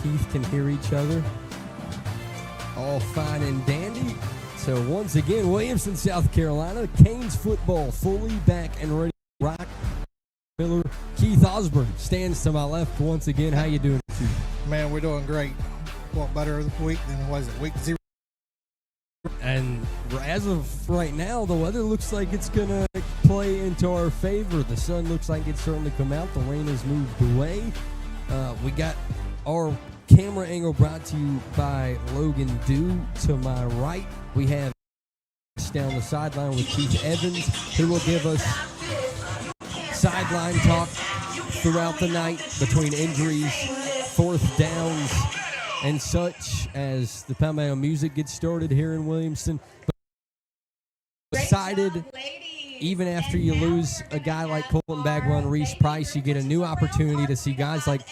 Keith can hear each other. All fine and dandy. So once again, Williamson, South Carolina, Canes football fully back and ready to rock. Miller, Keith Ausburn stands to my left once again. How you doing, Keith? Man, we're doing great. What better week than week 0? And as of right now, the weather looks like it's going to play into our favor. The sun looks like it's starting to come out. The rain has moved away. We got our camera angle brought to you by Logan Dew. To my right, we have down the sideline with Keith Evans, who will give us sideline talk throughout the night between injuries, fourth downs, and such as the Palmetto music gets started here in Williamson. Excited, even after you lose a guy like Colton Bagwell and Reese Price, you get a new opportunity to see guys like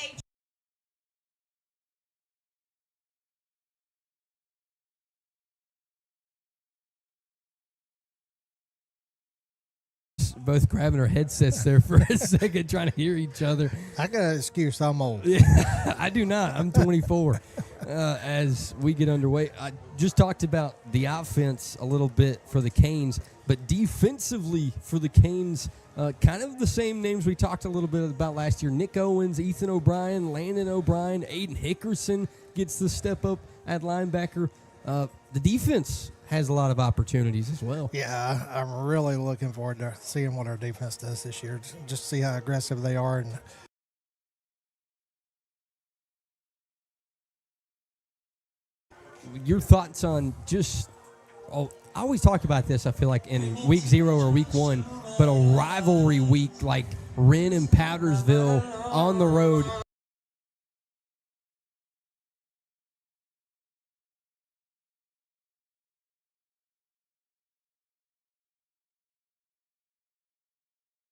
both grabbing our headsets there for a second, trying to hear each other. I got an excuse. I'm old. Yeah, I do not. I'm 24. As we get underway, I just talked about the offense a little bit for the Canes, but defensively for the Canes, kind of the same names we talked a little bit about last year. Nick Owens, Ethan O'Brien, Landon O'Brien, Aiden Hickerson gets the step up at linebacker. The defense has a lot of opportunities as well. Yeah, I'm really looking forward to seeing what our defense does this year. Just see how aggressive they are. And your thoughts on just, I always talk about this, I feel like, in week 0 or week 1, but a rivalry week like Wren and Powdersville on the road.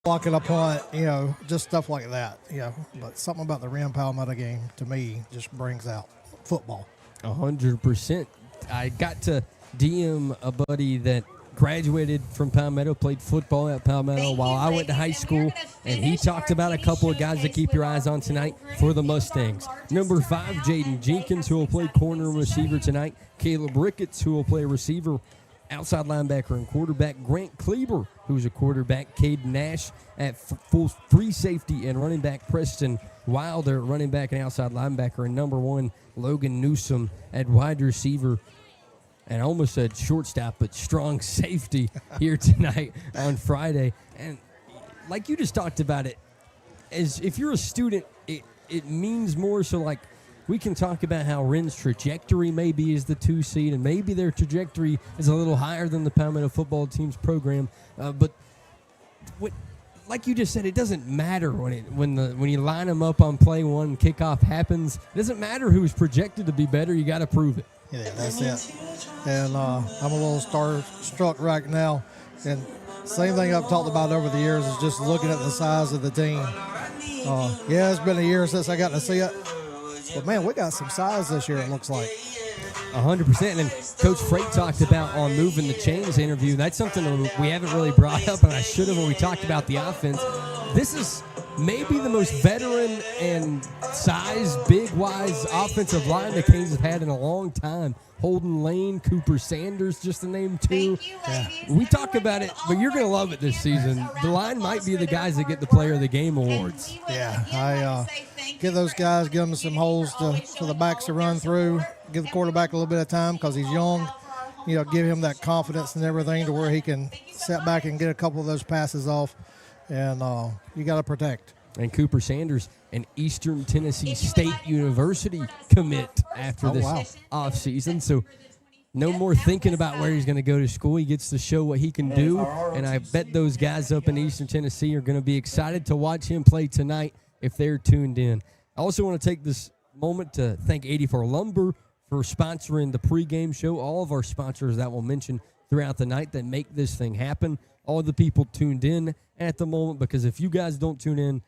blocking a punt, just stuff like that, But something about the Wren Palmetto game, to me, just brings out football. 100%. I got to DM a buddy that graduated from Palmetto, played football at Palmetto while I went to high school, and he talked about a couple of guys to keep your eyes on tonight for the Mustangs. Number 5, Jaden Jenkins, who will play corner and receiver tonight. Caleb Ricketts, who will play receiver, outside linebacker and quarterback. Grant Kleber, who's a quarterback. Cade Nash at full free safety, and running back Preston Wilder, running back and outside linebacker. And number 1, Logan Newsom at wide receiver. And I almost said shortstop, but strong safety here tonight on Friday. And like you just talked about it, as if you're a student, it means more. So like, we can talk about how Wren's trajectory maybe is the 2 seed, and maybe their trajectory is a little higher than the Palmetto football team's program. But like you just said, it doesn't matter when you line them up on play 1, kickoff happens. It doesn't matter who's projected to be better. You got to prove it. Yeah, that's it. And I'm a little starstruck right now. And same thing I've talked about over the years is just looking at the size of the team. It's been a year since I got to see it. But, man, we got some size this year, it looks like. 100%. And Coach Freight talked about on Moving the Chains interview. That's something we haven't really brought up, and I should have when we talked about the offense. This is maybe the most veteran and size, big-wise offensive line the Canes have had in a long time. Holden Lane, Cooper Sanders, just to name 2. Yeah. We talk about it, but you're going to love it this season. The line might be the guys that get the Player of the Game awards. Yeah, I give those guys, give them some holes for the backs to run through, give the quarterback a little bit of time because he's young. Give him that confidence and everything to where he can sit back and get a couple of those passes off. And you got to protect. And Cooper Sanders, an Eastern Tennessee State University commit after this offseason. So no more thinking about where he's going to go to school. He gets to show what he can do. And I bet those guys up in Eastern Tennessee are going to be excited to watch him play tonight if they're tuned in. I also want to take this moment to thank 84 Lumber for sponsoring the pregame show. All of our sponsors that we'll mention throughout the night that make this thing happen. All the people tuned in at the moment, because if you guys don't tune in,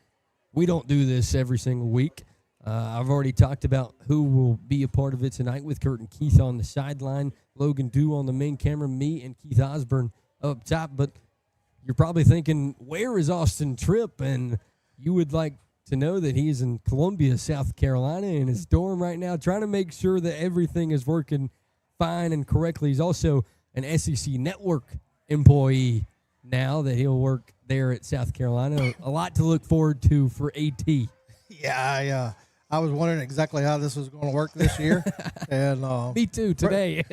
we don't do this every single week. I've already talked about who will be a part of it tonight with Kurt and Keith on the sideline, Logan Dew on the main camera, me and Keith Ausburn up top. But you're probably thinking, where is Austin Tripp? And you would like to know that he's in Columbia, South Carolina, in his dorm right now, trying to make sure that everything is working fine and correctly. He's also an SEC Network employee now that he'll work there at South Carolina. A lot to look forward to for AT. Yeah, I was wondering exactly how this was going to work this year. And me too today.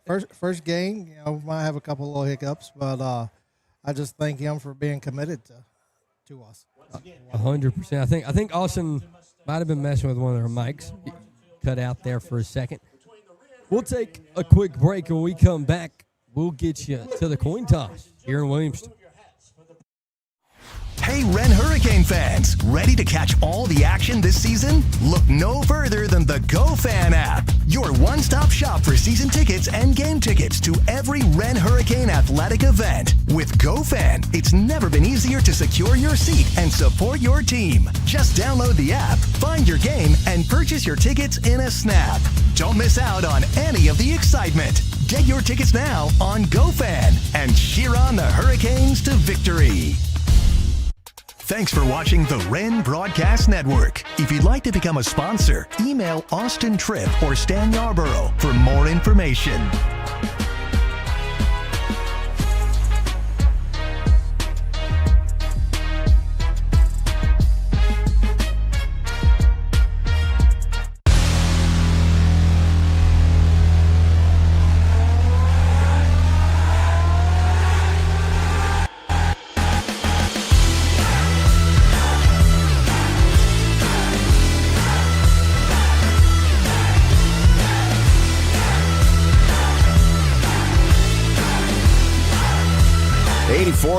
First game, might have a couple little hiccups, but I just thank him for being committed to us. 100%. I think Austin might have been messing with one of their mics. Cut out there for a second. We'll take a quick break, and when we come back, we'll get you to the coin toss here in Williamston. Hey, Wren Hurricane fans, ready to catch all the action this season? Look no further than the GoFan app, your one-stop shop for season tickets and game tickets to every Wren Hurricane athletic event. With GoFan, it's never been easier to secure your seat and support your team. Just download the app, find your game, and purchase your tickets in a snap. Don't miss out on any of the excitement. Get your tickets now on GoFan and cheer on the Hurricanes to victory. Thanks for watching the Wren Broadcast Network. If you'd like to become a sponsor, email Austin Tripp or Stan Yarborough for more information.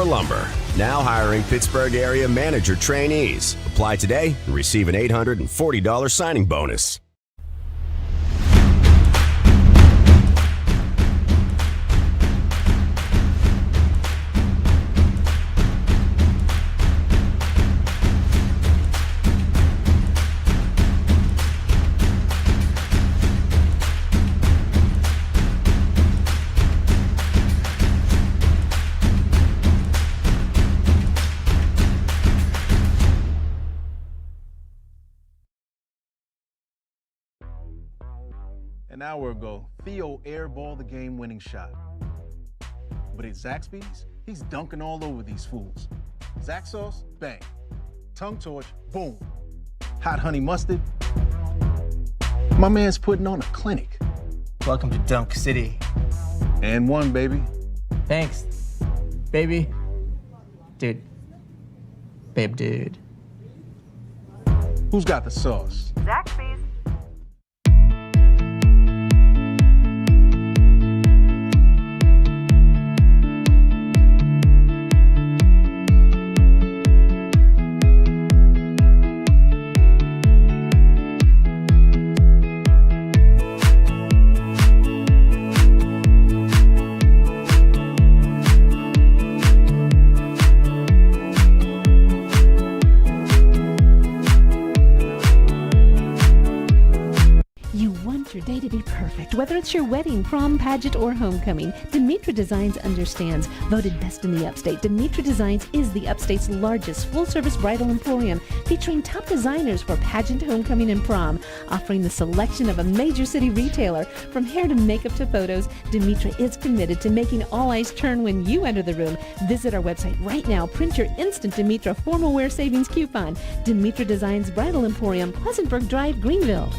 Lumber, now hiring Pittsburgh area manager trainees. Apply today and receive an $840 signing bonus. An hour ago, Theo airballed the game-winning shot. But at Zaxby's, he's dunking all over these fools. Zax sauce, bang. Tongue torch, boom. Hot honey mustard. My man's putting on a clinic. Welcome to Dunk City. And one, baby. Thanks, baby. Dude. Babe, dude. Who's got the sauce? Zaxby's. Your day to be perfect. Whether it's your wedding, prom, pageant, or homecoming, Demetra Designs understands. Voted best in the upstate, Demetra Designs is the upstate's largest full-service bridal emporium, featuring top designers for pageant, homecoming, and prom. Offering the selection of a major city retailer, from hair to makeup to photos, Demetra is committed to making all eyes turn when you enter the room. Visit our website right now. Print your instant Demetra formal wear savings coupon. Demetra Designs Bridal Emporium, Pleasantburg Drive, Greenville.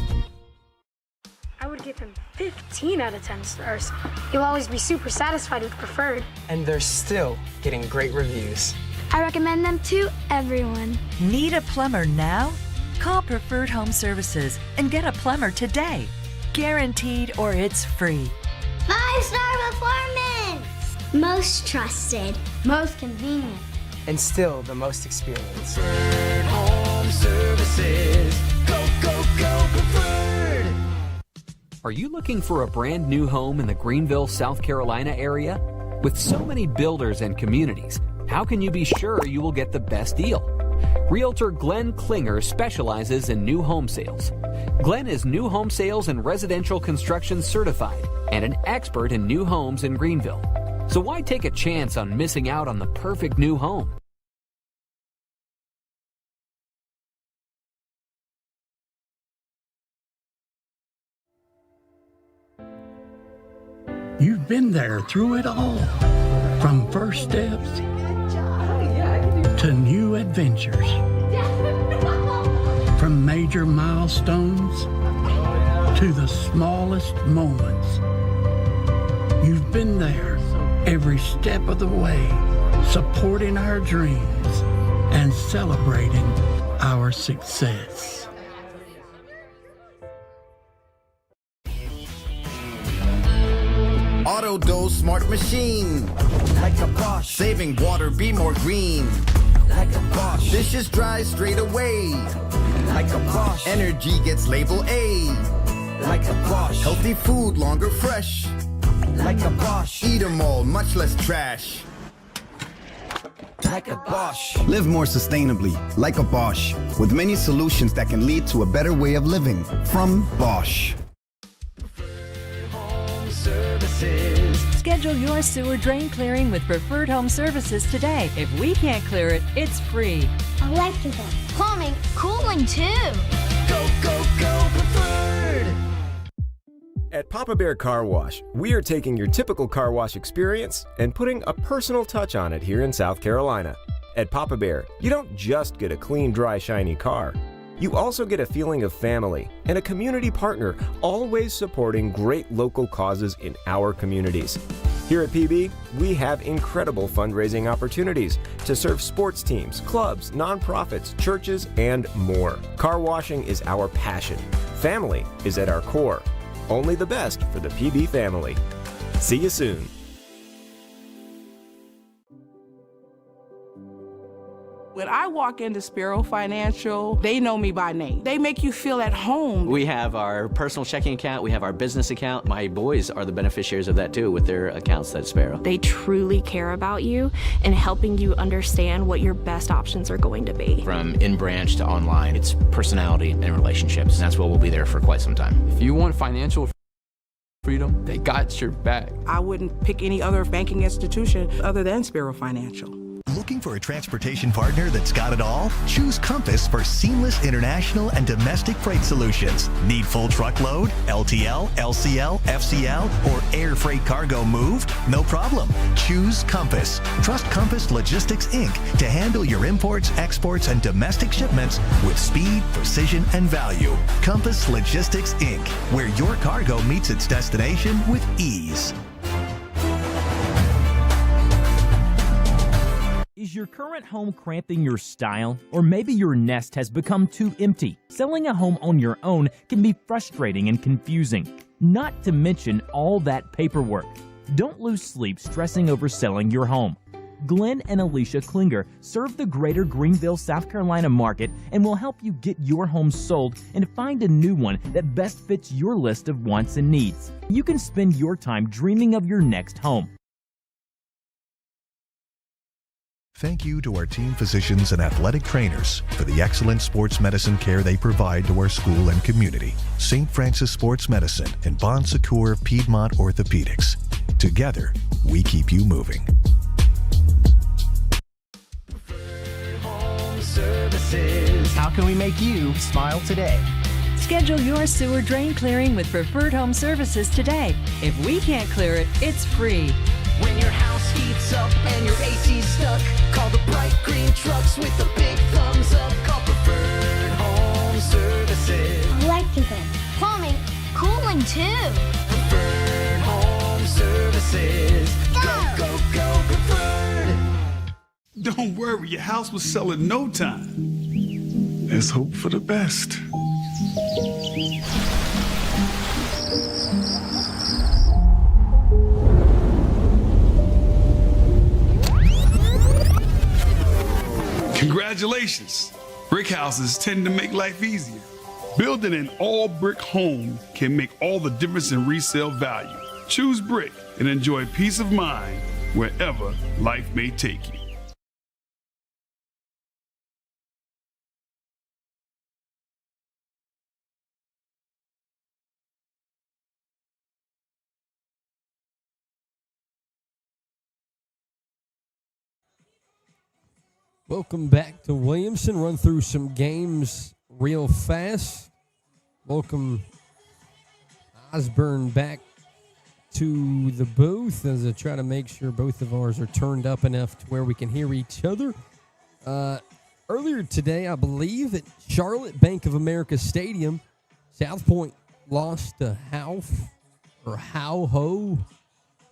I would give him 15 out of 10 stars. He'll always be super satisfied with Preferred. And they're still getting great reviews. I recommend them to everyone. Need a plumber now? Call Preferred Home Services and get a plumber today. Guaranteed or it's free. 5-star performance! Most trusted. Most convenient. And still the most experienced. Preferred Home Services. Go, go, go, Preferred! Are you looking for a brand new home in the Greenville, South Carolina area? With so many builders and communities, how can you be sure you will get the best deal? Realtor Glenn Klinger specializes in new home sales. Glenn is new home sales and residential construction certified and an expert in new homes in Greenville. So why take a chance on missing out on the perfect new home? You've been there through it all, from first steps to new adventures, from major milestones to the smallest moments. You've been there every step of the way, supporting our dreams and celebrating our success. Auto Dose Smart Machine. Like a Bosch. Saving water, be more green. Like a Bosch. Dishes dry straight away. Like a Bosch. Energy gets label A. Like a Bosch. Healthy food longer fresh. Like a Bosch. Eat 'em all, much less trash. Like a Bosch. Live more sustainably, like a Bosch, with many solutions that can lead to a better way of living. From Bosch. Schedule your sewer drain clearing with Preferred Home Services today. If we can't clear it, it's free. Electrical, plumbing, cooling too. Go, go, go, Preferred! At Papa Bear Car Wash, we are taking your typical car wash experience and putting a personal touch on it here in South Carolina. At Papa Bear, you don't just get a clean, dry, shiny car. You also get a feeling of family and a community partner, always supporting great local causes in our communities. Here at PB, we have incredible fundraising opportunities to serve sports teams, clubs, nonprofits, churches, and more. Car washing is our passion. Family is at our core. Only the best for the PB family. See you soon. When I walk into Sparrow Financial, they know me by name. They make you feel at home. We have our personal checking account. We have our business account. My boys are the beneficiaries of that too with their accounts at Sparrow. They truly care about you and helping you understand what your best options are going to be. From in-branch to online, it's personality and relationships. And that's what we'll be there for quite some time. If you want financial freedom, they got your back. I wouldn't pick any other banking institution other than Sparrow Financial. Looking for a transportation partner that's got it all? Choose Compass for seamless international and domestic freight solutions. Need full truckload, LTL, LCL, FCL, or air freight cargo moved? No problem. Choose Compass. Trust Compass Logistics, Inc. to handle your imports, exports, and domestic shipments with speed, precision, and value. Compass Logistics, Inc., where your cargo meets its destination with ease. Is your current home cramping your style? Or maybe your nest has become too empty? Selling a home on your own can be frustrating and confusing, not to mention all that paperwork. Don't lose sleep stressing over selling your home. Glenn and Alicia Klinger serve the greater Greenville, South Carolina market and will help you get your home sold and find a new one that best fits your list of wants and needs. You can spend your time dreaming of your next home. Thank you to our team physicians and athletic trainers for the excellent sports medicine care they provide to our school and community. St. Francis Sports Medicine and Bon Secours Piedmont Orthopedics. Together, we keep you moving. How can we make you smile today? Schedule your sewer drain clearing with Preferred Home Services today. If we can't clear it, it's free. When your house heats up and your AC's stuck, call the bright green trucks with the big thumbs up. Call Preferred Home Services. Electrical, plumbing, cooling too. Preferred Home Services. Go, go, go, Preferred. Don't worry, your house will sell in no time. Let's hope for the best. Congratulations! Brick houses tend to make life easier. Building an all-brick home can make all the difference in resale value. Choose brick and enjoy peace of mind wherever life may take you. Welcome back to Williamson. Run through some games real fast. Welcome Ausburn back to the booth as I try to make sure both of ours are turned up enough to where we can hear each other. Earlier today, I believe at Charlotte Bank of America Stadium, South Point lost to How-Ho.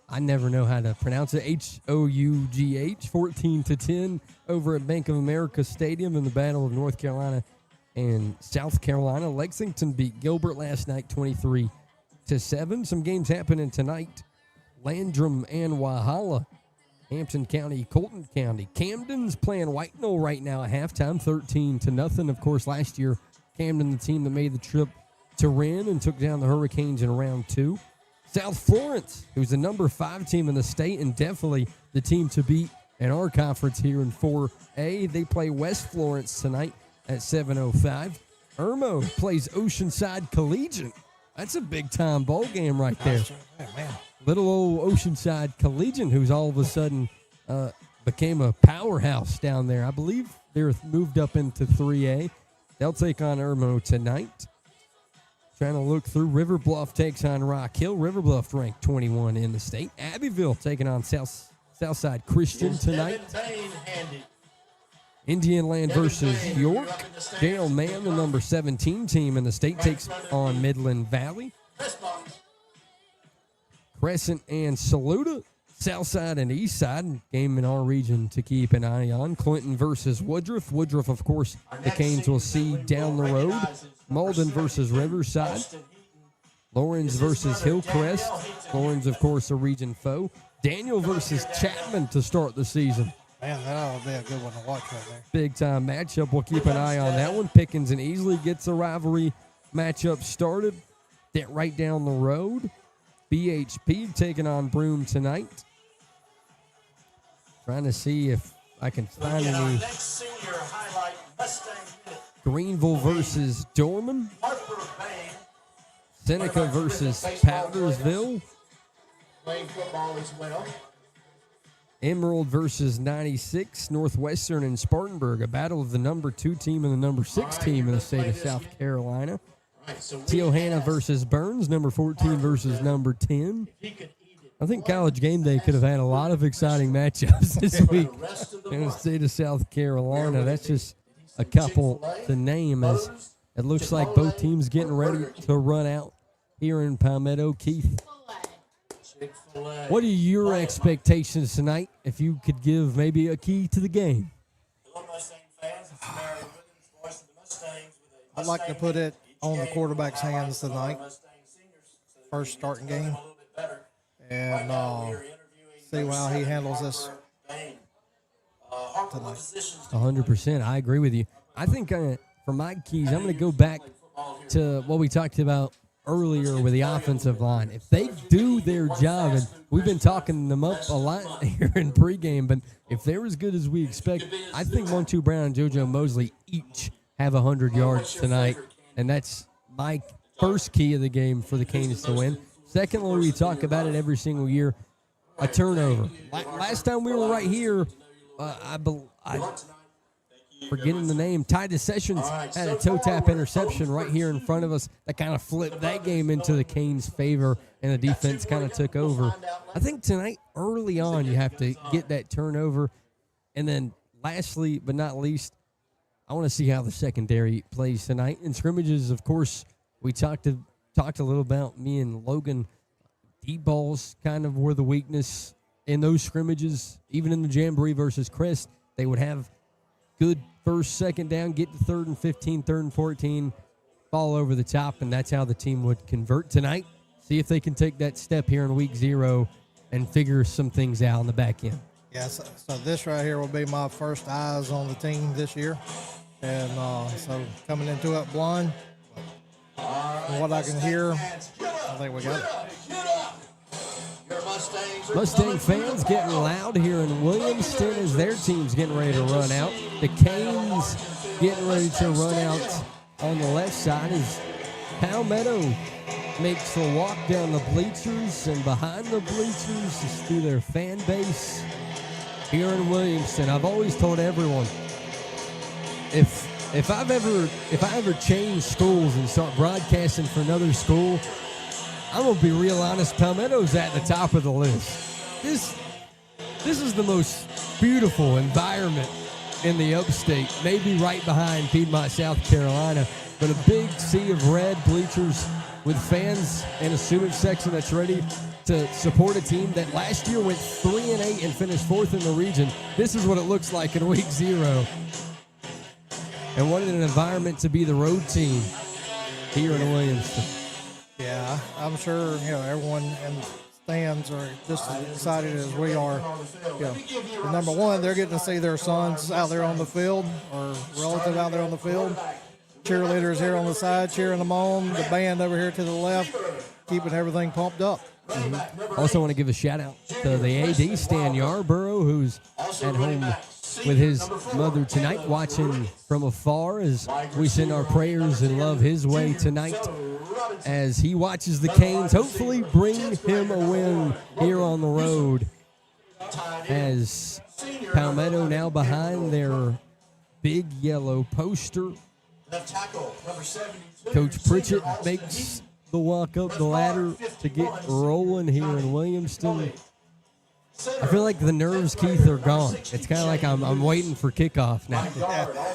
I never know how to pronounce it. Hough, 14-10 over at Bank of America Stadium in the Battle of North Carolina and South Carolina. Lexington beat Gilbert last night 23-7. Some games happening tonight. Landrum and Wahala. Hampton County, Colton County. Camden's playing White Knoll right now at halftime, 13-0. Of course, last year, Camden, the team that made the trip to Wren and took down the Hurricanes in round 2. South Florence, who's the number 5 team in the state and definitely the team to beat in our conference here in 4A. They play West Florence tonight at 7:05. Irmo plays Oceanside Collegiate. That's a big-time ball game right there. Little old Oceanside Collegiate, who's all of a sudden became a powerhouse down there. I believe they're moved up into 3A. They'll take on Irmo tonight. Trying to look through. River Bluff takes on Rock Hill. River Bluff ranked 21 in the state. Abbeville taking on Southside Christian tonight. Indian Land versus York. Dale Mann, the number 17 team in the state, takes on Midland Valley. Crescent and Saluda. Southside and Eastside. Game in our region to keep an eye on. Clinton versus Woodruff. Woodruff, of course, the Canes will see down the road. Malden versus Riverside. Lawrence versus Hillcrest. Lawrence, of course, a region foe. Daniel versus Chapman to start the season. Man, that'll be a good one to watch right there. Big-time matchup. We'll keep an eye on that one. Pickens and Easley gets a rivalry matchup started. Right down the road. BHP taking on Broome tonight. Trying to see if I can find any. Greenville versus Dorman. Seneca versus Powdersville. Playing football as well. Emerald versus 96. Northwestern and Spartanburg. A battle of the number 2 team and the number 6 team in the state of South Carolina. Teohana versus Burns. Number 14 versus number 10. I think College Game Day could have had a lot of exciting matchups this week in the state of South Carolina. That's just a couple to name, as it looks like both teams getting ready to run out here in Palmetto. Keith, what are your expectations tonight if you could give maybe a key to the game? I'd like to put it on the quarterback's hands tonight. First starting game. And see how he handles this tonight. 100%. I agree with you. I think for my keys, I'm going to go back to what we talked about earlier with the offensive line. If they do their job, and we've been talking them up a lot here in pregame, but if they're as good as we expect, I think Montu Brown and JoJo Mosley each have 100 yards tonight, and that's my first key of the game for the Canes to win. Secondly, we talk about it every single year, a turnover. Last time we were right here, forgetting the name, Titus Sessions had a toe tap interception right here in front of us that kind of flipped that game into the Canes' favor, and the defense kind of took over. I think tonight, early on, you have to get that turnover. And then lastly, but not least, I want to see how the secondary plays tonight. In scrimmages, of course, we talked a little about me and Logan. Deep balls kind of were the weakness in those scrimmages. Even in the Jamboree versus Crest, they would have good first, second down, get to 3rd and 15, 3rd and 14, fall over the top, and that's how the team would convert tonight. See if they can take that step here in week 0 and figure some things out on the back end. Yeah, so this right here will be my first eyes on the team this year. And so coming into it blind, from what I can hear, I think we got it. Mustang fans getting loud here in Williamston as their team's getting ready to run out. The Canes getting ready to run out on the left side as Palmetto makes the walk down the bleachers and behind the bleachers is through their fan base here in Williamston. I've always told everyone, if I ever change schools and start broadcasting for another school, I'm going to be real honest. Palmetto's at the top of the list. This is the most beautiful environment in the upstate, maybe right behind Piedmont, South Carolina, but a big sea of red bleachers with fans and a student section that's ready to support a team that last year went 3-8 and finished 4th in the region. This is what it looks like in week 0. And what an environment to be the road team here in Williamston. Yeah, I'm sure, everyone in the stands are just as excited as we are. Number one, they're getting to see their sons out there on the field or relatives out there on the field. Cheerleaders here on the side cheering them on. The band over here to the left keeping everything pumped up. Also want to give a shout out to the AD, Stan Yarborough, who's at home with his mother tonight, watching from afar as we send our prayers and love his way tonight as he watches the Canes hopefully bring him a win here on the road, as Palmetto now behind their big yellow poster. Coach Pritchett makes the walk up the ladder to get rolling here in Williamston. I feel like the nerves, Keith, are gone. It's kind of like I'm waiting for kickoff now. Yeah.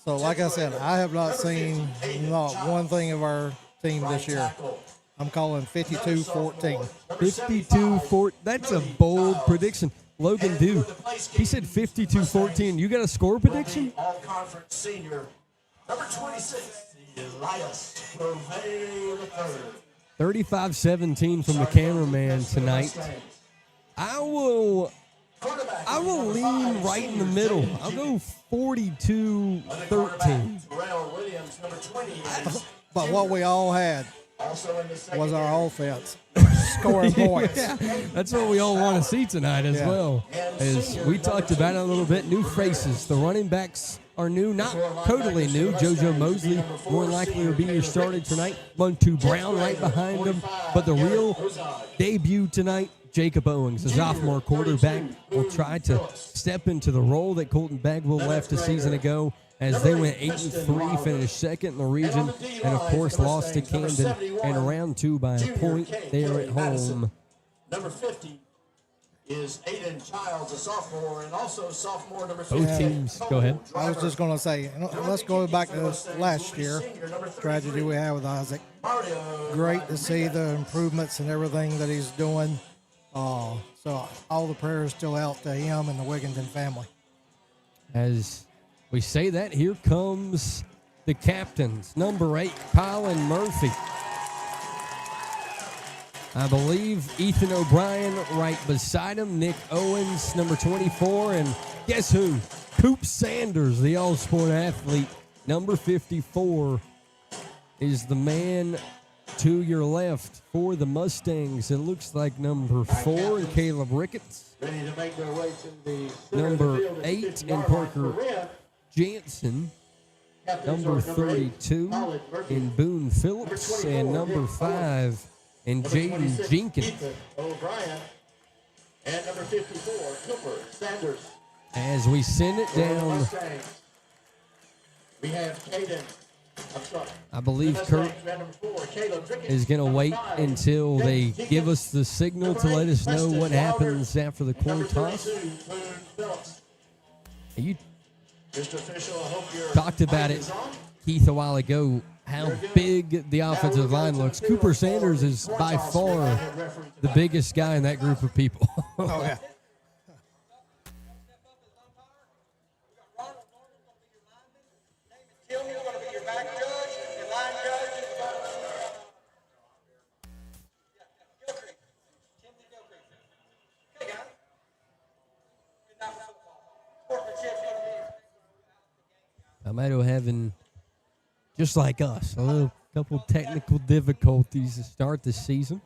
So like I said, I have not seen not one thing of our team this year. I'm calling 52-14. 52-14. That's a bold prediction. Logan Dew, he said 52-14. You got a score prediction? All-conference senior, number 26, Elias Provey III. 35-17 from the cameraman tonight. I will lean right in the middle. I'll go 42-13. But what we all had was our offense scoring points. Yeah, that's what we all want to see tonight as well. As we talked about it a little bit, new faces. The running backs are new, not totally new. JoJo Mosley more likely to be your starter tonight. Muntu Brown right behind him. But the real debut tonight, Jacob Owens, a sophomore quarterback, will try to step into the role that Colton Bagwell left a season ago, as they went 8-3, finished second in the region, and of course lost to Camden in round 2 by a point there at home. Number 50 is Aiden Childs, a sophomore, and also sophomore number 50. Both teams, go ahead. I was just going to say, let's go back to this last year tragedy we had with Isaac. Great to see the improvements and everything that he's doing. So all the prayers still out to him and the Wigginton family. As we say that, here comes the captains. Number 8, Colin Murphy. I believe Ethan O'Brien right beside him. Nick Owens, number 24. And guess who? Coop Sanders, the all-sport athlete. Number 54 is the man to your left for the Mustangs. It looks like number 4 and Caleb Ricketts. Ready to make their way to the number 8 in Parker Jansen. Number 32 in Boone Phillips. And number 5 in Jaden Jenkins. O'Brien. And number 54, Cooper Sanders. As we send it down, we have Caden. I believe Kurt is going to wait until they give us the signal to let us know what happens after the coin toss. You talked about it, Keith, a while ago, how big the offensive line looks. Cooper Sanders is by far the biggest guy in that group of people. Oh, yeah. Palmetto having, just like us, a couple technical difficulties to start the season.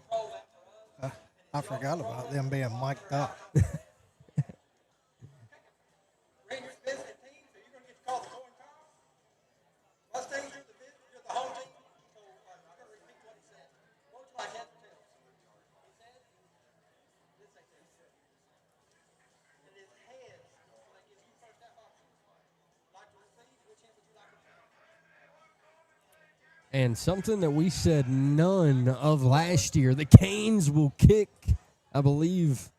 I forgot about them being mic'd up. And something that we said none of last year, the Canes will kick, I believe.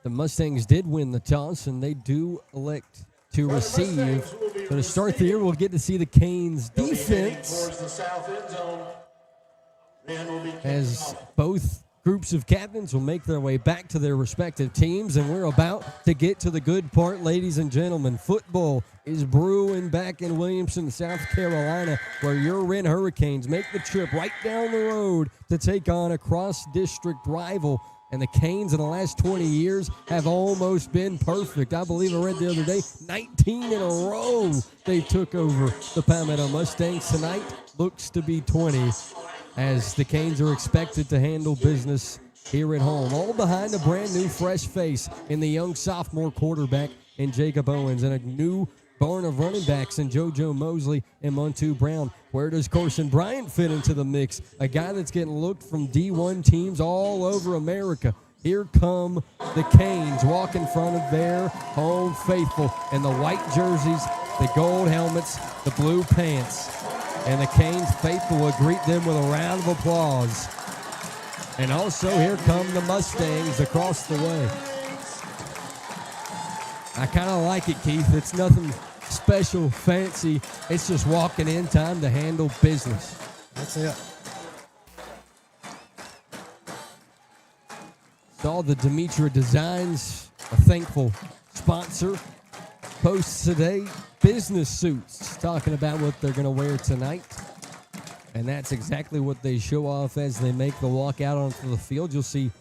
The Mustangs did win the toss, and they do elect to receive. So to start the year, we'll get to see the Canes defense as both groups of captains will make their way back to their respective teams, and we're about to get to the good part, ladies and gentlemen. Football is brewing back in Williamson, South Carolina, where your Wren Hurricanes make the trip right down the road to take on a cross-district rival. And the Canes in the last 20 years have almost been perfect. I believe I read the other day, 19 in a row they took over the Palmetto Mustangs. Tonight looks to be 20, as the Canes are expected to handle business here at home. All behind a brand new fresh face in the young sophomore quarterback in Jacob Owens, and a new barn of running backs in JoJo Mosley and Montu Brown. Where does Carson Bryant fit into the mix? A guy that's getting looked from D1 teams all over America. Here come the Canes, walk in front of their home faithful in the white jerseys, the gold helmets, the blue pants. And the Canes faithful will greet them with a round of applause. And also here come the Mustangs across the way. I kind of like it, Keith. It's nothing special, fancy. It's just walking in time to handle business. That's it. Saw the Demetra Designs, a thankful sponsor, posts today business suits, talking about what they're going to wear tonight. And that's exactly what they show off as they make the walk out onto the field. You'll see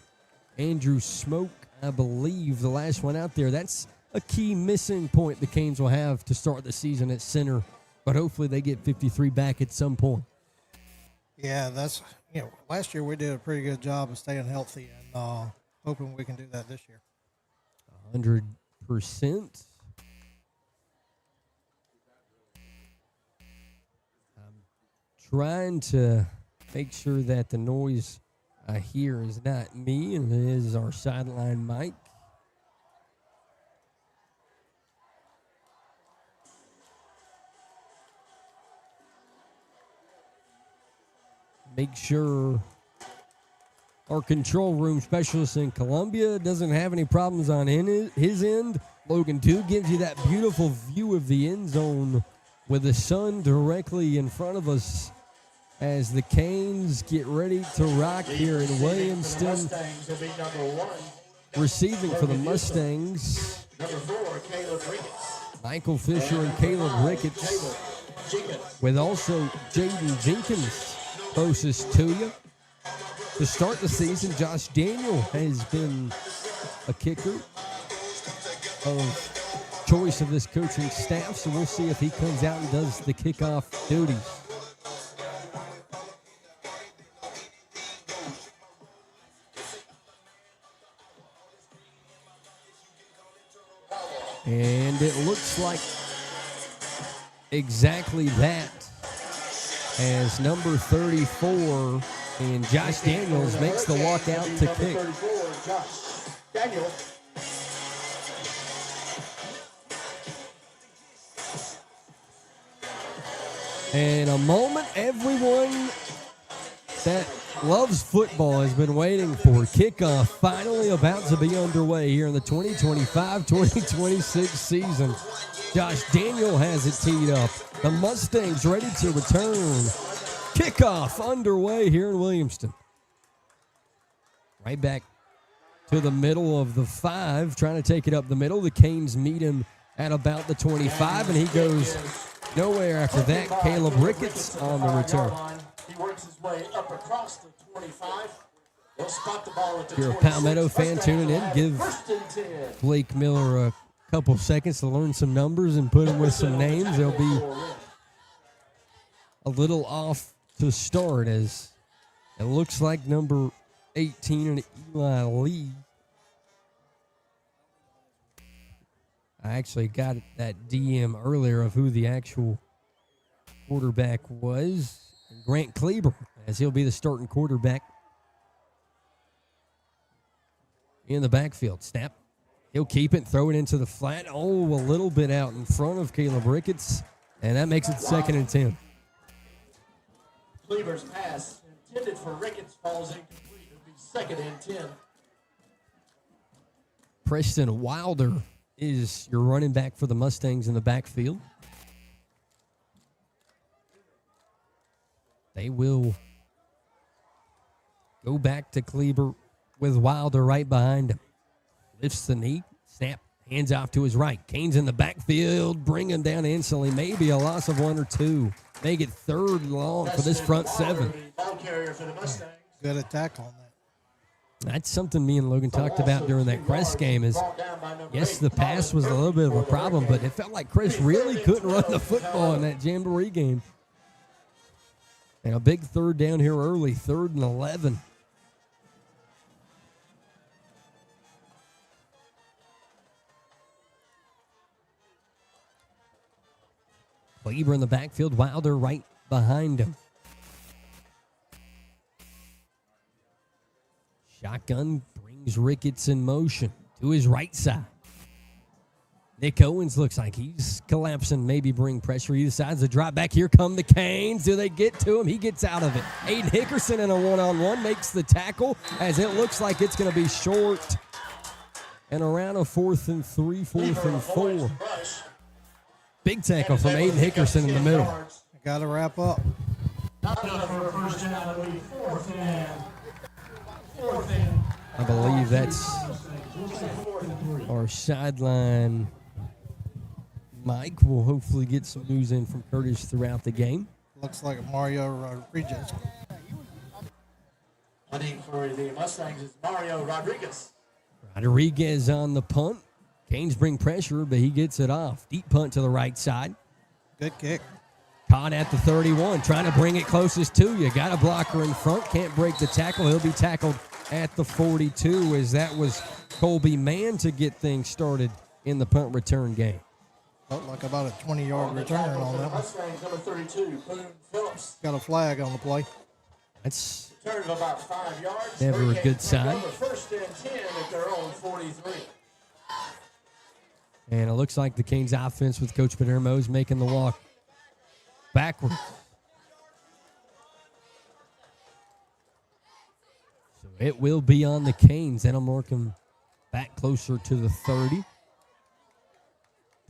Andrew Smoke, I believe, the last one out there. That's a key missing point the Canes will have to start the season at center, but hopefully they get 53 back at some point. Yeah, that's, last year we did a pretty good job of staying healthy, and hoping we can do that this year. 100%. I'm trying to make sure that the noise I hear is not me, and it is our sideline mic. Make sure our control room specialist in Columbia doesn't have any problems on his end. Logan Dew gives you that beautiful view of the end zone with the sun directly in front of us as the Canes get ready to rock here in Williamston. Receiving for the Mustangs, Michael Fisher and Caleb Ricketts, with also Jaden Jenkins closest to you. To start the season, Josh Daniel has been a kicker of choice of this coaching staff, so we'll see if he comes out and does the kickoff duties. And it looks like exactly that, as number 34 and Josh Daniels makes the walkout to kick. And a moment everyone that loves football has been waiting for. Kickoff finally about to be underway here in the 2025-2026 season. Josh Daniel has it teed up. The Mustangs ready to return. Kickoff underway here in Williamston. Right back to the middle of the 5, trying to take it up the middle. The Canes meet him at about the 25, and he goes nowhere after that. Caleb Ricketts on the return. He works his way up across the 25. He'll spot the ball at the 26. If you're a Palmetto fan tuning in, give Blake Miller a couple seconds to learn some numbers and put him with some names. They'll be a little off to start, as it looks like number 18 and Eli Lee. I actually got that DM earlier of who the actual quarterback was. Grant Kleber, as he'll be the starting quarterback in the backfield. Snap. He'll keep it, throw it into the flat. Oh, a little bit out in front of Caleb Ricketts. And that makes it 2nd and 10. Cleaver's pass intended for Ricketts falls incomplete. It'll be 2nd and 10. Preston Wilder is your running back for the Mustangs in the backfield. They will go back to Cleaver with Wilder right behind him. Lifts the knee, snap, hands off to his right. Kane's in the backfield, bring him down instantly. Maybe a loss of 1 or 2. Make it 3rd and long for this front 7. Good attack on that. That's something me and Logan talked about during that Crest game is, yes, the pass was a little bit of a problem, but it felt like Crest really couldn't run the football in that Jamboree game. And a big 3rd down here early, 3rd and 11. Cleaver in the backfield, Wilder right behind him. Shotgun brings Ricketts in motion to his right side. Nick Owens looks like he's collapsing, maybe bring pressure. He decides to drop back. Here come the Canes. Do they get to him? He gets out of it. Aiden Hickerson in a one-on-one makes the tackle as it looks like it's going to be short. And around a 4th and 3, 4th and 4. Big tackle from Aiden Hickerson in the middle. Got to wrap up. I believe that's our sideline. Mike will hopefully get some news in from Curtis throughout the game. Looks like Mario Rodriguez. Punting for the Mustangs is Mario Rodriguez. Rodriguez on the punt. Canes bring pressure, but he gets it off. Deep punt to the right side. Good kick. Caught at the 31, trying to bring it closest to you. Got a blocker in front, can't break the tackle. He'll be tackled at the 42 as that was Colby Mann to get things started in the punt return game. Felt like about a 20-yard return on that one. Number 32, Boone Phillips. Got a flag on the play. That's Return of about 5 yards. never a good sign. 1st and 10 at their own 43. And it looks like the Canes offense with Coach Palermo is making the walk backwards. So it will be on the Canes. That'll mark them back closer to the 30.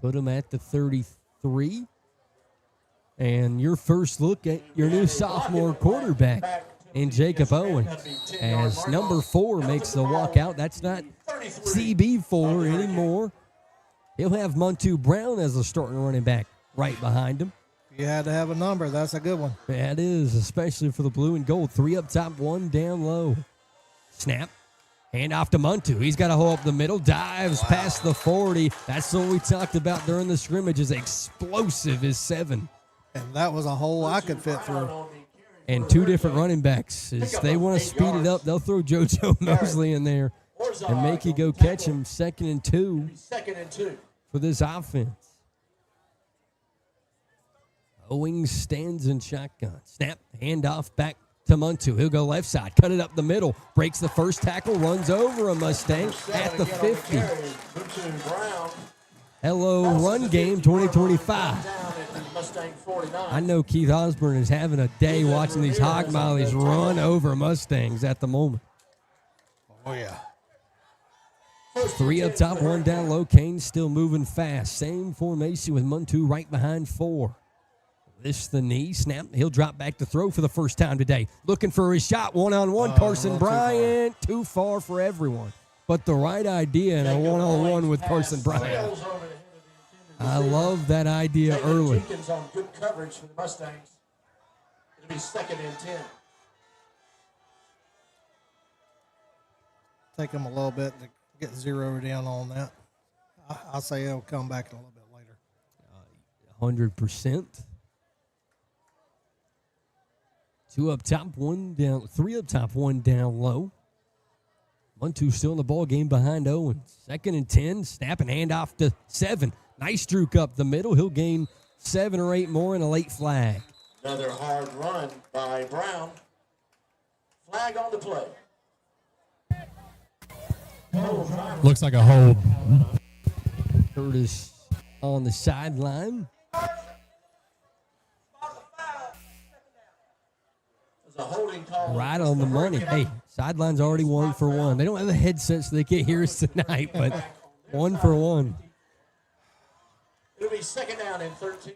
Put them at the 33. And your first look at your new sophomore quarterback in Jacob Owens. As number 4 makes the walk out. That's not CB4 anymore. He'll have Montu Brown as a starting running back right behind him. You had to have a number. That's a good one. That is, especially for the blue and gold. 3 up top, 1 down low. Snap. Hand off to Montu. He's got a hole up the middle. Dives past the 40. That's what we talked about during the scrimmage. Is explosive is 7. And that was a hole I could fit through. And 2 different running backs. As they want to speed it up, they'll throw JoJo Mosley in there and make you go catch him. 2nd and 2. 2nd and 2. For this offense. Owings stands in shotgun. Snap, handoff back to Montu. He'll go left side, cut it up the middle, breaks the first tackle, runs over a Mustang at the 50. Hello, run game 2025. I know Keith Ausburn is having a day watching these hog mollies run over Mustangs at the moment. Oh, yeah. 3 up top, 1 down low. Canes still moving fast. Same formation with Montu right behind 4. Lifts the knee, snap. He'll drop back to throw for the first time today. Looking for his shot, one-on-one. Carson Bryant, too far for everyone. But the right idea and a one-on-one with Carson Bryant. I love that idea early. Jenkins on good coverage for the Mustangs. It'll be 2nd and 10. Take them a little bit to get zeroed in on that. I'll say it'll come back a little bit later. 100%. 2 up top, 1 down. 3 up top, 1 down low. Montu still in the ball game behind Owens. 2nd and 10. Snap and hand off to 7. Nice juke up the middle. He'll gain 7 or 8 more in a late flag. Another hard run by Brown. Flag on the play. Looks like a hold. Curtis on the sideline. The holding call. Right on the money. Hey, Sideline's already 1 for 1. They don't have a headset, so they can't hear us tonight, but 1 for 1. It'll be second down and 13.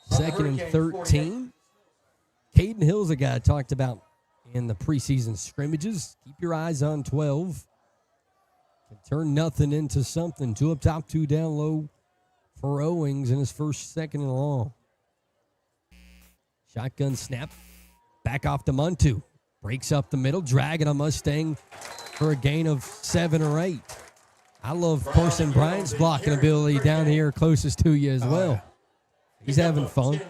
Second and 13. Caden Hill's a guy I talked about in the preseason scrimmages. Keep your eyes on 12. Can turn nothing into something. 2 up top, 2 down low for Owings in his first second and long. Shotgun snap. Back off to Muntu. Breaks up the middle, dragging a Mustang for a gain of 7 or 8. I love Carson Bryant's blocking ability down here closest to you as well. He's having fun.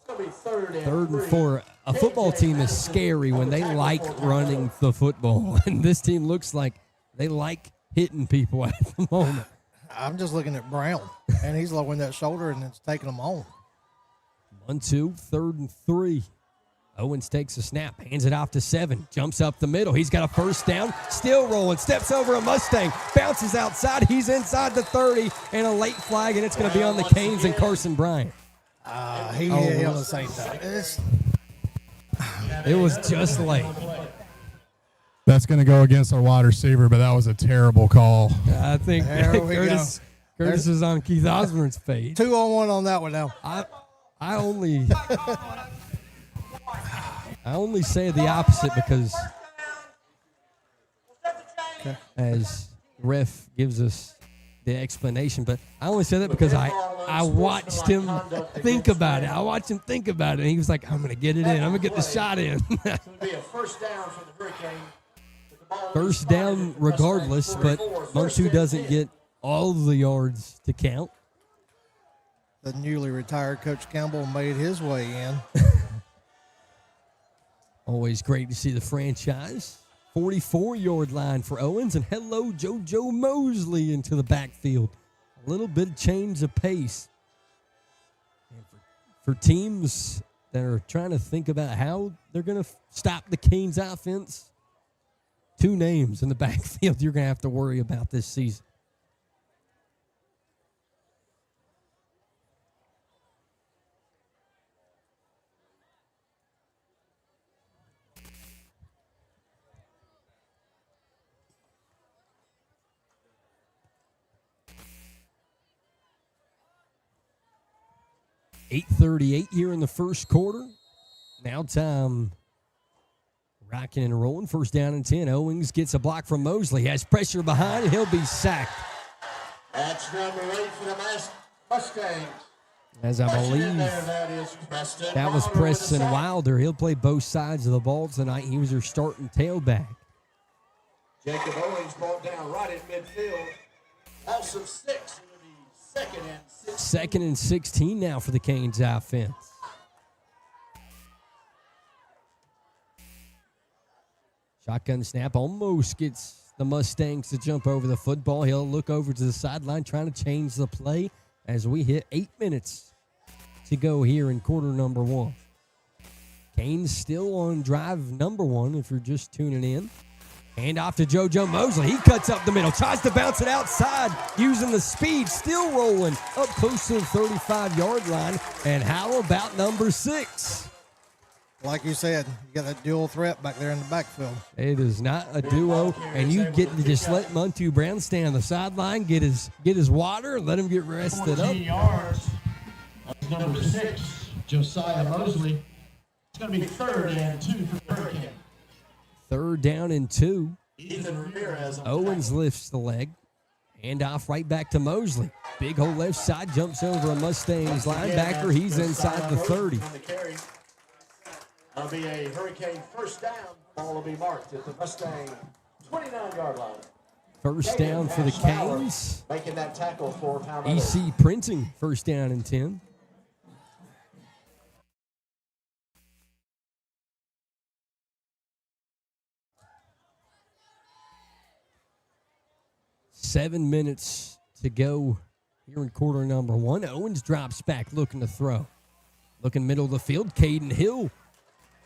Third and 4. A football team is scary when they like running the football. And this team looks like they like hitting people at the moment. I'm just looking at Brown, and he's lowering that shoulder, and it's taking him on. 1-2, 3rd and 3. Owens takes a snap, hands it off to 7, jumps up the middle. He's got a first down, still rolling, steps over a Mustang, bounces outside. He's inside the 30, and a late flag, and it's going to be on the Canes and Carson Bryant. He hit on the same time. It was just late. That's going to go against our wide receiver, but that was a terrible call. I think Curtis is on Keith Osborne's page. 2-on-1 on that one now. I only say the opposite because as ref gives us the explanation, but I only say that because I watched him think about it. I watched him think about it, and he was like, I'm going to get it in. I'm going to get the shot in. It's going to be a first down for the Hurricane. First down regardless, but Muntu doesn't get all of the yards to count. The newly retired Coach Campbell made his way in. Always great to see the franchise. 44-yard line for Owens, and hello, JoJo Mosley into the backfield. A little bit of change of pace. And for teams that are trying to think about how they're going to stop the Canes offense, 2 names in the backfield you're going to have to worry about this season. .838 here in the first quarter. Now time rocking and rolling. First down and 10. Owings gets a block from Mosley. Has pressure behind, and he'll be sacked. That's number 8 for the Mustangs. As I believe that was Preston Wilder. He'll play both sides of the ball tonight. He was their starting tailback. Jacob Owings brought down right at midfield. Loss of 6. It'll be second and 16. Second and 16 now for the Canes offense. Shotgun snap almost gets the Mustangs to jump over the football. He'll look over to the sideline trying to change the play as we hit 8 minutes to go here in quarter number 1. Canes still on drive number 1 if you're just tuning in. Hand off to JoJo Mosley. He cuts up the middle, tries to bounce it outside using the speed, still rolling up close to the 35-yard line. And how about number 6? Like you said, you got that dual threat back there in the backfield. It is not a duo, and you get to just let Muntu Brown stand on the sideline, get his water, and let him get rested up. Yards. That's number 6, Josiah Mosley. It's going to be 3rd and 2 for the Hurricane. 3rd down and 2. Ethan Ramirez. Owens lifts the leg. Hand off right back to Mosley. Big hole left side, jumps over a Mustangs linebacker. He's inside the 30. That'll be a Hurricane first down. Ball will be marked at the Mustang 29-yard line. First down for the Canes. Making that tackle for Palmetto. EC Printing, first down and 10. Seven minutes to go here in quarter number 1. Owens drops back looking to throw. Looking middle of the field. Caden Hill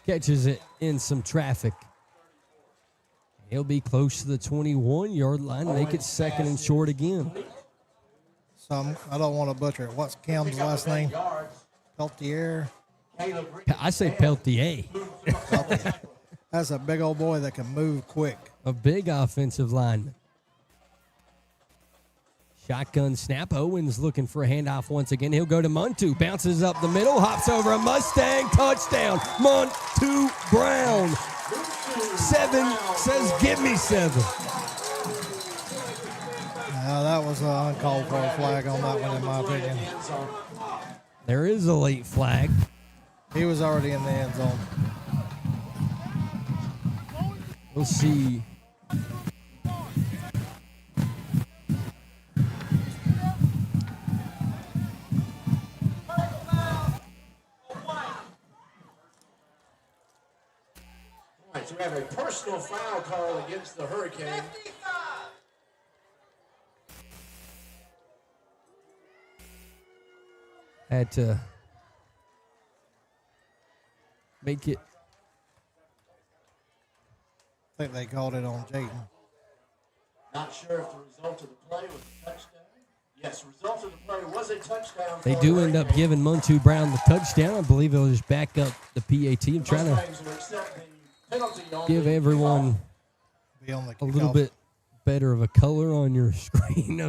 catches it in some traffic. He'll be close to the 21-yard line. Make it 2nd and short again. I don't want to butcher it. What's Cam's last name? Peltier. I say Peltier. That's a big old boy that can move quick. A big offensive lineman. Shotgun snap. Owens looking for a handoff once again. He'll go to Muntu. Bounces up the middle. Hops over a Mustang. Touchdown. Muntu Brown. 7 says, give me 7. That was an uncalled for flag on that one, in my opinion. There is a late flag. He was already in the end zone. We'll see. All right, so we have a personal foul call against the Hurricane. Had to make it. I think they called it on Jayden. Not sure if the result of the play was a touchdown. Yes, result of the play was a touchdown. They do end up giving Muntu Brown the touchdown. I believe it'll just back up the PAT. I'm trying to give everyone a little bit better of a color on your screen.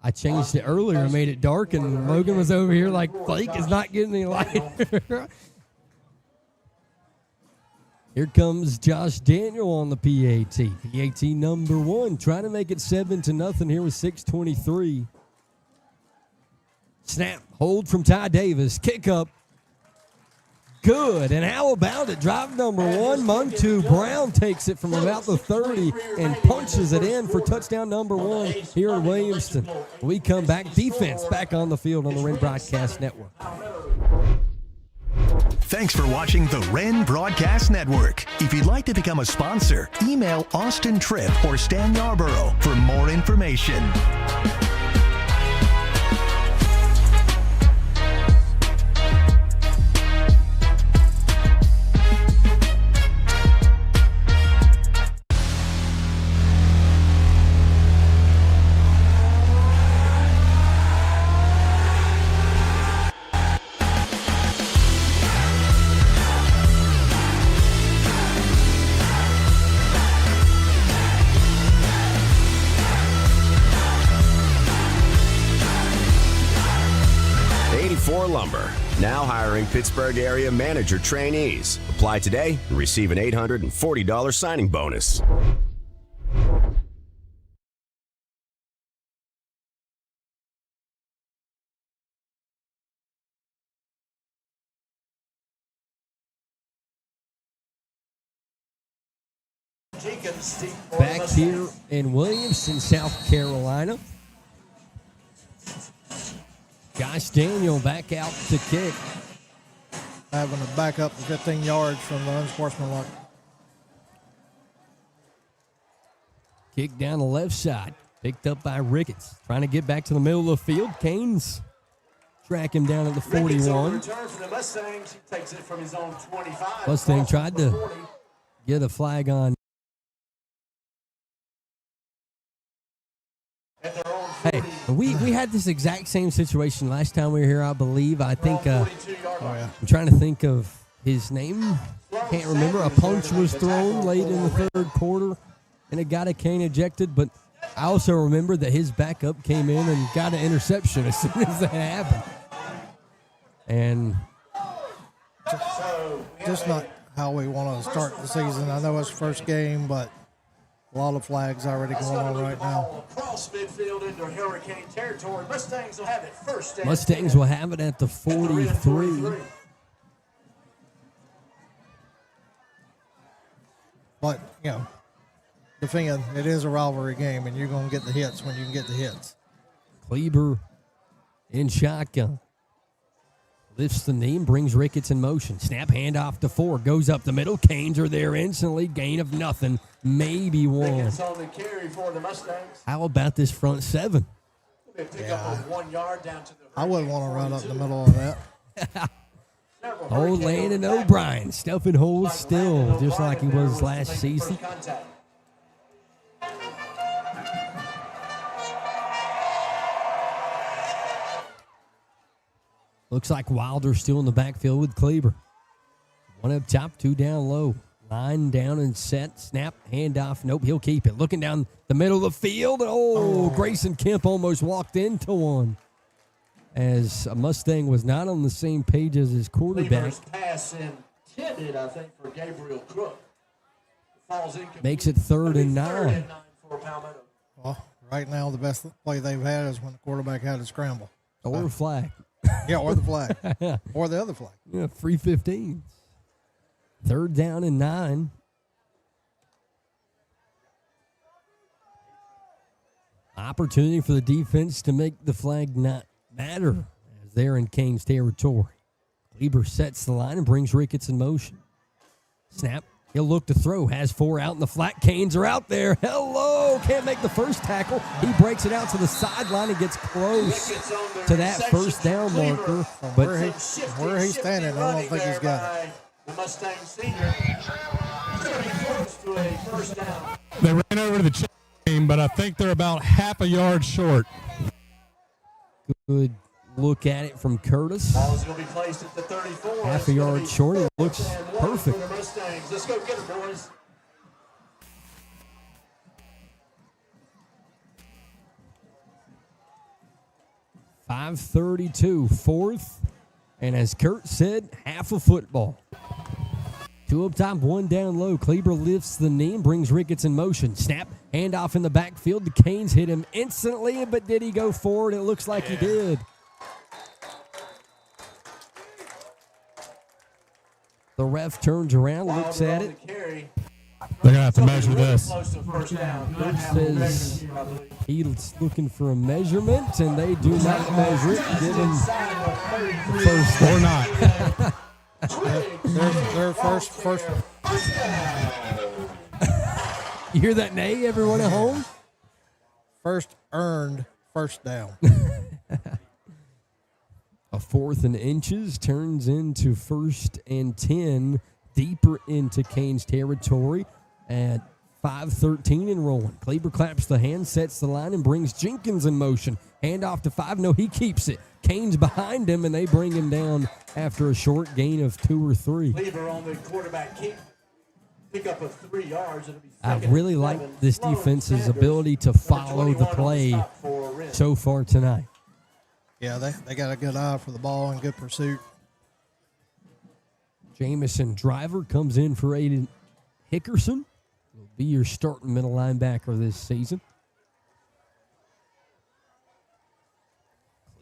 I changed it earlier and made it dark, and Logan was over here like, Blake is not getting any light. Here comes Josh Daniel on the PAT. PAT number 1, trying to make it 7-0 here with 6:23. Snap, hold from Ty Davis, kick up. Good, and how about it? Drive number 1, Muntu Brown takes it from about the 30 and punches it in for touchdown number 1 here in Williamston. We come back, defense back on the field on the Wren Broadcast Network. Thanks for watching the Wren Broadcast Network. If you'd like to become a sponsor, email Austin Tripp or Stan Yarborough for more information. Lumber, now hiring Pittsburgh area manager trainees. Apply today and receive an $840 signing bonus. Back here in Williamston, South Carolina. Josh Daniel back out to kick. Having to back up 15 yards from the unsportsmanlike. Kick down the left side. Picked up by Ricketts. Trying to get back to the middle of the field. Canes track him down at the 41. Mustang tried to get a flag on. Hey, we had this exact same situation last time we were here, I believe. I think, I'm trying to think of his name. Can't remember. A punch was thrown late in the third quarter, and it got a cane ejected. But I also remember that his backup came in and got an interception as soon as that happened. And just not how we want to start the season. I know it's first game, but a lot of flags already going on right now. Across midfield into Hurricane territory. Mustangs will have it first. Mustangs will have it at the 43. But, you know, defend, it is a rivalry game, and you're going to get the hits when you can get the hits. Kleber in shotgun. Lifts the knee and brings Ricketts in motion. Snap handoff to 4. Goes up the middle. Canes are there instantly. Gain of nothing. Maybe 1. How about this front 7? Yeah. I wouldn't want to run up the middle of that. Old Landon O'Brien stuffing holes still, just like he was last season. Looks like Wilder still in the backfield with Kleber. One up top, two down low. Line down and set. Snap, handoff. Nope, he'll keep it. Looking down the middle of the field. Oh, Grayson Kemp almost walked into one. As a Mustang was not on the same page as his quarterback. Kleber's pass intended, I think, for Gabriel Crook. Falls incomplete. Makes it 3rd and 9. For Palmetto. Well, right now the best play they've had is when the quarterback had to scramble. Or a flag. Yeah, or the flag. Or the other flag. Yeah, free 15s. 3rd down and 9. Opportunity for the defense to make the flag not matter as they're in Kane's territory. Kleber sets the line and brings Ricketts in motion. Snap. He'll look to throw. Has 4 out in the flat. Canes are out there. Hello. Can't make the first tackle. He breaks it out to the sideline and gets close to that first down marker. But where he's standing, I don't think he's got it. The Mustang senior. He's going to be close to a first down. They ran over to the chain, but I think they're about half a yard short. Good look at it from Curtis. Ball is going to be placed at the 34. Half a yard short. It looks perfect. For the Mustangs. Let's go get it, boys. .532, 4th. And as Kurt said, half a football. 2 up top, 1 down low. Kleber lifts the knee and brings Ricketts in motion. Snap, handoff in the backfield. The Canes hit him instantly, but did he go forward? It looks like he did. The ref turns around, looks at it. They're going to have to measure this. Kurt says he's looking for a measurement, and they do not measure it. Give him first or not. Their first. You hear that neigh, everyone at home? First earned first down. A 4th and inches turns into 1st and 10, deeper into Kane's territory at 5:13 and rolling. Kleber claps the hand, sets the line, and brings Jenkins in motion. Handoff to 5. No, he keeps it. Kane's behind him, and they bring him down after a short gain of 2 or 3. Kleber on the quarterback pick up of 3 yards. I really like this defense's ability to follow the play so far tonight. Yeah, they got a good eye for the ball and good pursuit. Jamison Driver comes in for Aiden Hickerson. Will be your starting middle linebacker this season.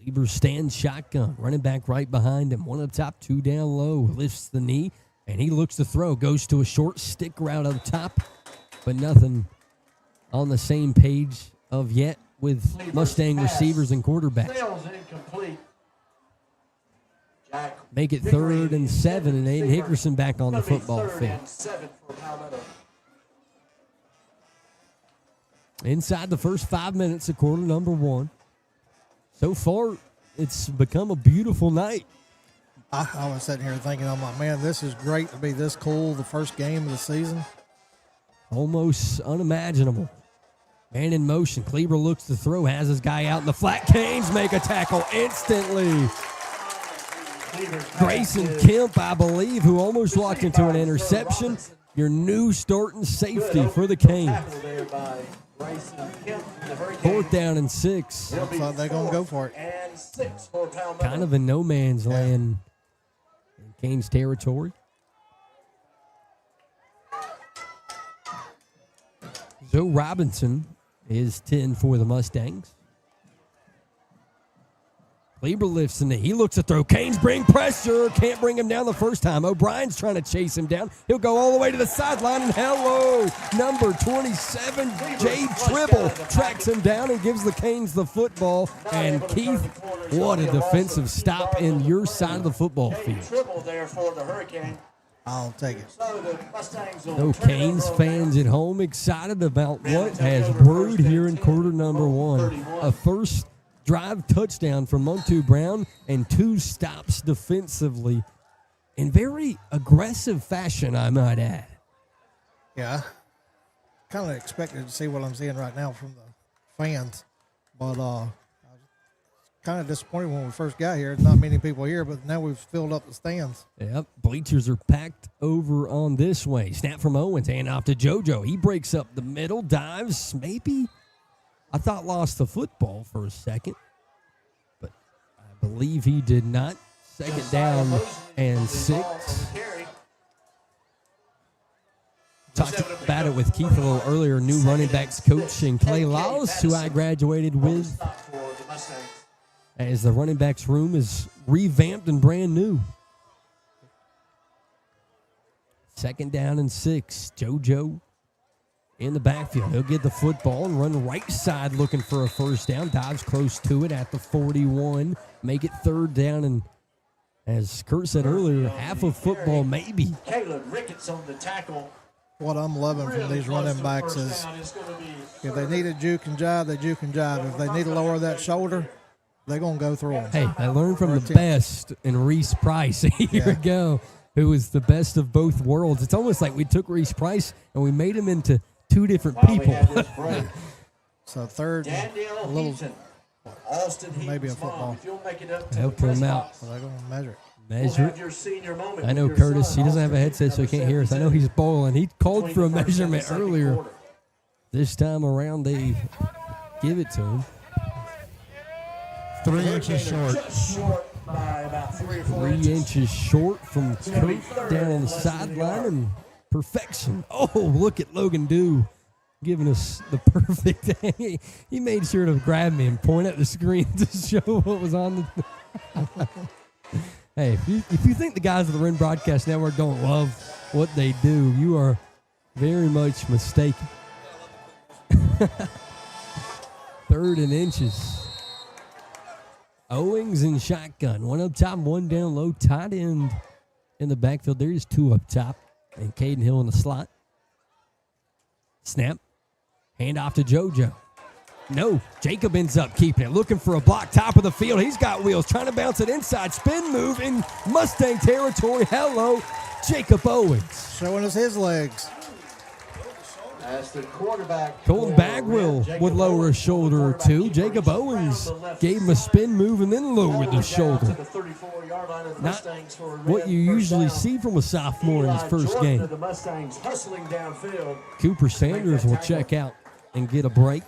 Kleber stands shotgun. Running back right behind him. 1 up top, 2 down low. Lifts the knee, and he looks to throw. Goes to a short stick route up top, but nothing on the same page of yet with Mustang receivers and quarterbacks. Make it 3rd and 7, and Aiden Hickerson back on the football field. Inside the first 5 minutes of quarter number 1. So far, it's become a beautiful night. I was sitting here thinking, I'm like, man, this is great to be this cool, the first game of the season. Almost unimaginable. Man in motion. Kleber looks to throw, has his guy out in the flat. Canes make a tackle instantly. Grayson Kemp, I believe, who almost walked into an interception. Your new starting safety for the Canes. 4th down and 6. Looks like they're going to go for it. Kind of a no man's land in Canes territory. Joe Robinson is 10 for the Mustangs. Kleber lifts the knee. He looks to throw. Canes bring pressure. Can't bring him down the first time. O'Brien's trying to chase him down. He'll go all the way to the sideline. And hello, number 27, Jade Tribble, tracks him down and gives the Canes the football. And Keith, what a defensive stop in your side of the football field. Tribble there for the Hurricane. I'll take it. No Canes fans at home excited about what has brewed here in quarter number 1. A first drive touchdown from Montu Brown and 2 stops defensively in very aggressive fashion, I might add. Yeah, kind of expected to see what I'm seeing right now from the fans, but kind of disappointed when we first got here. Not many people here, but now we've filled up the stands. Yep, bleachers are packed over on this way. Snap from Owens, hand off to JoJo. He breaks up the middle, dives, maybe. I thought lost the football for a second, but I believe he did not. Second down and 6. Talked about it with Keith a little earlier. New running backs coach and Clay Lawless, who I graduated with, as the running backs room is revamped and brand new. Second down and 6. JoJo in the backfield. He'll get the football and run right side looking for a first down. Dives close to it at the 41. Make it third down, and as Kurt said earlier, half of football maybe. Caleb Ricketts on the tackle. What I'm loving from these running backs is if they need a juke and jive, they juke and jive. If they need to lower that shoulder, they're going to go through them. Hey, I learned from the best in Reese Price a year ago, who was the best of both worlds. It's almost like we took Reese Price and we made him into two different people. So third, a little, maybe a football. Help him out. So they're going to measure it. Measure it. I know Curtis, he doesn't have a headset, so he can't hear us. I know he's bowling. He called for a measurement earlier. This time around, they give it to him. 3 inches short. 3 inches short from Kurt down on the sideline, and perfection. Oh, look at Logan Dew giving us the perfect. He made sure to grab me and point at the screen to show what was on the. Hey, if you think the guys at the Wren Broadcast Network don't love what they do, you are very much mistaken. 3rd and inches. Owings in shotgun. One up top, one down low. Tight end in the backfield. There is 2 up top. And Caden Hill in the slot. Snap. Hand off to JoJo. No, Jacob ends up keeping it. Looking for a block, top of the field. He's got wheels, trying to bounce it inside. Spin move in Mustang territory. Hello, Jacob Owens. Showing us his legs. As the quarterback. Colton Bagwell would lower a shoulder or two. Jacob Owens gave him a spin move and then lowered the shoulder. Not what you usually see from a sophomore in his first game. Cooper Sanders will check out and get a break.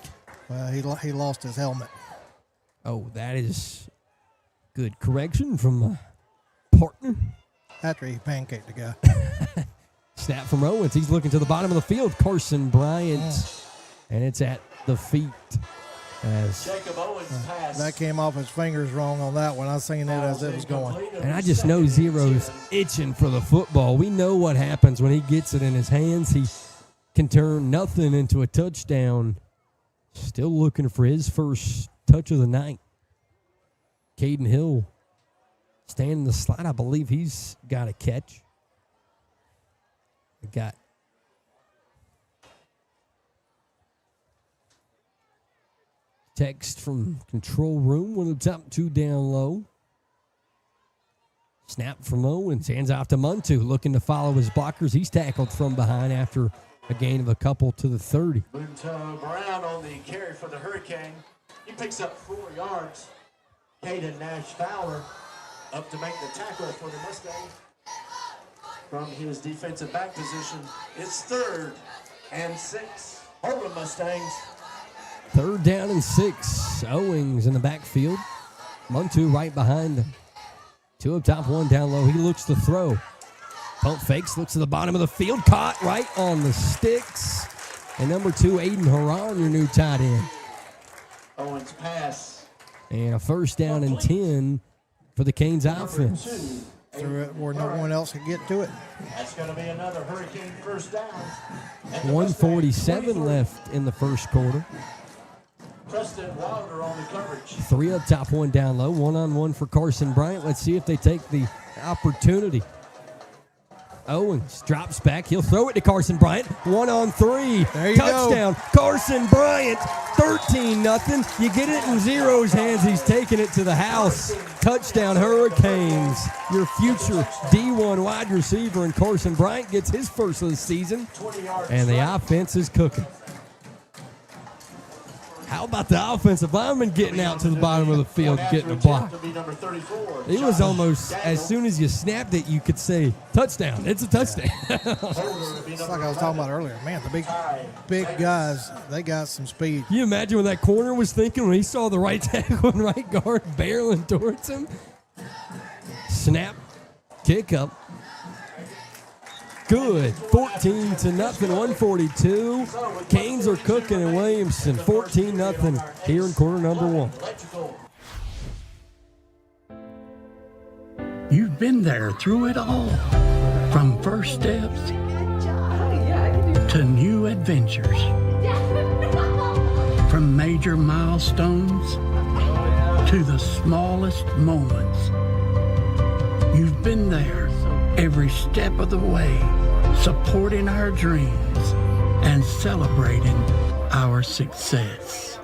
He lost his helmet. Oh, that is good correction from a partner. After he pancaked the guy. Snap from Owens. He's looking to the bottom of the field. Carson Bryant. And it's at the feet. As Jacob Owens pass. That came off his fingers wrong on that one. I seen it as it was going. And I just know Zero's itching for the football. We know what happens when he gets it in his hands. He can turn nothing into a touchdown. Still looking for his first touch of the night. Caden Hill standing in the slot. I believe he's got a catch. Got text from control room. 1 up top, 2 down low. Snap from Owens. Hands off to Muntu. Looking to follow his blockers. He's tackled from behind after a gain of a couple to the 30. Muntu Brown on the carry for the Hurricane. He picks up 4 yards. Caden Nash Fowler up to make the tackle for the Mustangs. From his defensive back position, it's 3rd and 6. Over the Mustangs. 3rd down and 6. Owings in the backfield. Muntu right behind him. 2 up top, 1 down low. He looks to throw. Pump fakes, looks to the bottom of the field. Caught right on the sticks. And number 2, Aiden Haran, your new tight end. Owens pass. And a 1st down and 10 for the Canes offense. Threw it where no one else could get to it. That's going to be another Hurricane first down. 1:47 left in the first quarter. Preston Wilder on the coverage. 3 up top, 1 down low. 1-on-1 for Carson Bryant. Let's see if they take the opportunity. Owens drops back. He'll throw it to Carson Bryant. 1-on-3. There you Touchdown. go. Carson Bryant. 13-0. You get it in Zero's hands. He's taking it to the house. Touchdown Hurricanes. Your future D1 wide receiver, and Carson Bryant gets his first of the season. And the offense is cooking. How about the offensive lineman getting out to the bottom of the field, getting a block? It was almost, as soon as you snapped it, you could say, touchdown. It's a touchdown. It's like I was talking about earlier. Man, the big guys, they got some speed. Can you imagine what that corner was thinking when he saw the right tackle and right guard barreling towards him? Snap, kick up. Good. 14-0, 142. Canes are cooking in Williamston. 14-0 here in quarter number 1. You've been there through it all. From first steps to new adventures. From major milestones to the smallest moments. You've been there every step of the way, supporting our dreams and celebrating our success.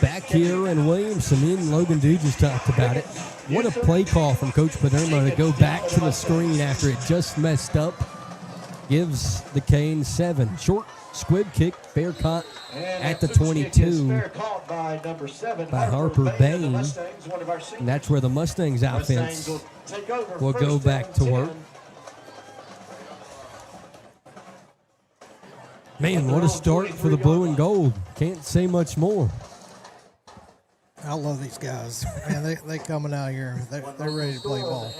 Back here in Williamson, me and Logan Dew just talked about it. What a play call from Coach Padermo to go back to the screen after it just messed up. Gives the Canes 7. Short squib kick, fair caught at the 22 by Harper Bain. And that's where the Mustangs offense will go back to work. Man, what a start for the blue and gold. Can't say much more. I love these guys. Man, they coming out here. They're ready to play ball.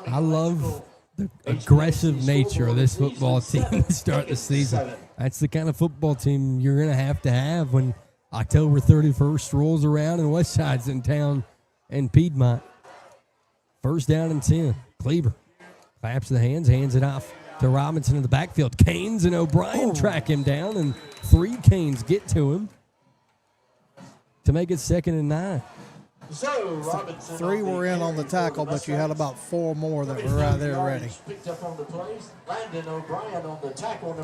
I love the aggressive nature of this football team to start the season. That's the kind of football team you're going to have when October 31st rolls around and Westside's in town and Piedmont. First down and 10. Cleaver claps the hands it off to Robinson in the backfield. Canes and O'Brien track him down, and 3 Canes get to him to make it 2nd and 9. So, Robinson 3 were in on the tackle, but you had about 4 more that were right there ready.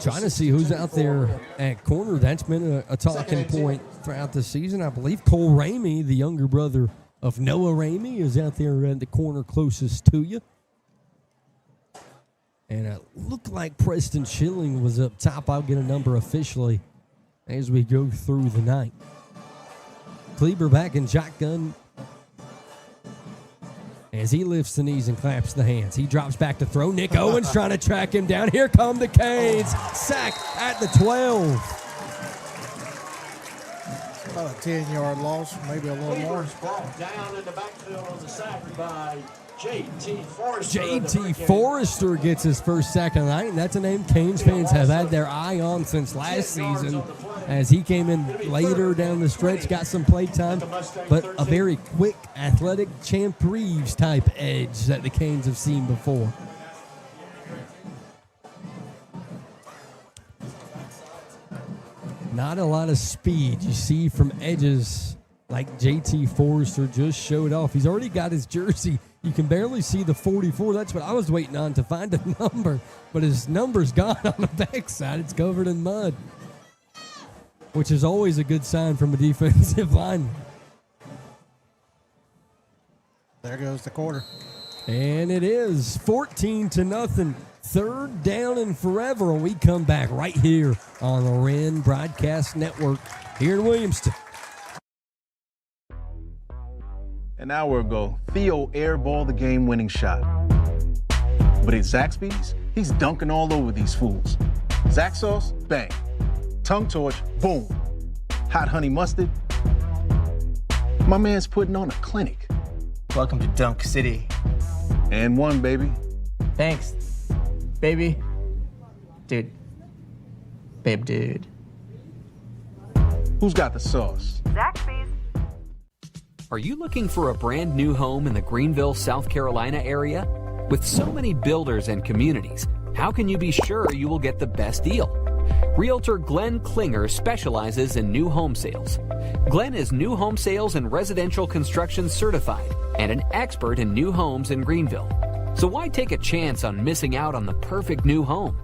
Trying to see who's out there at corner. That's been a talking point throughout the season. I believe Cole Ramey, the younger brother of Noah Ramey, is out there at the corner closest to you. And it looked like Preston Schilling was up top. I'll get a number officially as we go through the night. Kleber back in shotgun as he lifts the knees and claps the hands. He drops back to throw. Nick Owens trying to track him down. Here come the Canes. Sack at the 12. About a 10-yard loss, maybe a little more. Down in the backfield on the sack by J.T. Forrester. J.T. Forrester gets his first sack of the night, and that's a name Canes fans have had their eye on since last season as he came in later down the stretch, got some play time, but a very quick, athletic Champ Reeves type edge that the Canes have seen before. Not a lot of speed you see from edges like J.T. Forrester just showed off. He's already got his jersey. You can barely see the 44. That's what I was waiting on to find a number. But his number's gone on the backside. It's covered in mud, which is always a good sign from a defensive lineman. There goes the quarter. And it is 14-0. 3rd down and forever. And we come back right here on the Wren Broadcast Network here in Williamston. An hour ago, Theo airballed the game-winning shot. But at Zaxby's, he's dunking all over these fools. Zax sauce, bang. Tongue torch, boom. Hot honey mustard. My man's putting on a clinic. Welcome to Dunk City. And one, baby. Thanks, baby. Dude. Babe, dude. Who's got the sauce? Zaxby's. Are you looking for a brand new home in the Greenville, South Carolina area? With so many builders and communities, how can you be sure you will get the best deal? Realtor Glenn Klinger specializes in new home sales. Glenn is new home sales and residential construction certified and an expert in new homes in Greenville. So why take a chance on missing out on the perfect new home?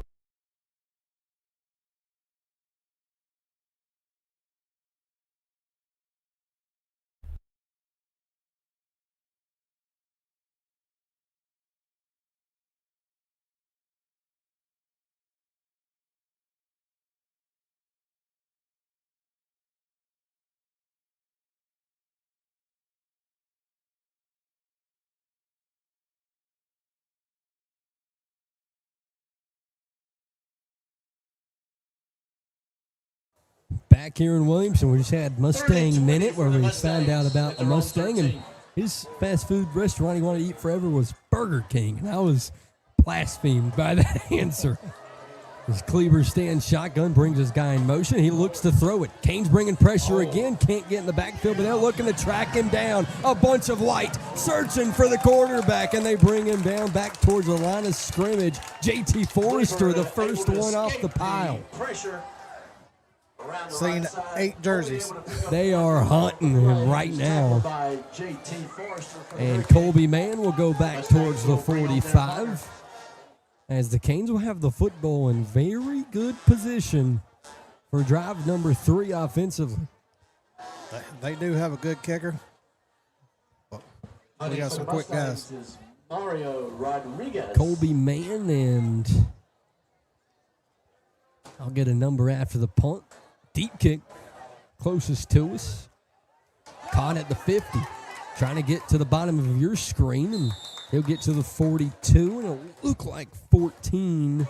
Back here in Williamson, we just had Mustang Minute where we found out about a Mustang, and his fast food restaurant he wanted to eat forever was Burger King, and I was blasphemed by that answer. As Cleaver stands shotgun, brings his guy in motion. He looks to throw it. Kane's bringing pressure again. Can't get in the backfield, but they're looking to track him down. A bunch of white searching for the quarterback, and they bring him down back towards the line of scrimmage. JT Forrester, the first one off the pile. Seen 8 jerseys. They are hunting him right now. And Colby Mann will go back towards the 45. As the Canes will have the football in very good position for drive number 3 offensively. They do have a good kicker. We got some quick guys. Mario Rodriguez. Colby Mann, and I'll get a number after the punt. Deep kick, closest to us. Caught at the 50. Trying to get to the bottom of your screen, and he'll get to the 42, and it'll look like 14,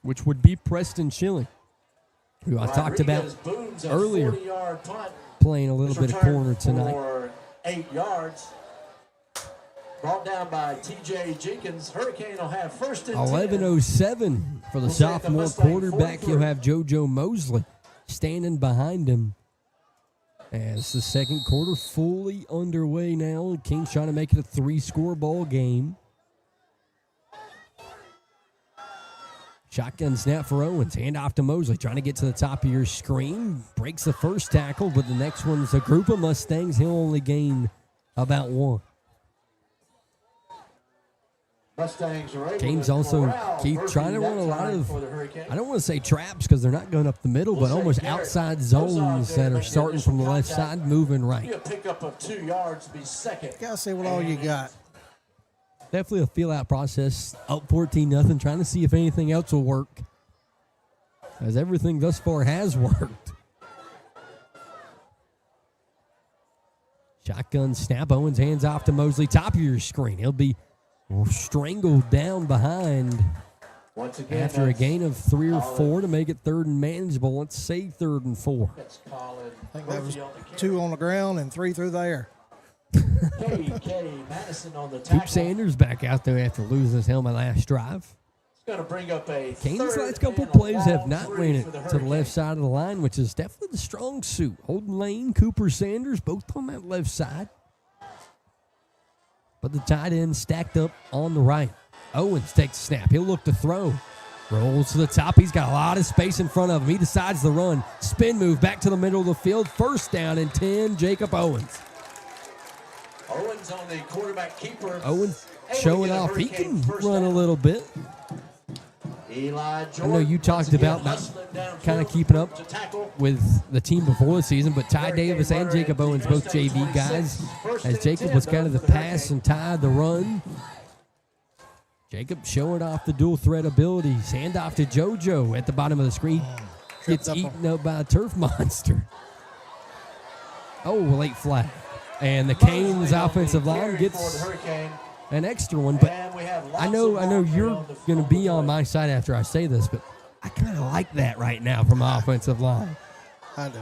which would be Preston Schilling, who I talked about earlier, playing a little bit of corner tonight. For 8 yards. Brought down by T.J. Jenkins. Hurricane will have first and 11:07 for the sophomore quarterback. He'll have JoJo Mosley standing behind him. As the second quarter fully underway now. Kings trying to make it a 3-score ball game. Shotgun snap for Owens. Hand off to Mosley. Trying to get to the top of your screen. Breaks the first tackle, but the next one's a group of Mustangs. He'll only gain about 1. Canes also keep trying to run a lot of, I don't want to say traps because they're not going up the middle, but almost outside zones that are starting from the left side, moving right. A pickup of 2 yards, be second. You got to see what all you got. Definitely a feel-out process. Up 14-0, trying to see if anything else will work, as everything thus far has worked. Shotgun snap. Owens hands off to Mosley. Top of your screen. He'll be strangled down behind after a gain of 3 or 4 to make it 3rd and manageable. Let's say 3rd and 4. I think that was 2 on the ground and 3 through the air. Coop Sanders back out there after losing his helmet last drive. Going to bring up a Canes' last couple plays have not ran it to the left side of the line, which is definitely the strong suit. Holden Lane, Cooper Sanders, both on that left side. But the tight end stacked up on the right. Owens takes a snap. He'll look to throw. Rolls to the top. He's got a lot of space in front of him. He decides to run. Spin move back to the middle of the field. First down and 10, Jacob Owens. Owens on the quarterback keeper. Owens showing off. He can run a little bit. I know you talked about not kind of keeping up with the team before the season, but Ty Davis and Jacob Owens, both JV guys, as Jacob was kind of the pass and Ty the run. Jacob showing off the dual threat abilities. Hand off to JoJo at the bottom of the screen. Gets eaten up by a turf monster. Oh, late flag. And the Canes offensive line gets an extra one, but I know you're going to be on my side after I say this, but I kind of like that right now from the offensive line. I do.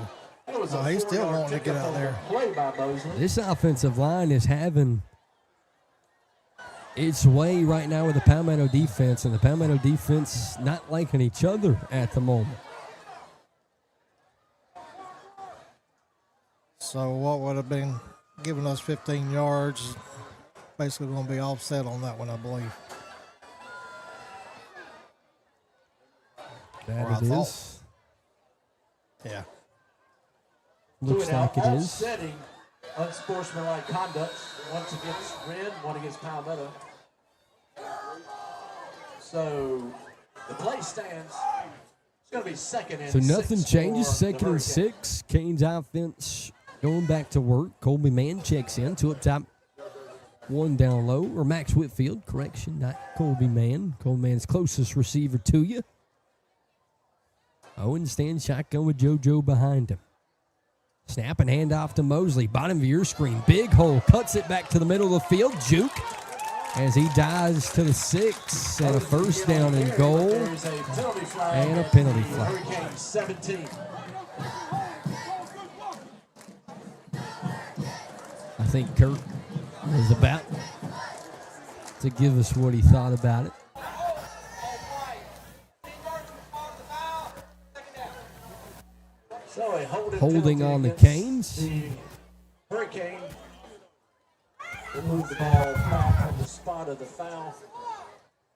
He's still wanting to get out there. This offensive line is having its way right now with the Palmetto defense, and the Palmetto defense not liking each other at the moment. So what would have been giving us 15 yards basically going to be offset on that one, I believe. That it is. Yeah. Looks like it is. unsportsmanlike conduct. Once against Wren, one against Palmetto. So the play stands. It's going to be second and So 6 nothing changes. for Second the and Hurricane. 6. Canes offense going back to work. Colby Mann checks in. 2 up top. 1 down low. Or Max Whitfield. Correction, not Colby Mann. Colby Mann's closest receiver to you. Owen stands shotgun with JoJo behind him. Snap and hand off to Mosley. Bottom of your screen. Big hole. Cuts it back to the middle of the field. Juke as he dives to the 6. And a first down and goal. There's a penalty flag. And a penalty at the flag. Hurricane 17. I think Kurt is about to give us what he thought about it. So a Holding on the against Canes. The Hurricane will move the ball back on the spot of the foul.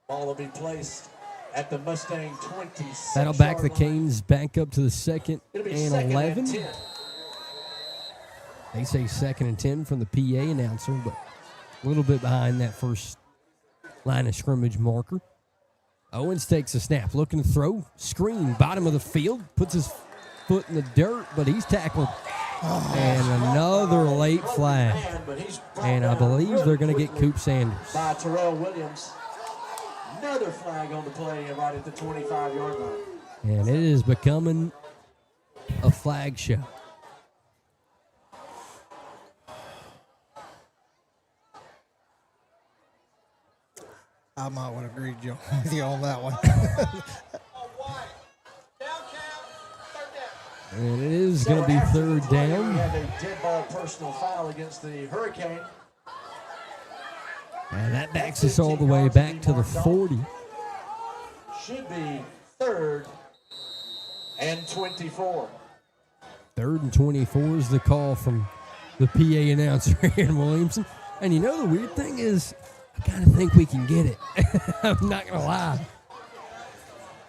Ball will be placed at the Mustang 26. That'll back the Canes back up to the 2nd It'll be and second 11. and 10. They say 2nd and 10 from the PA announcer, but a little bit behind that first line of scrimmage marker. Owens takes a snap, looking to throw. Screen, bottom of the field, puts his foot in the dirt, but he's tackled. And another late flag. And I believe they're going to get Coop Sanders. By Terrell Williams. Another flag on the play and right at the 25-yard line. And it is becoming a flag show. I might would agree with you on that one. And it is going to be third down. We have a dead ball personal foul against the Hurricane. And that backs us all the way back to the 40. Should be 3rd and 24. 3rd and 24 is the call from the PA announcer here in Williamson. And you know the weird thing is, I kind of think we can get it. I'm not going to lie.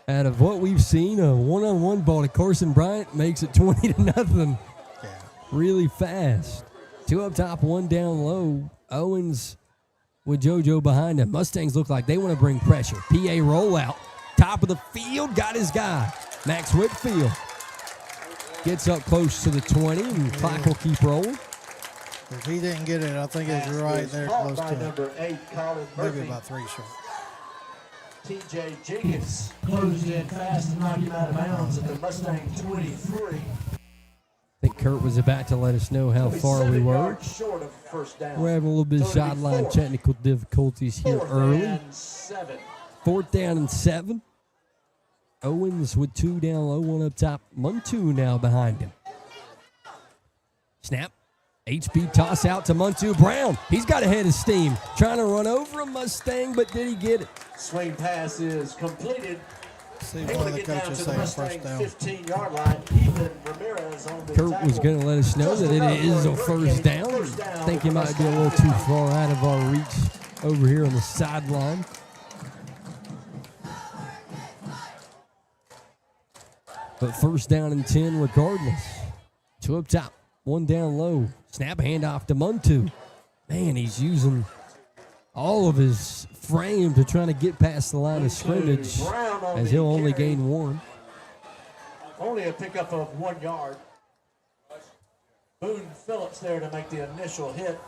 Out of what we've seen, a one-on-one ball to Carson Bryant makes it 20-0. Yeah. Really fast. 2 up top, 1 down low. Owens with JoJo behind him. Mustangs look like they want to bring pressure. PA rollout. Top of the field, got his guy. Max Whitfield gets up close to the 20, and clock will keep rolling. If he didn't get it, I think it's right there close to number 8, Colin maybe Murphy. about 3 short. TJ Jenkins closed in fast and knocked him out of bounds at the Mustang 23. I think Kurt was about to let us know how far we were. Short of first down. We're having a little bit of sideline technical difficulties here early. 4th down and 7. Owens with 2 down low, 1 up top. Muntu now behind him. Snap. HB toss out to Muntu Brown. He's got a head of steam. Trying to run over a Mustang, but did he get it? Swing pass is completed. See one of the coaches say a first down. 15-yard line. Ethan Ramirez on the Kurt was going to let us know that it is a first down. I think he might be a little too far out of our reach over here on the sideline. But first down and 10 regardless. 2 up top, 1 down low. Snap handoff to Muntu. Man, he's using all of his frame to try to get past the line of scrimmage as he'll only gain 1. Only a pickup of 1 yard. Boone Phillips there to make the initial hit.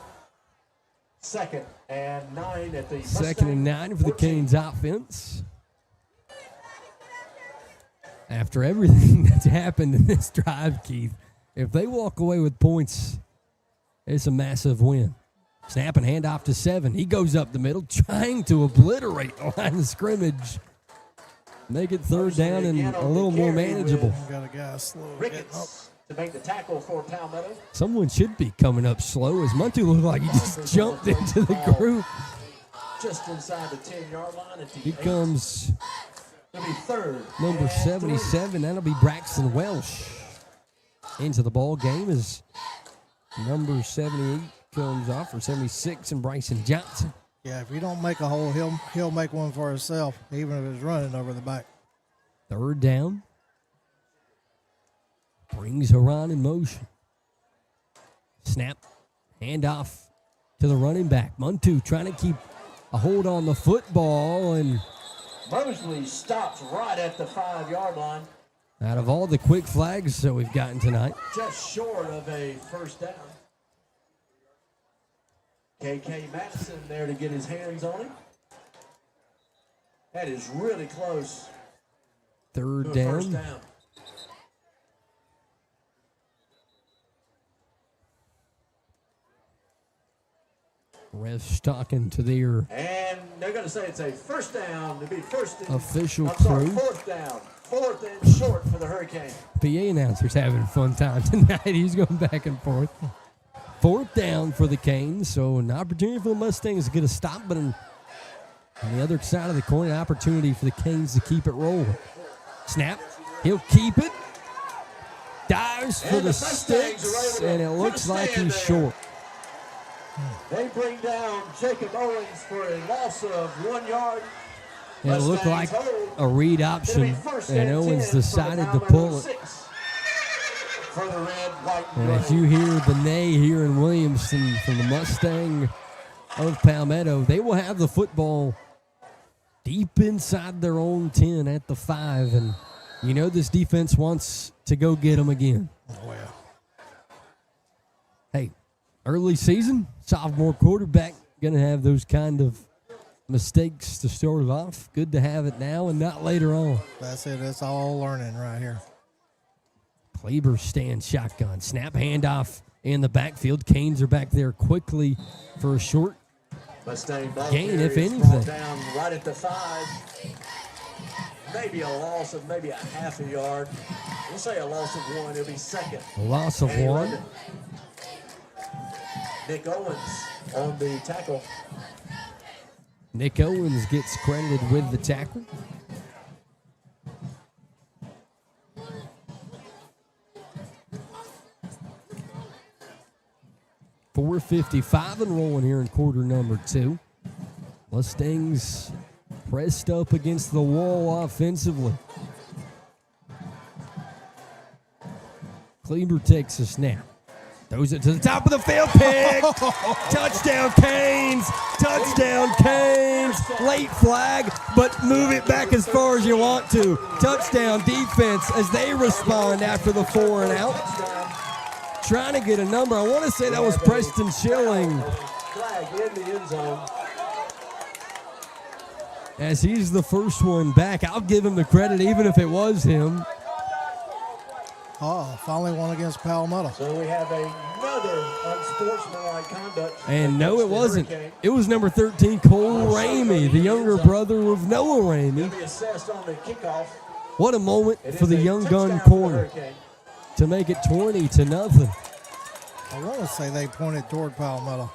2nd and 9 at the 2nd and 9 for the Canes offense. After everything that's happened in this drive, Keith, if they walk away with points, it's a massive win. Snap and handoff to 7. He goes up the middle, trying to obliterate the line of scrimmage. Make it 3rd down and a little more manageable. Got a guy slow. Ricketts to make the tackle for Palmetto. Someone should be coming up slow, as Muntu looked like he just jumped into the group. Just inside the 10-yard line at the Here 8. comes It'll be 3rd. number 77. That'll be Braxton Welsh. Into the ball game as number 78 comes off for 76 and Bryson Johnson. Yeah, if you don't make a hole, he'll make one for himself, even if it's running over the back. 3rd down. Brings Haran in motion. Snap. Handoff to the running back. Muntu trying to keep a hold on the football, and Mosley stops right at the 5-yard line. out of all the quick flags that we've gotten tonight, Just short of a first down. KK Madison there to get his hands on him. That is really close. third to a first down. down. Refs talking to their And they're going to say it's a first down to be first and official sorry, crew. fourth down. Fourth and short for the Hurricane. PA announcer's having a fun time tonight. He's going back and forth. Fourth down for the Canes, so an opportunity for the Mustangs to get a stop, but on the other side of the coin, an opportunity for the Canes to keep it rolling. Snap. He'll keep it. Dives for the sticks, and it looks like he's short. They bring down Jacob Owens for a loss of 1 yard. It looked like a read option, and Owens decided to pull it. For the red, white, And as you hear the neigh here in Williamston from the Mustang of Palmetto, they will have the football deep inside their own 10 at the 5, and you know this defense wants to go get them again. Oh, yeah. Hey, early season, sophomore quarterback, going to have those kind of mistakes to start it off. Good to have it now and not later on. That's it. It's all learning right here. Kleber stands shotgun. Snap handoff in the backfield. Canes are back there quickly for a short gain, if anything. Down right at the 5. Maybe a loss of maybe a half a yard. We'll say a loss of 1. It'll be second. A loss of 1. Nick Owens on the tackle. Nick Owens gets credited with the tackle. .455 and rolling here in quarter number 2. Mustangs pressed up against the wall offensively. Kleber takes a snap. Throws it to the top of the field. Pick. Touchdown Canes. Touchdown Canes. Late flag, but move it back as far as you want to. Touchdown defense as they respond after the 4 and out. Trying to get a number. I want to say that was Preston Schilling. Flag in the end zone. As he's the first one back. I'll give him the credit even if it was him. Oh, finally one against Palmetto. So we have another unsportsmanlike conduct. And no, it wasn't. It was number 13, Cole Ramey, the younger brother of Noah Ramey. He'll be assessed on the kickoff. What a moment for the young gun corner to make it 20-0. I want to say they pointed toward Palmetto.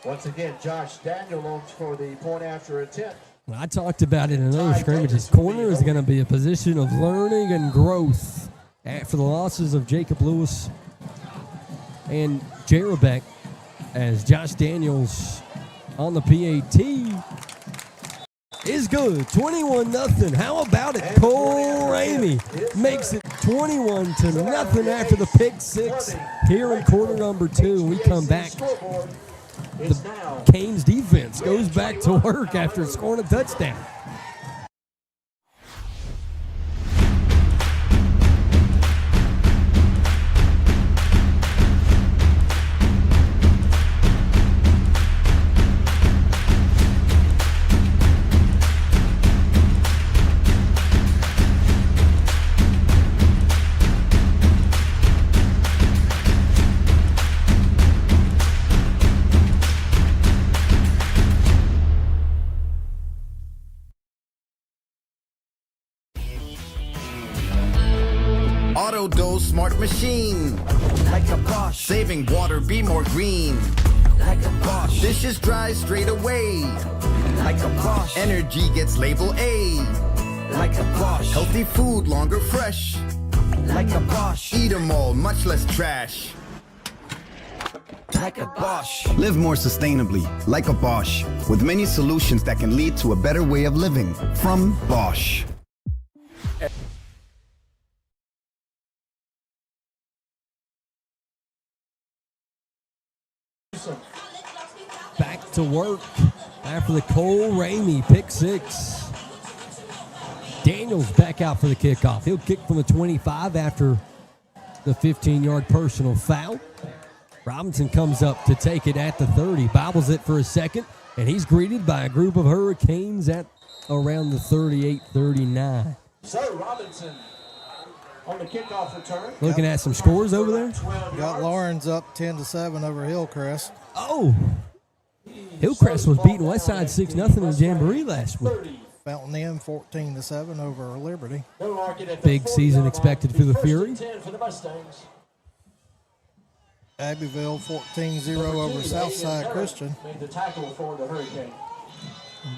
Once again, Josh Daniels for the point after attempt. I talked about it in other scrimmages. Corner is going to be a position of learning and growth after the losses of Jacob Lewis and Jerebeck, as Josh Daniels on the PAT is good. 21-0. How about it? Cole Ramey makes it 21-0 after the pick 6 here in quarter number 2. We come back. The Canes defense goes back to work after scoring a touchdown. Auto Smart Machine. Like a Bosch. Saving water, be more green. Like a Bosch. Dishes dry straight away. Like a Bosch. Energy gets label A. Like a Bosch. Healthy food longer fresh. Like a Bosch. Eat 'em all, much less trash. Like a Bosch. Live more sustainably, like a Bosch, with many solutions that can lead to a better way of living. From Bosch. to work after the Cole Ramey pick 6. Daniels back out for the kickoff. He'll kick from the 25 after the 15-yard personal foul. Robinson comes up to take it at the 30, bobbles it for a second, and he's greeted by a group of Hurricanes at around the 38-39. So Robinson on the kickoff return. Looking at some scores over there. Got Lawrence up 10-7 over Hillcrest. Oh, Hillcrest was beating Westside 6-0 in the Jamboree last week. Fountain Inn 14-7 over Liberty. Big season expected for the Fury. Abbeville 14-0 over Southside Christian. Made the tackle for the Hurricane.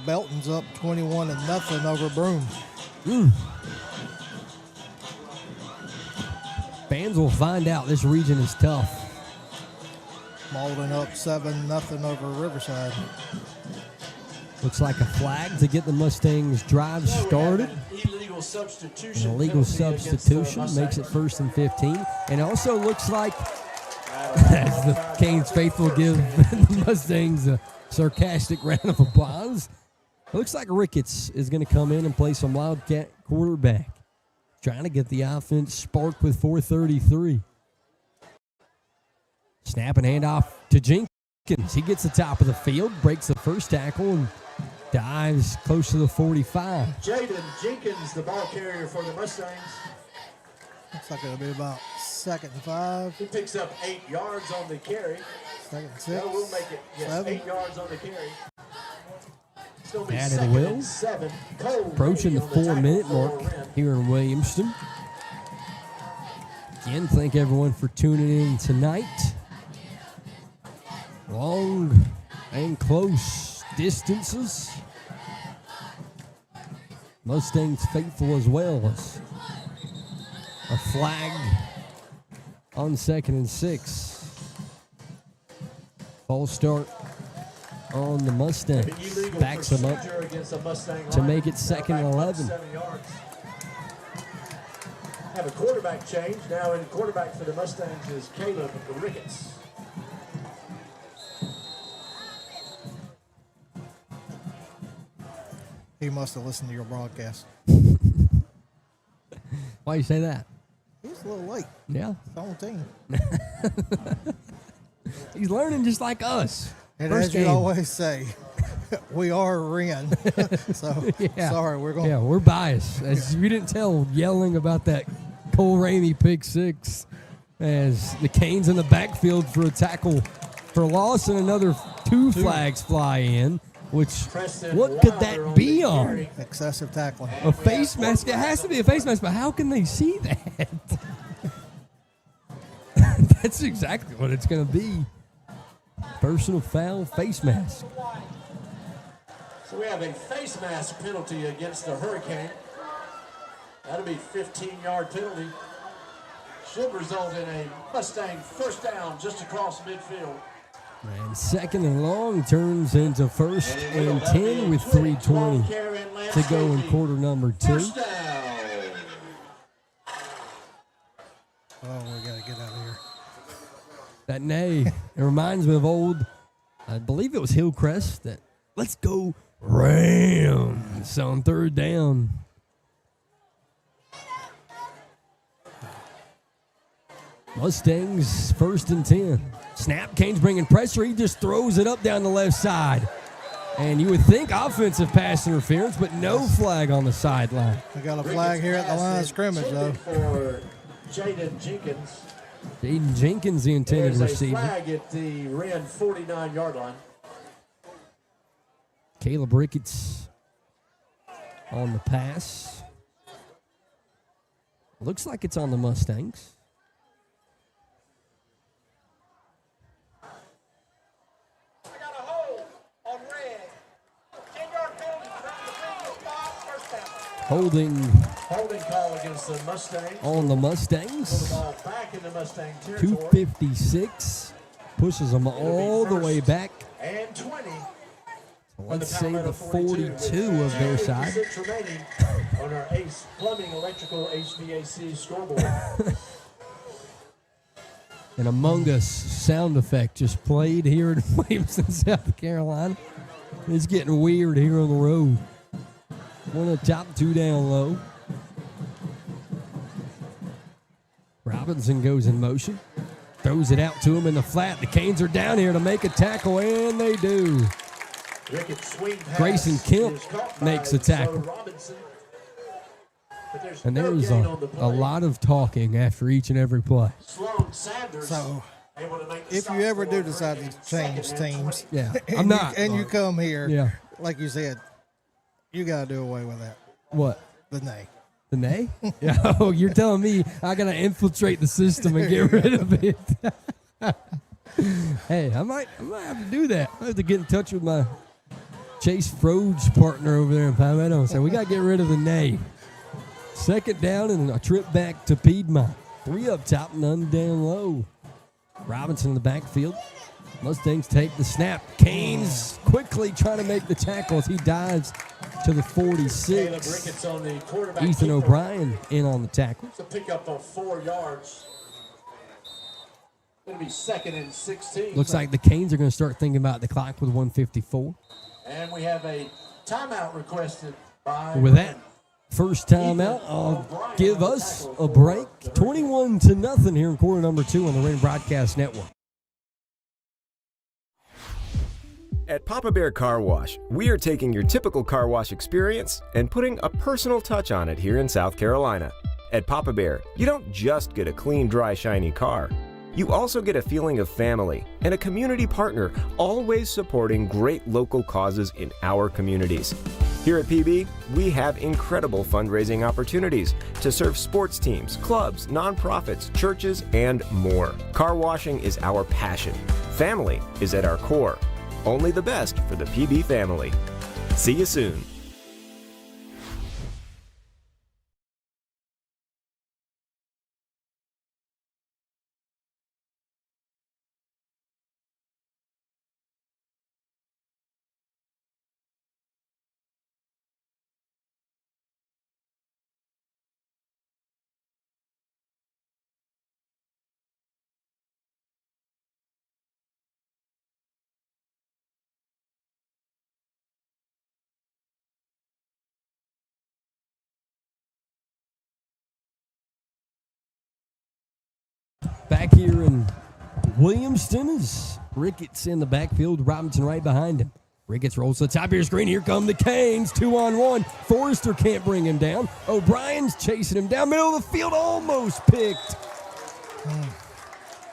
Belton's up 21-0 over Broome. Fans will find out this region is tough. Malden up 7-0 over Riverside. Looks like a flag to get the Mustangs drive started. Illegal substitution. An illegal substitution makes it 1st and 15. And it also looks like, as the Canes faithful give the Mustangs a sarcastic round of applause, it looks like Ricketts is going to come in and play some Wildcat quarterback. Trying to get the offense sparked with 4:33. Snap and handoff to Jenkins. He gets the top of the field, breaks the first tackle, and dives close to the 45. Jaden Jenkins, the ball carrier for the Mustangs. Looks like it'll be about 2nd and 5. He picks up 8 yards on the carry. 2nd and 6. No, we'll make it 7. 8 yards on the carry. Added Will. Approaching the 4-minute mark here in Williamston. Again, thank everyone for tuning in tonight. Long and close distances. Mustangs faithful as well as a flag on 2nd and 6. False start on the Mustangs. Backs them up to make it 2nd and 11. Have a quarterback change. Now in quarterback for the Mustangs is Caleb Ricketts. He must have listened to your broadcast. Why you say that? He was a little late. Yeah. His own team. He's learning just like us. And First as game. you always say, we are Wren. So, Yeah. sorry, we're going. Yeah, we're biased. As you didn't tell, yelling about that Cole Ramey pick 6 as the Canes in the backfield for a tackle for loss and another 2 flags fly in. Which, what could that be on? Excessive tackling. A face mask? It has to be a face mask, but how can they see that? That's exactly what it's going to be. Personal foul, face mask. So we have a face mask penalty against the Hurricane. That'll be 15-yard penalty. Should result in a Mustang first down just across midfield. And 2nd and long turns into 1st and 10 with 3:20 to go in quarter number 2. Oh, we got to get out of here. That nay, it reminds me of old, I believe it was Hillcrest, that let's go Rams on 3rd down. Mustangs 1st and 10. Snap, Canes bringing pressure. He just throws it up down the left side. And you would think offensive pass interference, but no flag on the sideline. We got a flag here at the line of scrimmage, though. For Jaden Jenkins. Jaden Jenkins, the intended There's a receiver. flag at the Wren 49-yard line. Caleb Ricketts on the pass. Looks like it's on the Mustangs. Holding call against the Mustangs. On the Mustangs. Put the ball back in the Mustang territory. 256. Pushes them all the way back. And 20. So let's say the 42 of their side. 6 remaining on our Ace Plumbing Electrical HVAC scoreboard. An Among Us sound effect just played here in Williamson, South Carolina. It's getting weird here on the road. One up top, 2 down low. Robinson goes in motion. Throws it out to him in the flat. The Canes are down here to make a tackle, and they do. Grayson Kemp makes the tackle. And there's a lot of talking after each and every play. So, if you ever do decide to change teams, I'm not. And you come here, Yeah. like you said, you got to do away with that. What? The nay. The nay? Yeah, oh, you're telling me I got to infiltrate the system and get rid of it. Hey, I might have to do that. I have to get in touch with my Chase Froge partner over there in Palmetto and say, we got to get rid of the nay. 2nd down and a trip back to Piedmont. 3 up top, none down low. Robinson in the backfield. Mustangs take the snap. Canes quickly trying to make the tackle as he dives to the 46. Ethan O'Brien in on the tackle. It's a pickup of 4 yards. Going to be 2nd and 16. Looks like the Canes are going to start thinking about the clock with 1:54. And we have a timeout requested by. With that first timeout, I'll give us a break. 21-0 here in quarter number 2 on the Wren Broadcast Network. At Papa Bear Car Wash, we are taking your typical car wash experience and putting a personal touch on it here in South Carolina. At Papa Bear, you don't just get a clean, dry, shiny car. You also get a feeling of family and a community partner, always supporting great local causes in our communities. Here at PB, we have incredible fundraising opportunities to serve sports teams, clubs, nonprofits, churches, and more. Car washing is our passion. Family is at our core. Only the best for the PB family. See you soon. Back here in Williamston is Ricketts in the backfield. Robinson right behind him. Ricketts rolls to the top of your screen. Here come the Canes. 2-on-1. Forrester can't bring him down. O'Brien's chasing him down. Middle of the field, almost picked.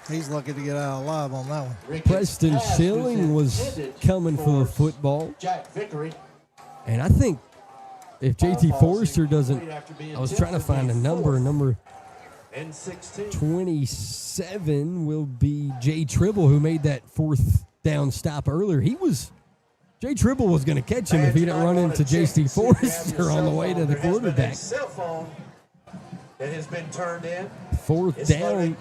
He's lucky to get out alive on that one. Preston Schilling was coming for the football. Jack Vickery. And I think if JT Forrester doesn't, I was trying to find a number. Number 27 will be Jay Tribble, who made that 4th down stop earlier. Jay Tribble was going to catch him if he didn't run into JT Forrester on the way to the quarterback. Cell phone that has been turned in. 4th down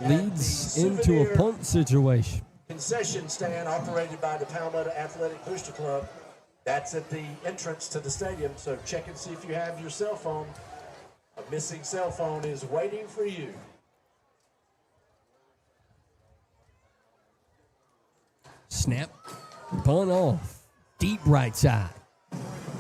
leads into a punt situation. Concession stand operated by the Palmetto Athletic Booster Club. That's at the entrance to the stadium, so check and see if you have your cell phone. A missing cell phone is waiting for you. Snap, punt off, deep right side.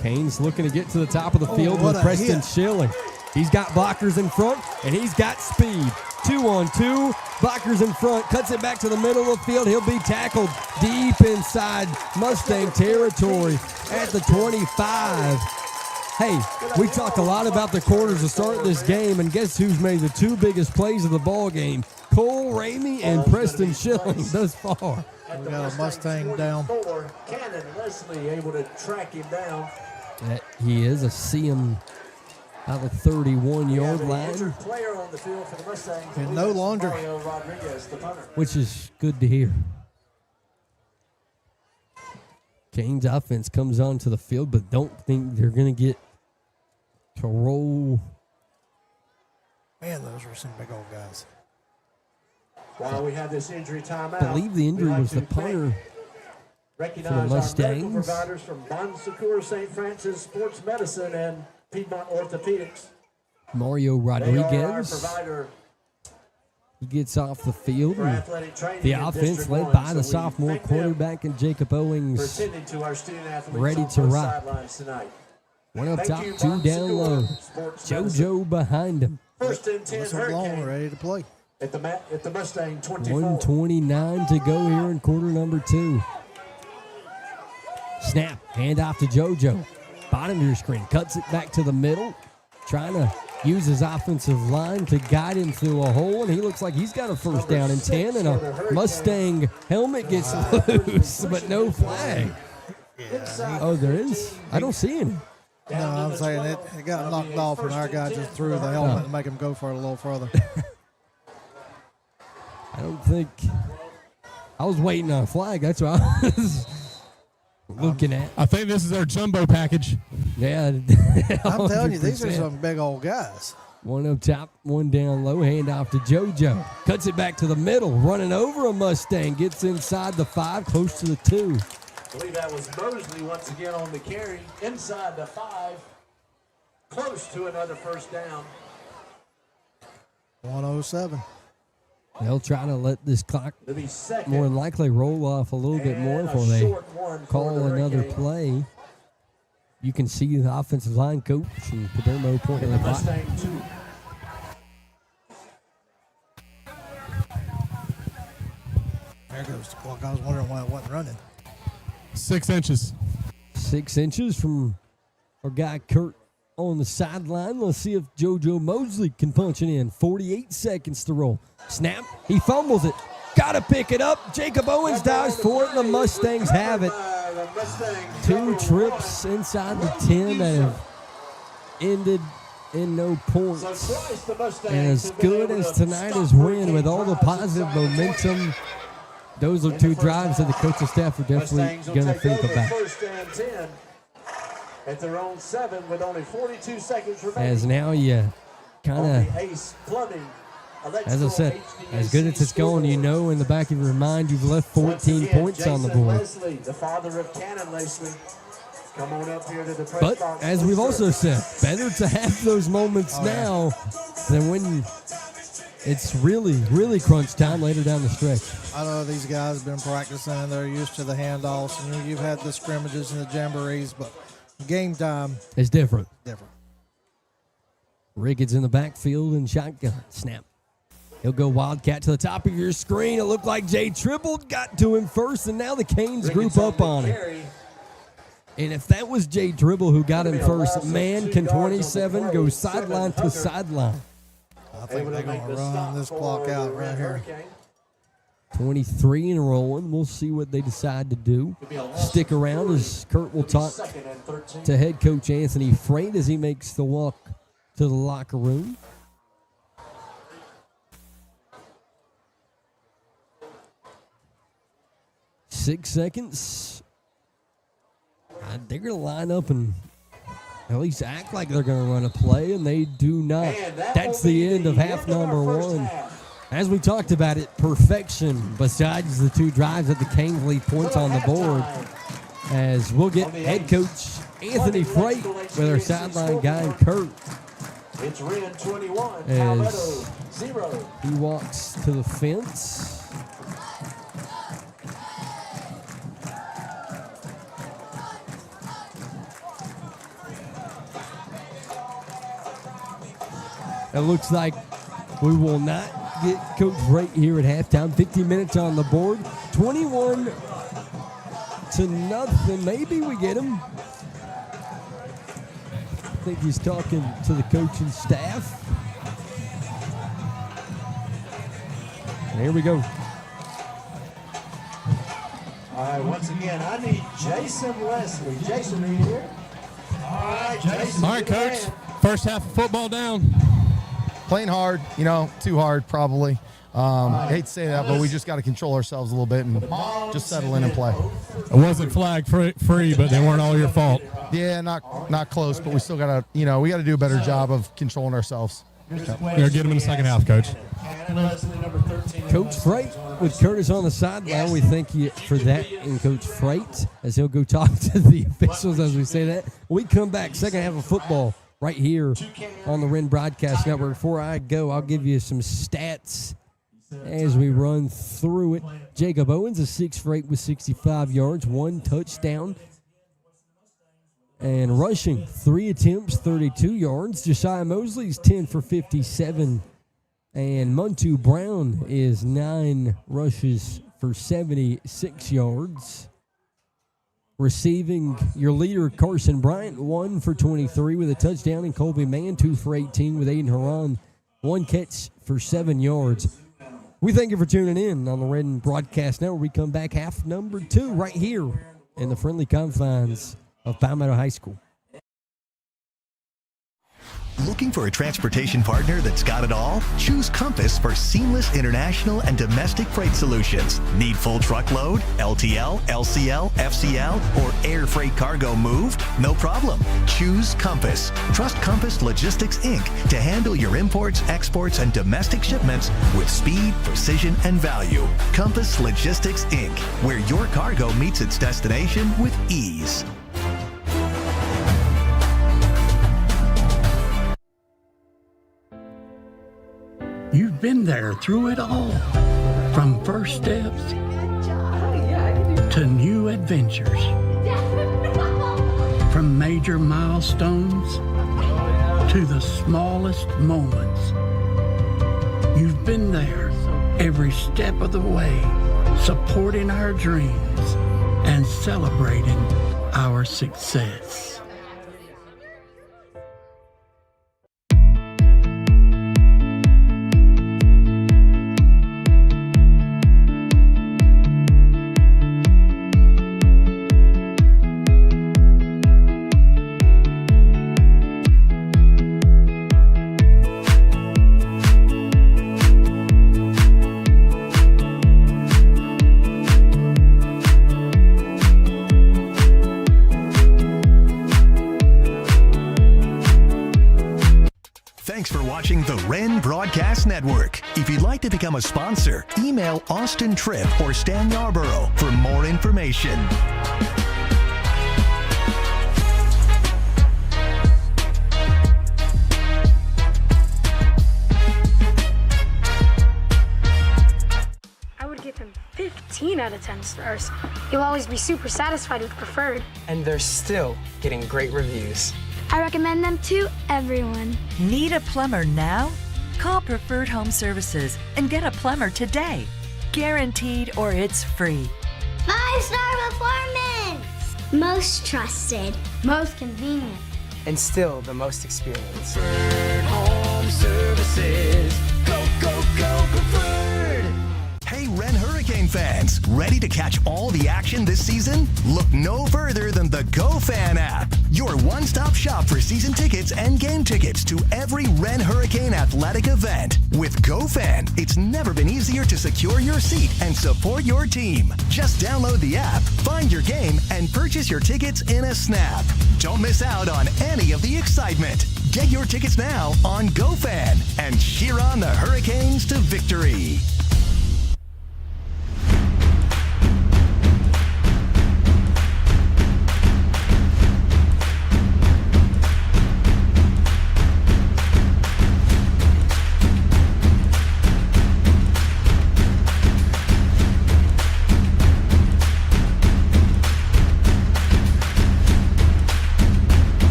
Canes looking to get to the top of the field with Preston Schilling. He's got blockers in front, and he's got speed. 2-on-2, blockers in front, cuts it back to the middle of the field. He'll be tackled deep inside Mustang territory at the 25. Hey, we talked a lot about the quarters to start this game, and guess who's made the 2 biggest plays of the ball game? Cole Ramey and Preston Schilling thus far. We got a Mustang down. Cannon Leslie able to track him down. He is. I see him out the 31-yard line. Player on the field for the Mustangs. And no laundry. Mario Rodriguez, the punter. Which is good to hear. Canes offense comes onto the field, but don't think they're going to get to roll. Man, those were some big old guys. While we have this injury timeout, I believe the injury was the punter for the Mustangs. Providers from Bon Secours St. Francis Sports Medicine and Piedmont Orthopedics. Mario They are our Rodriguez. provider He gets off the field. For And athletic training the in offense District led 1, by the so we sophomore thank them quarterback and Jacob Owings. for attending to our student athletes Ready on to both rock. sidelines tonight. One up Thank top, you, 2 Mark down Segura, low. Sports JoJo behind him. First and 10 Whistle blown, Hurricane ready to play. at the Mustang 24. 1:29 to go here in quarter number 2. Snap, handoff to JoJo. Bottom of your screen, cuts it back to the middle. Trying to use his offensive line to guide him through a hole, and he looks like he's got a first down and 10, and a Mustang helmet gets loose, but no flag. Oh, there is? I don't see any. No, I'm saying it got knocked off, and our guy just threw the helmet to make him go for it a little further. I don't think. I was waiting on a flag. That's what I was looking at. I think this is our jumbo package. Yeah. I'm telling you, these are some big old guys. One up top, one down low. Handoff to JoJo. Cuts it back to the middle. Running over a Mustang. Gets inside the 5, close to the 2. I believe that was Mosley once again on the carry. Inside the 5. Close to another first down. 107. They'll try to let this clock It'll be second. more than likely roll off a little bit more And a before they short one call for the another Hurricane. play. You can see the offensive line coach and Padermo pointing the clock. Mustang 2. There goes the clock. I was wondering why it wasn't running. 6 inches. 6 inches from our guy Kurt on the sideline. Let's see if JoJo Mosley can punch it in. 48 seconds to roll. Snap. He fumbles it. Got to pick it up. Jacob Owens dives for it, and the Mustangs have it. 2 trips inside the 10 that have ended in no points. And as good as tonight is win, with all the positive momentum, those are 2 drives that the coaching staff are definitely going to think about. First and 10 at their own 7 with only 42 seconds remaining. As now you kind of, Ace Plumbing, as I said, as good as it's going, you know in the back of your mind you've left 14 points on the Jason board. Leslie, the father of Cannon Leslie, come on up here to the press But box. as we've also said, better to have those moments now than when it's really, really crunch time later down the stretch. I know these guys have been practicing and they're used to the handoffs, and you've had the scrimmages and the jamborees, but game time It's different. different. Ricketts in the backfield and shotgun. Snap. He'll go Wildcat to the top of your screen. It looked like Jay Triple got to him first, and now the Canes group up on him. And if that was Jay Dribble who got him first, man, can 27 go sideline to sideline. I think they're going to run this clock out right here. 23 and rolling. We'll see what they decide to do. Stick around as Kurt will talk to head coach Anthony Freight as he makes the walk to the locker room. Six seconds. They're going to line up and at least act like they're going to run a play, and they do not. That's the end of half number 1. As we talked about it, perfection besides the 2 drives that the Canes leave points on the board. As we'll get head coach Anthony Freight with our sideline guy, Kurt. It's Wren 21, As Palmetto 0. he walks to the fence. It looks like we will not get Coach Freight here at halftime. 50 minutes on the board. 21 to nothing. Maybe we get him. I think he's talking to the coaching staff. And here we go. All right, once again, I need Jason Leslie. Jason, are you here? All right, Jason. All right, Coach. First half of football down. Playing hard, too hard probably. I hate to say that, but we just got to control ourselves a little bit and just settle in and play. It wasn't flag free, but they weren't all your fault. Yeah, not close, but we still got to, we got to do a better job of controlling ourselves. We're going to get them in the second half, Coach. Coach Freight with Curtis on the sideline. We thank you for that, and Coach Freight, as he'll go talk to the officials as we say that. We come back, second half of football, right here on the Wren Broadcast Network. Before I go, I'll give you some stats as we run through it. Jacob Owens is 6 for 8 with 65 yards, 1 touchdown. And rushing, 3 attempts, 32 yards. Josiah Mosley's 10 for 57. And Muntu Brown is 9 rushes for 76 yards. Receiving, your leader, Carson Bryant, 1 for 23 with a touchdown. And Colby Mann, 2 for 18 with Aiden Haran, 1 catch for 7 yards. We thank you for tuning in on the Wren Broadcast Network. We come back half number 2 right here in the friendly confines of Palmetto High School. Looking for a transportation partner that's got it all? Choose Compass for seamless international and domestic freight solutions. Need full truckload, LTL, LCL, FCL, or air freight cargo moved? No problem. Choose Compass. Trust Compass Logistics, Inc. to handle your imports, exports, and domestic shipments with speed, precision, and value. Compass Logistics, Inc., where your cargo meets its destination with ease. You've been there through it all, from first steps to new adventures, from major milestones to the smallest moments. You've been there every step of the way, supporting our dreams and celebrating our success. Thanks for watching the Wren Broadcast Network. If you'd like to become a sponsor, email Austin Tripp or Stan Yarborough for more information. I would give him 15 out of 10 stars. He'll always be super satisfied with Preferred. And they're still getting great reviews. I recommend them to everyone. Need a plumber now? Call Preferred Home Services and get a plumber today. Guaranteed or it's free. 5-star performance! Most trusted. Most convenient. And still the most experienced. Preferred Home Services. Go, go, go, Preferred! Hey, Wren Hurricane fans, ready to catch all the action this season? Look no further than the GoFan app, your one-stop shop for season tickets and game tickets to every Wren Hurricane athletic event. With GoFan, it's never been easier to secure your seat and support your team. Just download the app, find your game, and purchase your tickets in a snap. Don't miss out on any of the excitement. Get your tickets now on GoFan and cheer on the Hurricanes to victory.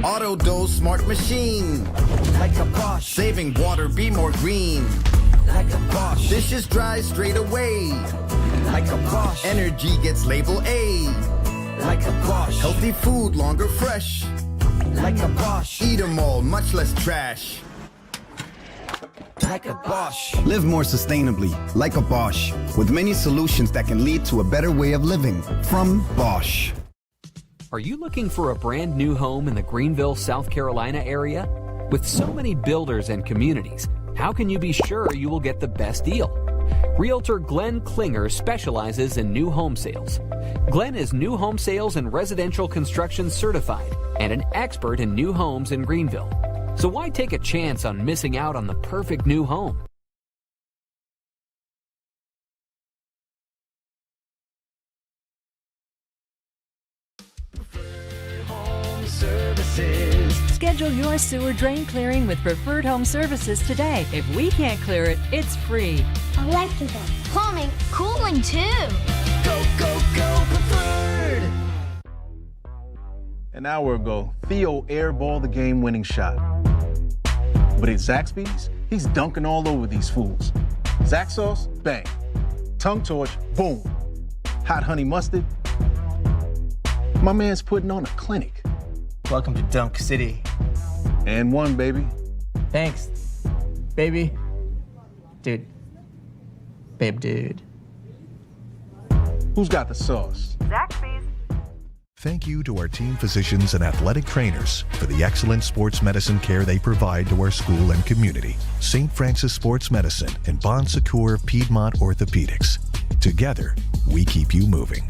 Auto Dose Smart Machine. Like a Bosch. Saving water, be more green. Like a Bosch. Dishes dry straight away. Like a Bosch. Energy gets label A. Like a Bosch. Healthy food longer fresh. Like a Bosch. Eat 'em all, much less trash. Like a Bosch. Live more sustainably, like a Bosch, with many solutions that can lead to a better way of living. From Bosch. Are you looking for a brand new home in the Greenville, South Carolina area? With so many builders and communities, how can you be sure you will get the best deal? Realtor Glenn Klinger specializes in new home sales. Glenn is new home sales and residential construction certified and an expert in new homes in Greenville. So why take a chance on missing out on the perfect new home? Services. Schedule your sewer drain clearing with Preferred Home Services today. If we can't clear it, it's free. Electrical, plumbing, cooling too. Go, go, go, Preferred! An hour ago, Theo airballed the game-winning shot. But at Zaxby's, he's dunking all over these fools. Zax sauce, bang. Tongue torch, boom. Hot honey mustard. My man's putting on a clinic. Welcome to Dunk City. And one, baby. Thanks, baby. Dude. Babe, dude. Who's got the sauce? Zaxby's. Thank you to our team physicians and athletic trainers for the excellent sports medicine care they provide to our school and community. St. Francis Sports Medicine and Bon Secours Piedmont Orthopedics. Together, we keep you moving.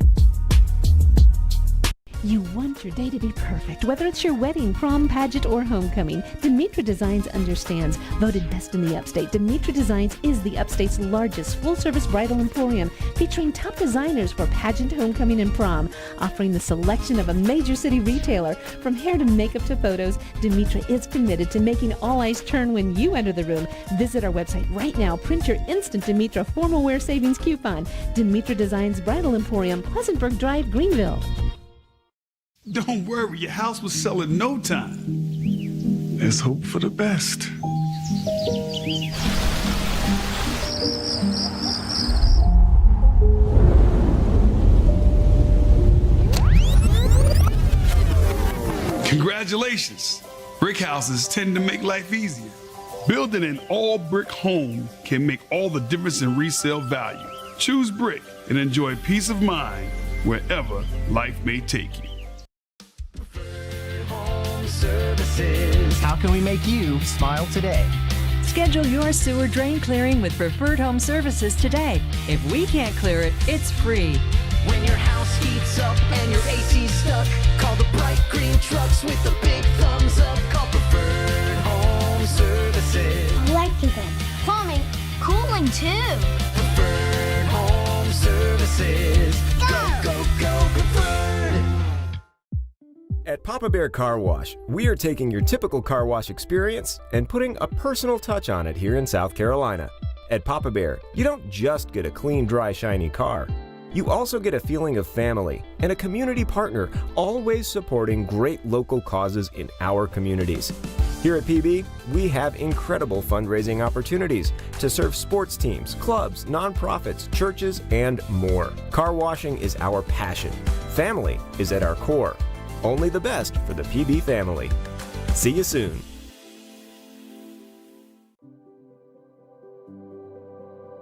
You want your day to be perfect, whether it's your wedding, prom, pageant, or homecoming. Dimitra Designs understands. Voted best in the Upstate, Dimitra Designs is the Upstate's largest full-service bridal emporium, featuring top designers for pageant, homecoming, and prom, offering the selection of a major city retailer. From hair to makeup to photos, Dimitra is committed to making all eyes turn when you enter the room. Visit our website right now. Print your instant Dimitra formal wear savings coupon. Dimitra Designs Bridal Emporium, Pleasantburg Drive, Greenville. Don't worry, your house will sell in no time. Let's hope for the best. Congratulations! Brick houses tend to make life easier. Building an all-brick home can make all the difference in resale value. Choose brick and enjoy peace of mind wherever life may take you. Services. How can we make you smile today? Schedule your sewer drain clearing with Preferred Home Services today. If we can't clear it, it's free. When your house heats up and your AC's stuck, call the bright green trucks with the big thumbs up. Call Preferred Home Services. Electrical, plumbing, cooling too. Preferred Home Services. Go, go, go, Preferred! At Papa Bear Car Wash, we are taking your typical car wash experience and putting a personal touch on it here in South Carolina. At Papa Bear, you don't just get a clean, dry, shiny car. You also get a feeling of family and a community partner, always supporting great local causes in our communities. Here at PB, we have incredible fundraising opportunities to serve sports teams, clubs, nonprofits, churches, and more. Car washing is our passion. Family is at our core. Only the best for the PB family. See you soon.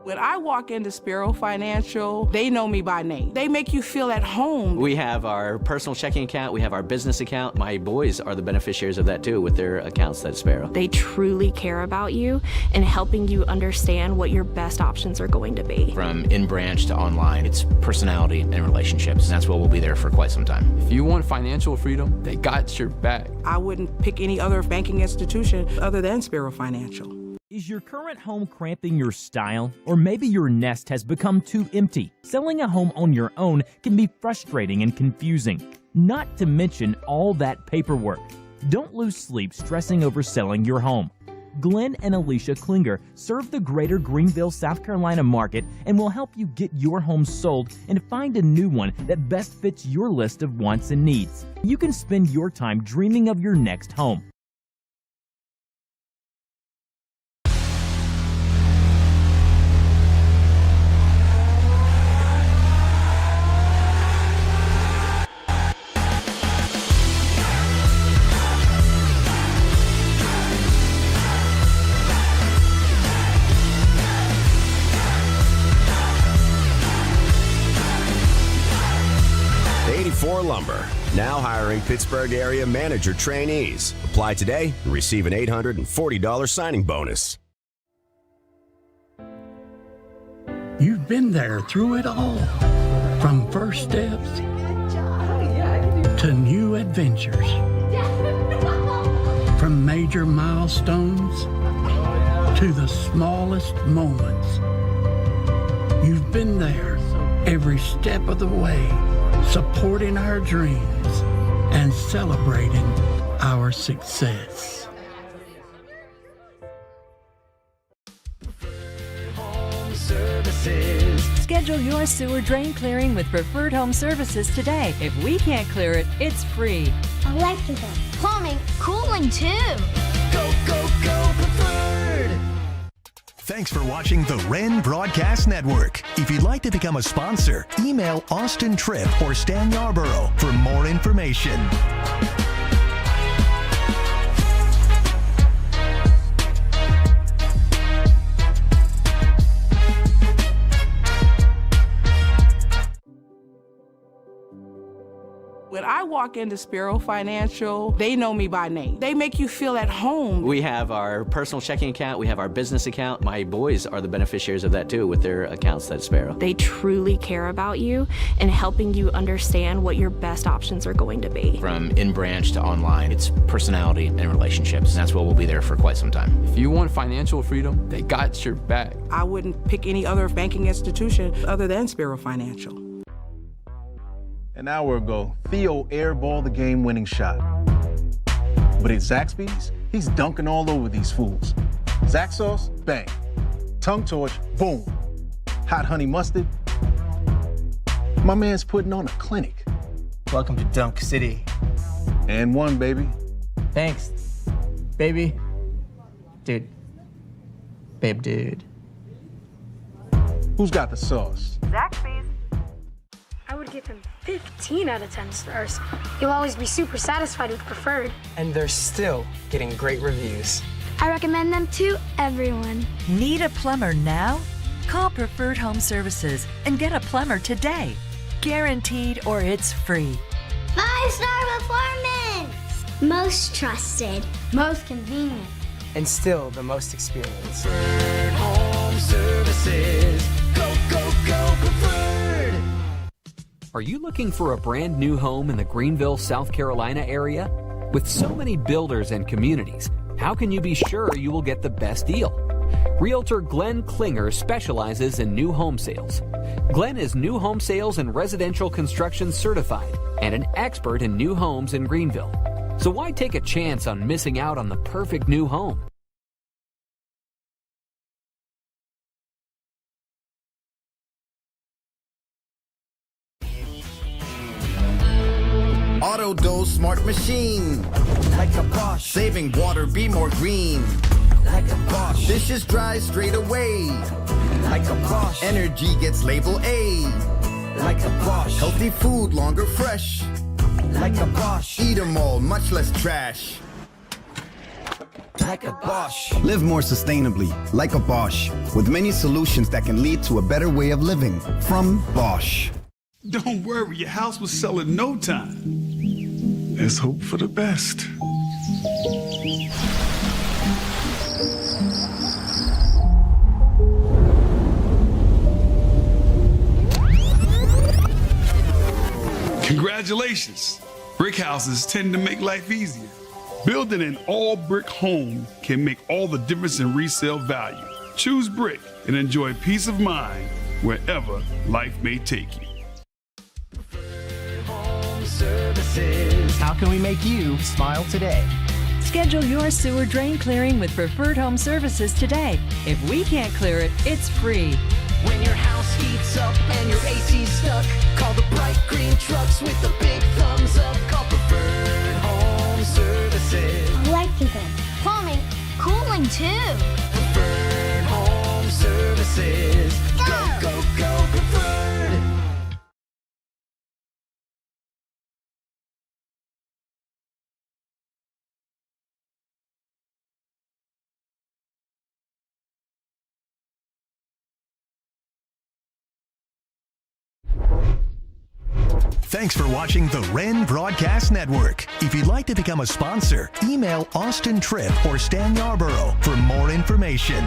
When I walk into Sparrow Financial, they know me by name. They make you feel at home. We have our personal checking account. We have our business account. My boys are the beneficiaries of that too with their accounts at Sparrow. They truly care about you and helping you understand what your best options are going to be. From in-branch to online, it's personality and relationships. And that's what will be there for quite some time. If you want financial freedom, they got your back. I wouldn't pick any other banking institution other than Sparrow Financial. Is your current home cramping your style? Or maybe your nest has become too empty? Selling a home on your own can be frustrating and confusing, not to mention all that paperwork. Don't lose sleep stressing over selling your home. Glenn and Alicia Klinger serve the greater Greenville, South Carolina market and will help you get your home sold and find a new one that best fits your list of wants and needs. You can spend your time dreaming of your next home. Lumber, now hiring Pittsburgh area manager trainees. Apply today and receive an $840 signing bonus. You've been there through it all, from first steps to new adventures, from major milestones to the smallest moments. You've been there every step of the way, supporting our dreams and celebrating our success. Schedule your sewer drain clearing with Preferred Home Services today. If we can't clear it, it's free. Electrical, plumbing, cooling too. Go, go, go, Preferred! Thanks for watching the Wren Broadcast Network. If you'd like to become a sponsor, email Austin Tripp or Stan Yarborough for more information. When I walk into Sparrow Financial, they know me by name. They make you feel at home. We have our personal checking account. We have our business account. My boys are the beneficiaries of that too with their accounts at Sparrow. They truly care about you and helping you understand what your best options are going to be. From in-branch to online, it's personality and relationships. And that's what we'll be there for quite some time. If you want financial freedom, they got your back. I wouldn't pick any other banking institution other than Sparrow Financial. An hour ago, Theo airballed the game-winning shot. But at Zaxby's, he's dunking all over these fools. Zax sauce, bang. Tongue torch, boom. Hot honey mustard. My man's putting on a clinic. Welcome to Dunk City. And one, baby. Thanks, baby. Dude. Babe, dude. Who's got the sauce? Zaxby's. I would give him 15 out of 10 stars. He'll always be super satisfied with Preferred. And they're still getting great reviews. I recommend them to everyone. Need a plumber now? Call Preferred Home Services and get a plumber today. Guaranteed or it's free. 5-star performance! Most trusted. Most convenient. And still the most experienced. Preferred Home Services. Go, go, go, Preferred! Are you looking for a brand new home in the Greenville, South Carolina area? With so many builders and communities, how can you be sure you will get the best deal? Realtor Glenn Klinger specializes in new home sales. Glenn is new home sales and residential construction certified and an expert in new homes in Greenville. So why take a chance on missing out on the perfect new home? Auto Dose Smart Machine. Like a Bosch. Saving water, be more green. Like a Bosch. Dishes dry straight away. Like a Bosch. Energy gets label A. Like a Bosch. Healthy food longer fresh. Like a Bosch. Eat 'em all, much less trash. Like a Bosch. Live more sustainably, like a Bosch, with many solutions that can lead to a better way of living. From Bosch. Don't worry, your house will sell in no time. Let's hope for the best. Congratulations! Brick houses tend to make life easier. Building an all-brick home can make all the difference in resale value. Choose brick and enjoy peace of mind wherever life may take you. How can we make you smile today? Schedule your sewer drain clearing with Preferred Home Services today. If we can't clear it, it's free. When your house heats up and your AC's stuck, call the bright green trucks with the big thumbs up. Call Preferred Home Services. Electrical, plumbing, cooling too. Preferred Home Services. Go, go, go, Preferred. Thanks for watching the Wren Broadcast Network. If you'd like to become a sponsor, email Austin Tripp or Stan Yarborough for more information.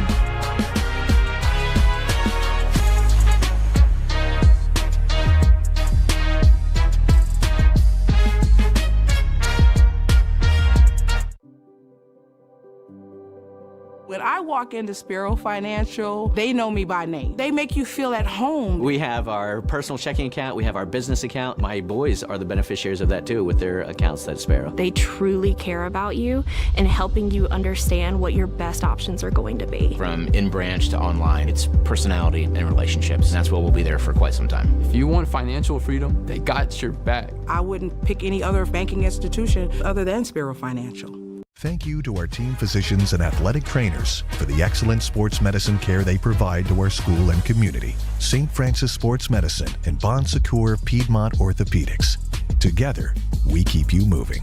When I walk walk into Spiro Financial, they know me by name. They make you feel at home. We have our personal checking account. We have our business account. My boys are the beneficiaries of that too with their accounts at Sparrow. They truly care about you and helping you understand what your best options are going to be. From in-branch to online, it's personality and relationships. And that's what we'll be there for quite some time. If you want financial freedom, they got your back. I wouldn't pick any other banking institution other than Spiro Financial. Thank you to our team physicians and athletic trainers for the excellent sports medicine care they provide to our school and community. St. Francis Sports Medicine and Bon Secours Piedmont Orthopedics. Together, we keep you moving.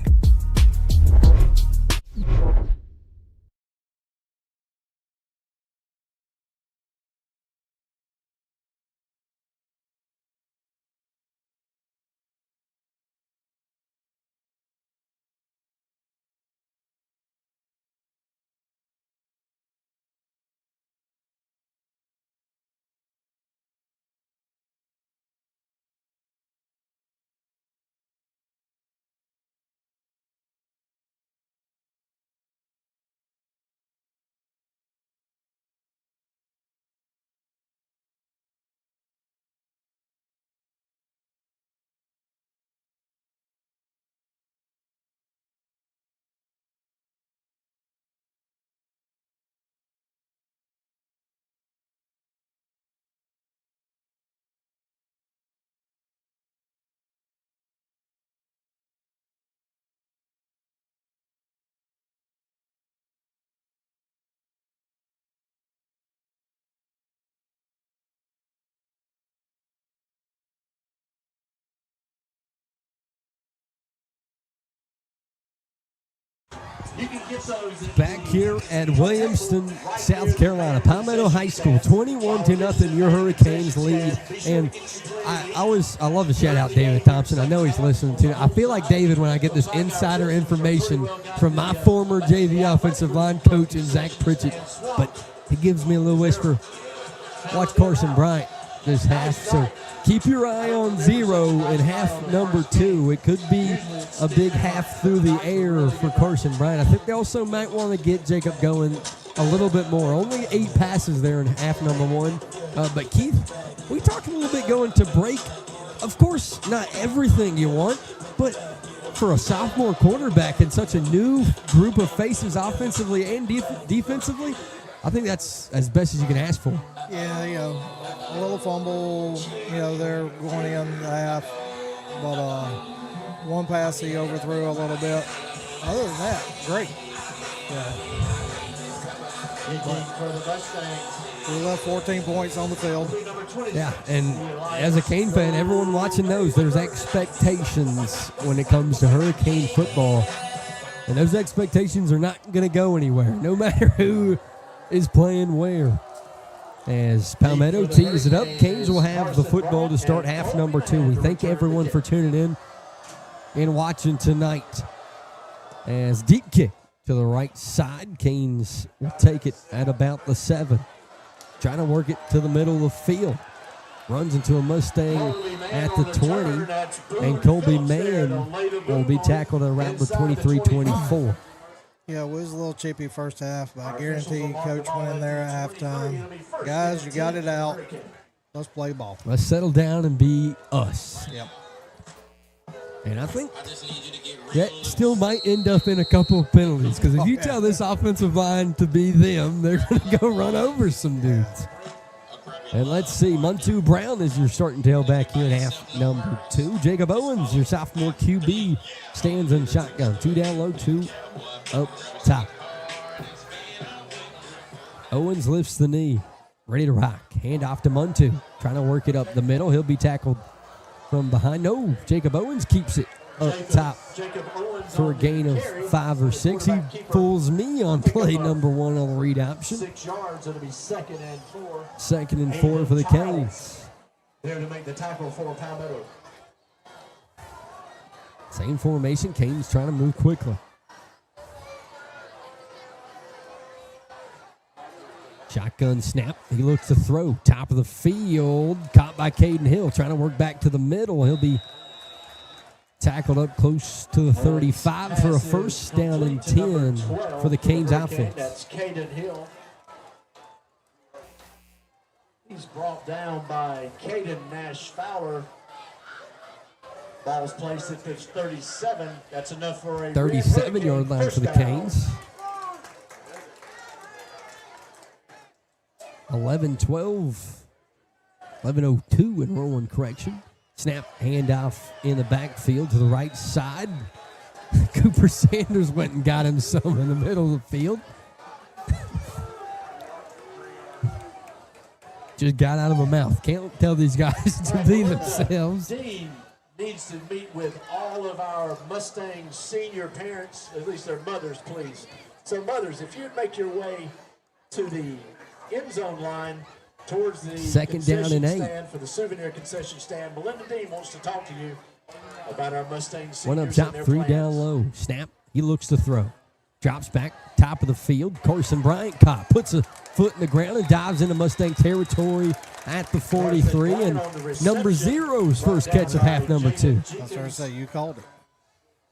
Back here at Williamston, South Carolina, Palmetto High School, 21-0, your Hurricanes lead. And I love to shout out David Thompson. I know he's listening to it. I feel like David when I get this insider information from my former JV offensive line coach and Zach Pritchett, but he gives me a little whisper. Watch Carson Bryant this half, so keep your eye on 0 in half number 2. It could be a big half through the air for Carson Bryant. I think they also might want to get Jacob going a little bit more. Only 8 passes there in half number 1. But Keith, we talked a little bit going to break. Of course, not everything you want, but for a sophomore quarterback and such a new group of faces offensively and defensively, I think that's as best as you can ask for. Yeah, a little fumble, they're going in the half, but one pass he overthrew a little bit. Other than that, great. Yeah. We left 14 points on the field. Yeah, and as a Cane fan, everyone watching knows there's expectations when it comes to Hurricane football, and those expectations are not going to go anywhere, no matter who is playing where. As Palmetto tees it up, Canes will have the football to start half number 2. We thank everyone for tuning in and watching tonight. As deep kick to the right side, Canes will take it at about the 7. Trying to work it to the middle of the field. Runs into a Mustang at the 20, and Colby Mann will be tackled around the 23-24. Yeah, it was a little chippy first half, but I guarantee Coach went in there at halftime. Guys, you got it out. Let's play ball. Let's settle down and be us. Yep. And I think that still might end up in a couple of penalties, because if you tell this offensive line to be them, they're going to go run over some dudes. And let's see, Montu Brown is your starting tailback here in half number 2. Jacob Owens, your sophomore QB, stands in shotgun. 2 down low, 2 up top. Owens lifts the knee, ready to rock. Hand off to Montu, trying to work it up the middle. He'll be tackled from behind. No, Jacob Owens keeps it up top for a gain of 5 or 6. He fools me on play number 1 on the read option. 6 yards, it'll be 2nd and 4. 2nd and 4 for the Canes. There to make the tackle for Palmetto. Same formation, Canes trying to move quickly. Shotgun snap, he looks to throw. Top of the field, caught by Caden Hill, trying to work back to the middle. He'll be tackled up close to the 35 for a first down and 10 for the Canes offense. That's Caden Hill. Canes brought down by Caden Nash Fowler. Ball's placed at pitch 37. That's enough for a 37-yard line for the Canes. 11-12. 11:02 enrolling correction. Snap, handoff in the backfield to the right side. Cooper Sanders went and got him some in the middle of the field. Just got out of my mouth. Can't tell these guys to be themselves. Dean needs to meet with all of our Mustang senior parents, at least their mothers, please. So mothers, if you'd make your way to the end zone line towards the second down and 8 stand for the souvenir concession stand, Melinda Dean wants to talk to you about our Mustang seniors. One up top, 3 down low. Snap. He looks to throw. Drops back, top of the field. Carson Bryant caught, puts a foot in the ground and dives into Mustang territory at the 43. And number 0's first catch of half number 2. I was going to say, you called it.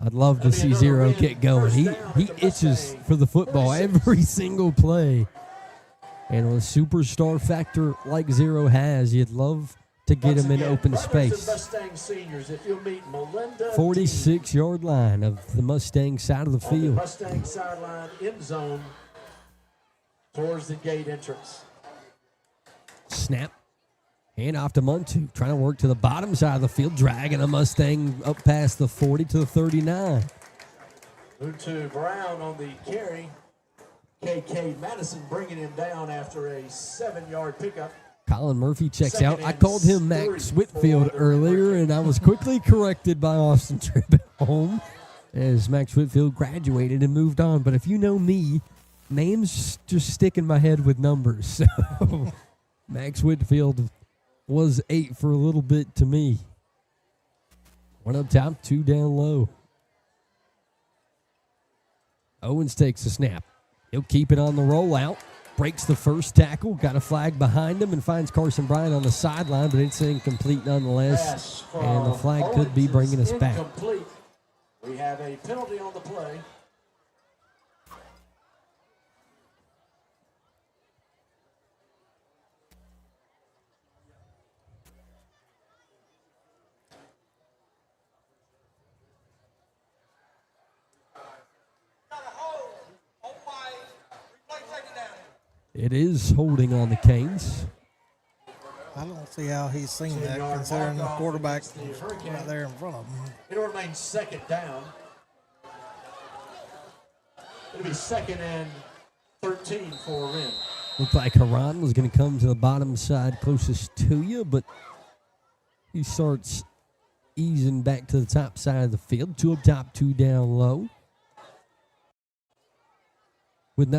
I'd love to see 0 get going. He itches for the football every single play. And with a superstar factor like 0 has, you'd love to get him in open space. 46-yard line of the Mustang side of the field. Mustang sideline end zone towards the gate entrance. Snap. Hand off to Muntu. Trying to work to the bottom side of the field, dragging a Mustang up past the 40 to the 39. Muntu Brown on the carry. KK Madison bringing him down after a 7-yard pickup. Colin Murphy checks out. I called him Max Whitfield earlier, and I was quickly corrected by Austin Tripp at home as Max Whitfield graduated and moved on. But if you know me, names just stick in my head with numbers. So Max Whitfield was 8 for a little bit to me. 1 up top, 2 down low. Owens takes a snap. He'll keep it on the rollout. Breaks the first tackle, got a flag behind him, and finds Carson Bryant on the sideline, but it's incomplete nonetheless. And the flag could be bringing us back. Incomplete. We have a penalty on the play. It is holding on the Canes. I don't see how he's seen that, considering the quarterback right there in front of him. It'll remain second down. It'll be 2nd and 13 for Wren. Looked like Haran was going to come to the bottom side closest to you, but he starts easing back to the top side of the field. 2 up top, 2 down low. With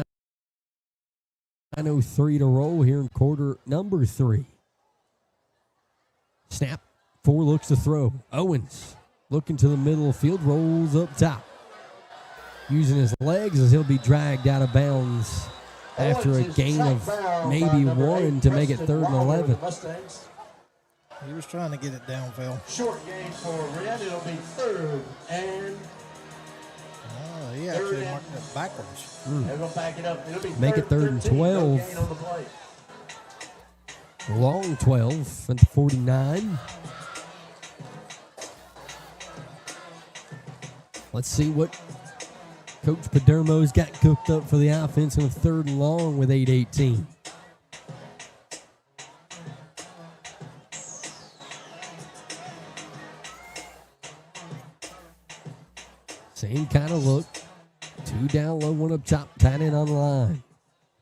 9:03 to roll here in quarter number 3. Snap. 4 looks to throw. Owens looking to the middle of the field, rolls up top. Using his legs as he'll be dragged out of bounds after a gain of maybe 1 to make it 3rd and 11. He was trying to get it downfield. Short game for Wren. It'll be 3rd and... He actually marked it backwards. They're going to back it up. It'll be Make it 3rd and 12. Long 12 at the 49. Let's see what Coach Padermo's got cooked up for the offense on 3rd and long with 8:18. Same kind of look. 2 down low, 1 up top, tight end on the line.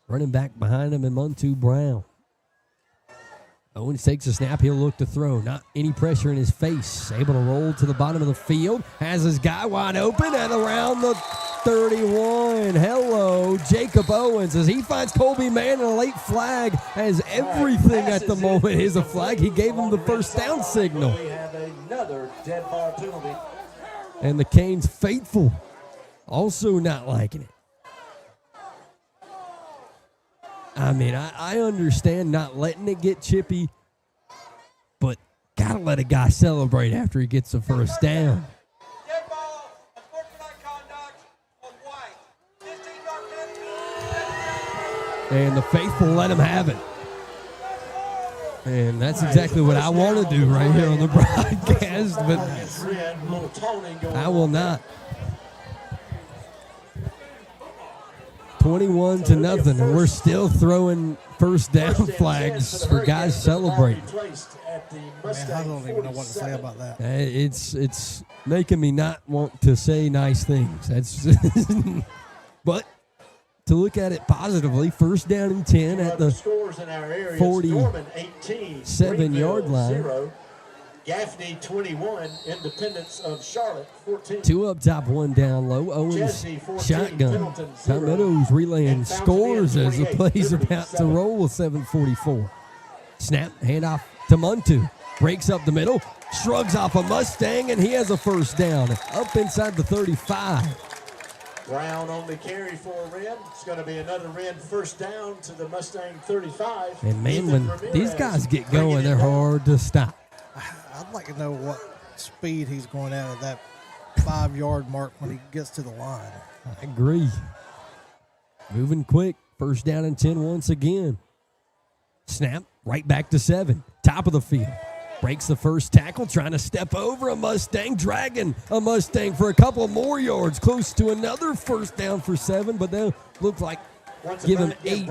Running back behind him in Muntu Brown. Owens takes a snap. He'll look to throw. Not any pressure in his face. Able to roll to the bottom of the field. Has his guy wide open and around the 31. Hello, Jacob Owens as he finds Colby Mann, and a late flag as everything at the moment is a flag. He gave him the first down signal. We have another dead ball penalty. And the Canes faithful also not liking it. I mean, I understand not letting it get chippy, but got to let a guy celebrate after he gets the first down. And the faithful let him have it. And that's exactly what I want to do right here on the broadcast, but I will not. 21-0, and we're still throwing first down flags for guys celebrating. Man, I don't even know what to say about that. It's making me not want to say nice things. That's but to look at it positively, first down and 10 at the 47-yard line. Gaffney 21, Independence of Charlotte 14. 2 up top, 1 down low. Owens shotgun. Palmetto's relaying scores as the play's about to roll with 7:44. Snap, handoff to Muntu. Breaks up the middle, shrugs off a Mustang, and he has a first down. Up inside the 35. Brown on the carry for Wren. It's going to be another Wren first down to the Mustang 35. And man, when these guys get going, they're hard to stop. I'd like to know what speed he's going at that 5-yard mark when he gets to the line. I agree. Moving quick. First down and 10 once again. Snap, right back to 7. Top of the field. Breaks the first tackle, trying to step over a Mustang, dragging a Mustang for a couple more yards, close to another first down for 7, but they'll look like give him 8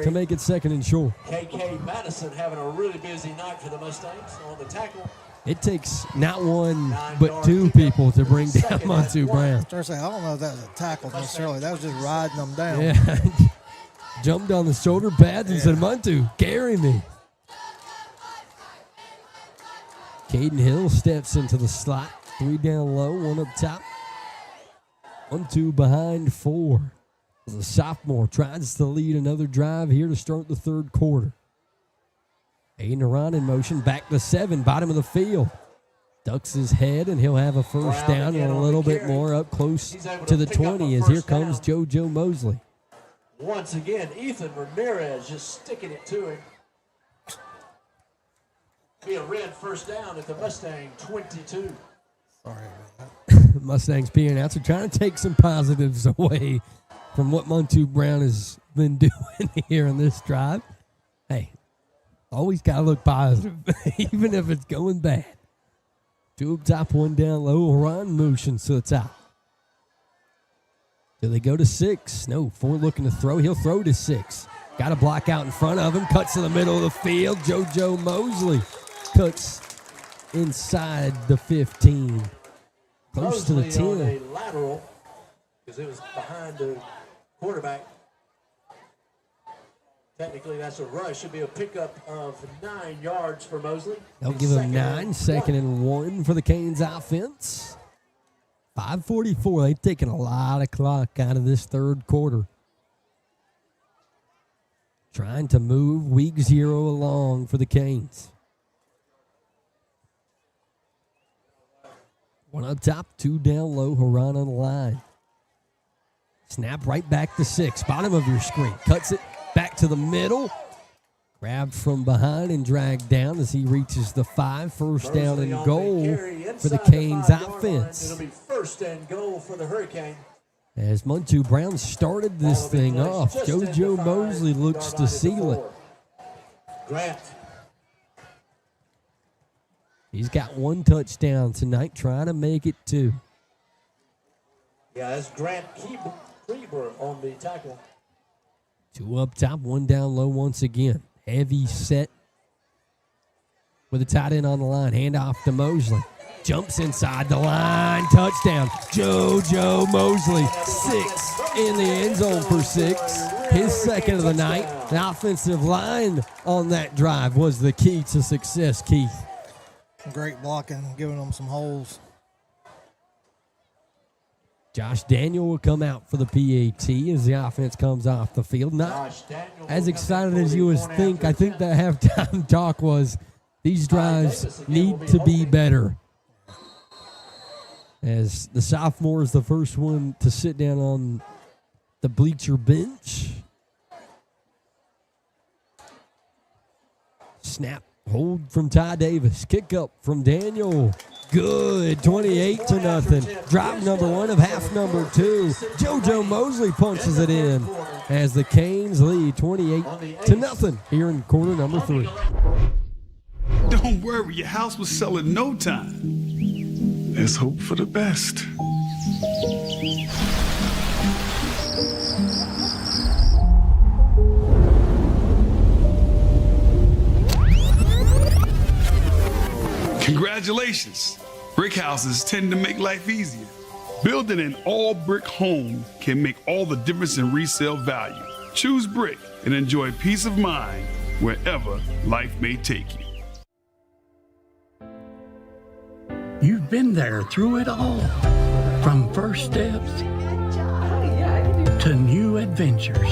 to make it 2nd and short. KK Madison having a really busy night for the Mustangs on the tackle. It takes not one but 2 people to bring down Muntu Brown. I don't know if that was a tackle necessarily. That was just riding them down. Yeah. Jumped on the shoulder pads and said, Muntu, carry me. Caden Hill steps into the slot. 3 down low, 1 up top. 1-2 behind 4. The sophomore tries to lead another drive here to start the 3rd quarter. Aiden Aron in motion, back to 7, bottom of the field. Ducks his head, and he'll have a first down and a little bit more up close to the 20 as here comes JoJo Mosley. Once again, Ethan Ramirez just sticking it to him. Be a Wren first down at the Mustang 22. Sorry about that. Mustangs being announcer trying to take some positives away from what Muntu Brown has been doing here in this drive. Hey, always got to look positive, even if it's going bad. 2 up top, 1 down low. Ron motions to the top. Do they go to 6? No, 4 looking to throw. He'll throw to 6. Got a block out in front of him. Cuts to the middle of the field. JoJo Mosley cuts inside the 15. Close to the 10. On a lateral, because it was behind the quarterback. Technically, that's a rush. Should be a pickup of 9 yards for Mosley. They'll give him 9, 2nd and 1 for the Canes offense. 5:44. They've taken a lot of clock out of this 3rd quarter. Trying to move week 0 along for the Canes. 1 up top, 2 down low. Haran on the line. Snap right back to 6. Bottom of your screen. Cuts it back to the middle. Grabbed from behind and dragged down as he reaches the 5. First down and goal for the Canes offense. It'll be first and goal for the Hurricane. As Muntu Brown started this thing off, JoJo Mosley looks to seal it. Grant. He's got 1 touchdown tonight, trying to make it 2. Yeah, that's Grant Kleber on the tackle. 2 up top, 1 down low once again. Heavy set with a tight end on the line. Handoff to Mosley. Jumps inside the line. Touchdown. JoJo Mosley. 6 in the end zone for 6. His 2nd of the night. The offensive line on that drive was the key to success, Keith. Great blocking, giving them some holes. Josh Daniel will come out for the PAT as the offense comes off the field. Not as excited as you would think. I think that halftime talk was these drives need to be better. As the sophomore is the first one to sit down on the bleacher bench. Snap, hold from Ty Davis. Kick up from Daniel. Good, 28-0. Drop number 1 of half number 2. JoJo Mosley punches it in. as the Canes lead 28-0 here in quarter number 3. Don't worry, your house will sell in no time. Let's hope for the best. Congratulations. Brick houses tend to make life easier. Building an all-brick home can make all the difference in resale value. Choose brick and enjoy peace of mind wherever life may take you. You've been there through it all, from first steps to new adventures,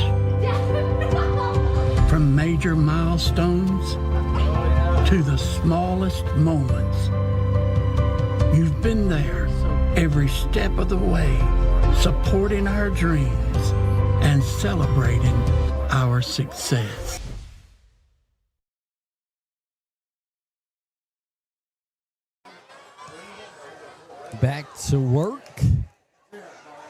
from major milestones to the smallest moments. You've been there every step of the way, supporting our dreams and celebrating our success. Back to work.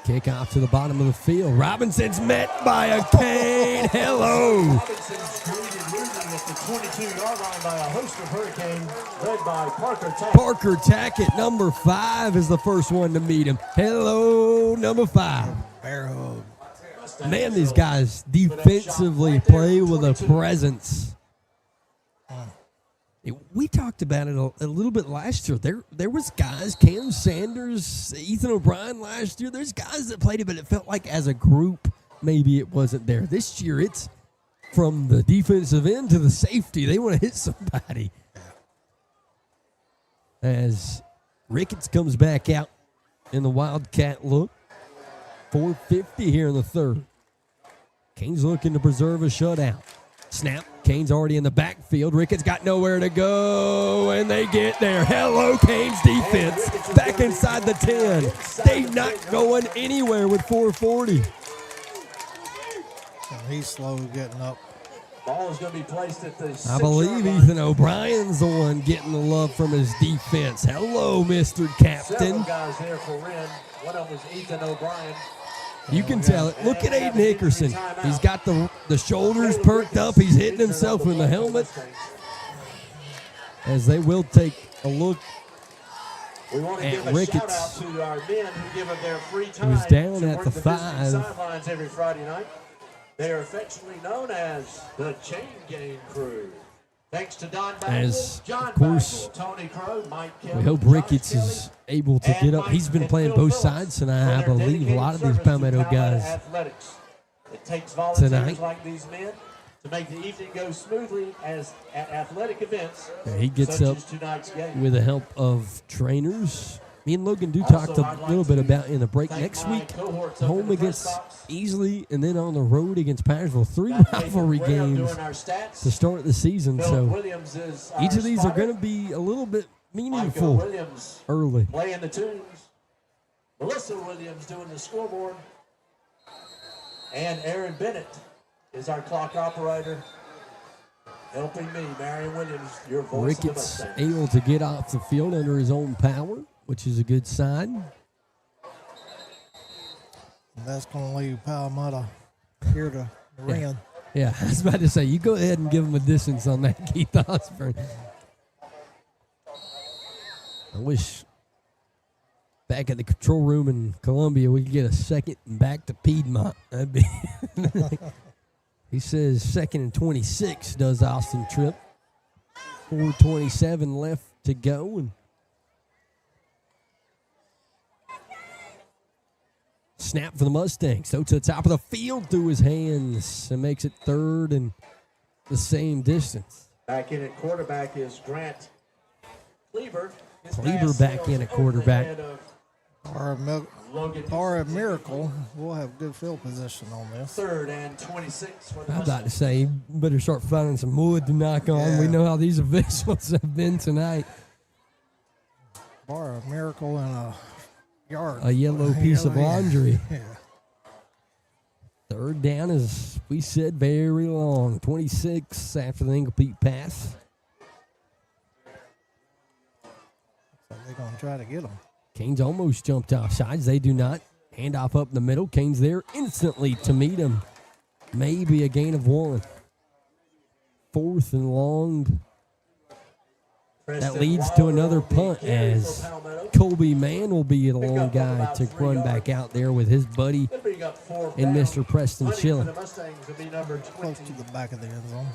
Kickoff to the bottom of the field. Robinson's met by a cane. Hello. Robinson's greeted losing at the 22-yard line by a host of Hurricanes, led by Parker Tackett. Parker Tackett, number 5, is the first one to meet him. Hello, number 5. Bear hug. Man, these guys defensively play with a presence. We talked about it a little bit last year. There was guys, Cam Sanders, Ethan O'Brien last year. There's guys that played it, but it felt like as a group, maybe it wasn't there. This year, it's from the defensive end to the safety. They want to hit somebody. As Ricketts comes back out in the Wildcat look. 4:50 here in the third. Canes looking to preserve a shutout. Snap. Canes already in the backfield. Ricketts got nowhere to go, and they get there. Hello, Canes defense. Back inside the 10. They're not going anywhere with 4:40. He's slow getting up. Ball is going to be placed at the 6-yard I believe line. Ethan O'Brien's the one getting the love from his defense. Hello, Mr. Captain. Several guys there for Wren. One of them was Ethan O'Brien. You can tell it. Look at Aiden Hickerson. He's got the shoulders perked up. He's hitting himself with the helmet. As they will take a look We want to at give a Ricketts. shout out to our men who give up their free time Who's down to at work the the visiting 5. sidelines every Friday night. They are affectionately known as the Chain Gang Crew. Thanks to Don As, Bagwell, John of course, Bagwell, Tony Crow, Mike Kelly, We hope Josh Ricketts Kelly, is able to get up. He's been playing both sides tonight. I believe a lot of these Palmetto guys athletics. It takes volunteers tonight. like these men to make the evening go smoothly as at athletic events. Yeah, he gets such up as tonight's game. with the help of trainers. Me and Logan Dew talked a little bit about in the break next week. Home against Easley and then on the road against Pattersville. 3 rivalry games to start the season. So each of these are going to be a little bit meaningful early. Playing the tunes. Melissa Williams doing the scoreboard. And Aaron Bennett is our clock operator. Helping me, Marion Williams, your voice. Ricketts able to get off the field under his own power, which is a good sign. That's going to leave Palmetto here to Wren. Yeah, I was about to say, you go ahead and give him a distance on that, Keith Ausburn. I wish back at the control room in Columbia we could get a second and back to Piedmont. That'd be He says 2nd and 26, does Austin Tripp. 4:27 left to go. And snap for the Mustangs. So to the top of the field through his hands and makes it 3rd and the same distance. Back in at quarterback is Grant Cleaver. Cleaver back in at quarterback. Or a miracle, we'll have good field position on this. 3rd and 26 for the I'm about to say, you better start finding some wood to knock on. Yeah. We know how these officials have been tonight. Or a miracle in a yard. A yellow piece of laundry. Yeah. 3rd down is, we said, very long. 26 after the incomplete pass. So they're going to try to get them. Canes almost jumped off sides. They do not. Handoff up the middle. Canes there instantly to meet him. maybe a gain of 1. 4th and long. That leads to another punt as Colby Mann will be the long guy to run back out there with his buddy and Mr. Preston Schilling. Close to the back of the end zone.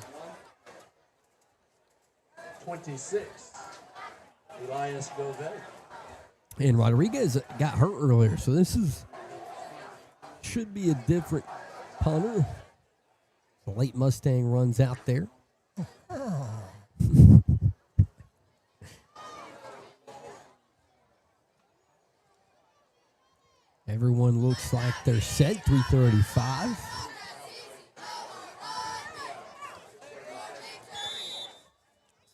26. Elias Govey. And Rodriguez got hurt earlier, so this should be a different punter. The late Mustang runs out there. Everyone looks like they're set. 3:35.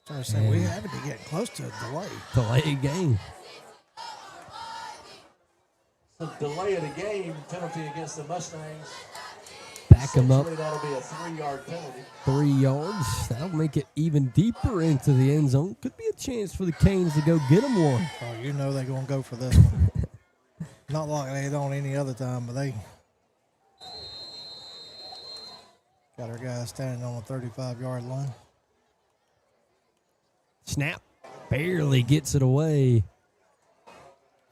I was saying we had to be getting close to a delay. Delayed game. So delay of the game, penalty against the Mustangs. Back them up. That'll be a 3-yard penalty. 3 yards. That'll make it even deeper into the end zone. Could be a chance for the Canes to go get them one. Oh, you know they're going to go for this one. Not like they don't any other time, but they got our guy standing on the 35-yard line. Snap. Barely gets it away.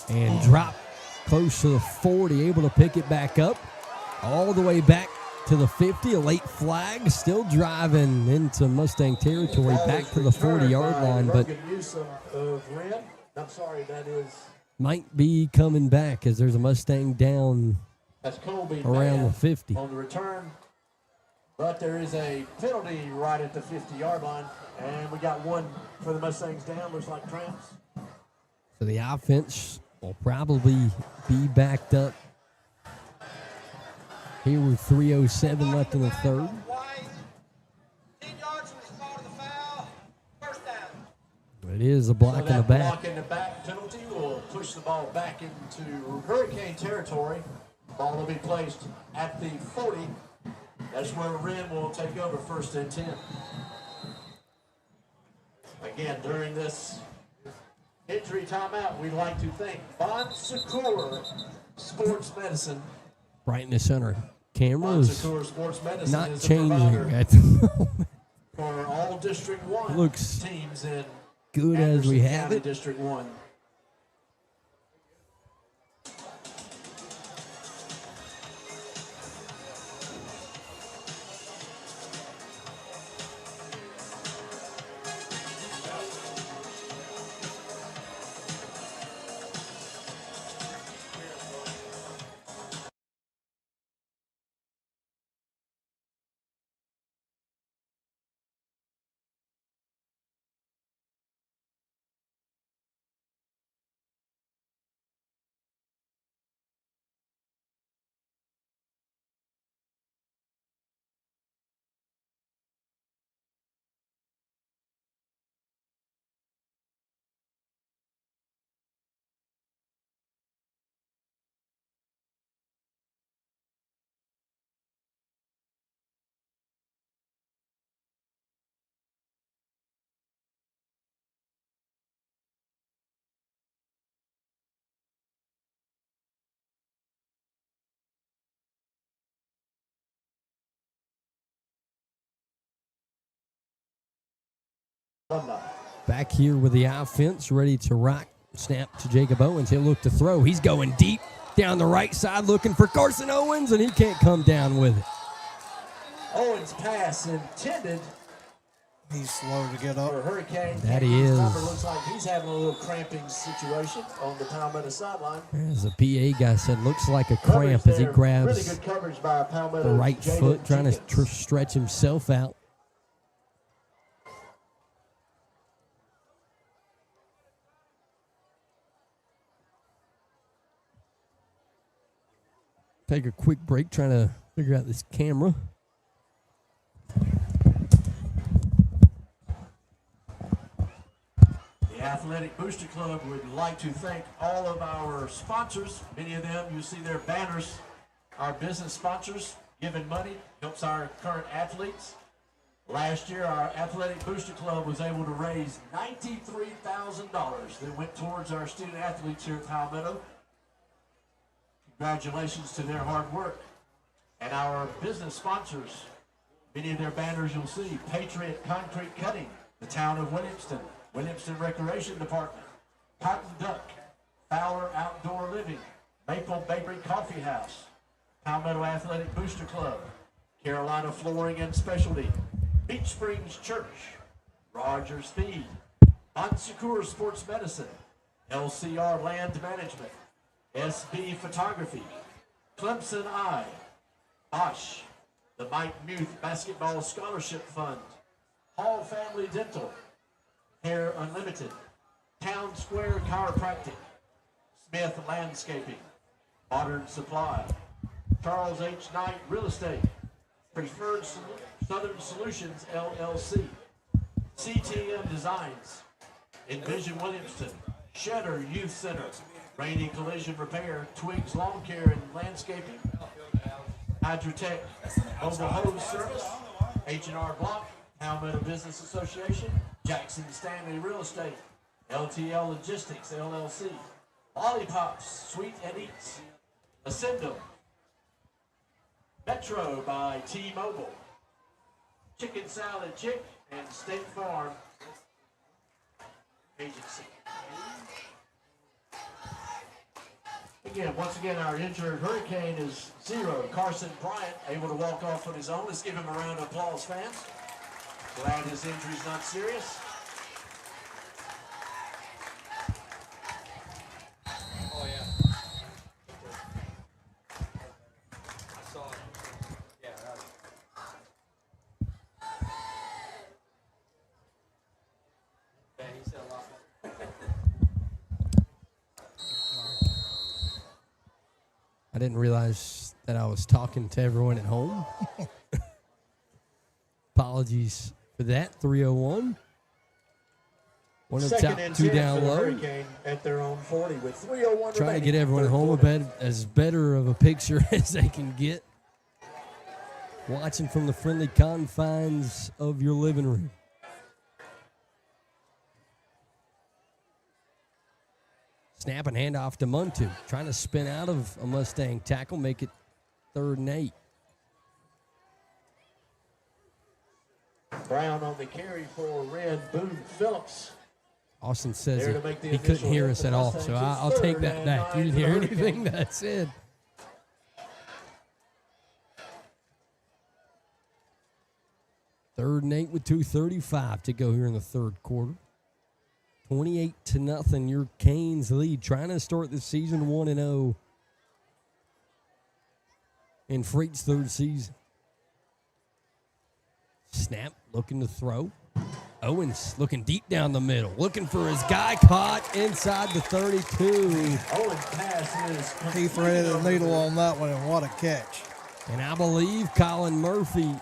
And drop close to the 40. Able to pick it back up. All the way back to the 50. A late flag. Still driving into Mustang territory. Back to the 40-yard line. But I'm sorry, that is... might be coming back as there's a Mustang down around the 50. On the return. But there is a penalty right at the 50-yard line. And we got one for the Mustangs down. Looks like tramps. So the offense will probably be backed up here with 3:07 left in the third. It is a block in the back. Block in the back penalty will push the ball back into Hurricane territory. Ball will be placed at the 40. That's where Wren will take over 1st and 10. Again, during this injury timeout, we'd like to thank Bon Secours Sports Medicine. Right in the center. Cameras Sports Medicine not is changing at the moment. For all District 1 Looks teams in good as we have County it. District 1. Back here with the offense, ready to rock. Snap to Jacob Owens. He'll look to throw. He's going deep down the right side looking for Carson Owens, and he can't come down with it. Owens pass intended. He's slow to get up. For Hurricane. That he is. Looks like he's having a little cramping situation on the Palmetto sideline. As the PA guy said, looks like a cramp as he grabs really good coverage by Palmetto. the right foot, trying to stretch himself out. Take a quick break, trying to figure out this camera. The Athletic Booster Club would like to thank all of our sponsors. Many of them, you see their banners, our business sponsors, giving money, helps our current athletes. Last year, our Athletic Booster Club was able to raise $93,000 that went towards our student athletes here at Palmetto. Congratulations to their hard work. And our business sponsors, many of their banners you'll see: Patriot Concrete Cutting, the Town of Williamston, Williamston Recreation Department, Cotton Duck, Fowler Outdoor Living, Maple Bakery Coffee House, Palmetto Athletic Booster Club, Carolina Flooring and Specialty, Beach Springs Church, Rogers Feed, Bonsecours Sports Medicine, LCR Land Management, SB Photography, Clemson Eye, Bosch, the Mike Muth Basketball Scholarship Fund, Hall Family Dental, Hair Unlimited, Town Square Chiropractic, Smith Landscaping, Modern Supply, Charles H. Knight Real Estate, Preferred Southern Solutions LLC, CTM Designs, Envision Williamston, Shedder Youth Center, Rainy Collision Repair, Twigs Lawn Care and Landscaping, Hydrotech Mobile Hose Service, H&R Block, Palmetto Business Association, Jackson Stanley Real Estate, LTL Logistics LLC, Lollipops Sweet and Eats, Ascendo, Metro by T-Mobile, Chicken Salad Chick, and State Farm Agency. Again, once again, our injured Hurricane is 0. Carson Bryant able to walk off on his own. Let's give him a round of applause, fans. Glad his injury's not serious. Oh, yeah. I saw it. Yeah, right. Yeah, he said a lot. I didn't realize that I was talking to everyone at home. Apologies for that. 301. One up top, 2 down low. Hurricane at their own 40 with 3:01 Trying to get everyone at home as better of a picture as they can get. Watching from the friendly confines of your living room. Snap and handoff to Muntu. Trying to spin out of a Mustang tackle, make it 3rd and 8. Brown on the carry for Wren Phillips. Austin says he couldn't hear us at all, so I'll take that back. You didn't hear anything that I said. Third and 8 with 2:35 to go here in the third quarter. 28-0, your Canes lead. Trying to start the season 1-0 in Freight's 3rd season. Snap, looking to throw. Owens looking deep down the middle, looking for his guy, caught inside the 32. Owens pass is he threaded the needle on that one, and what a catch. And I believe Colin Murphy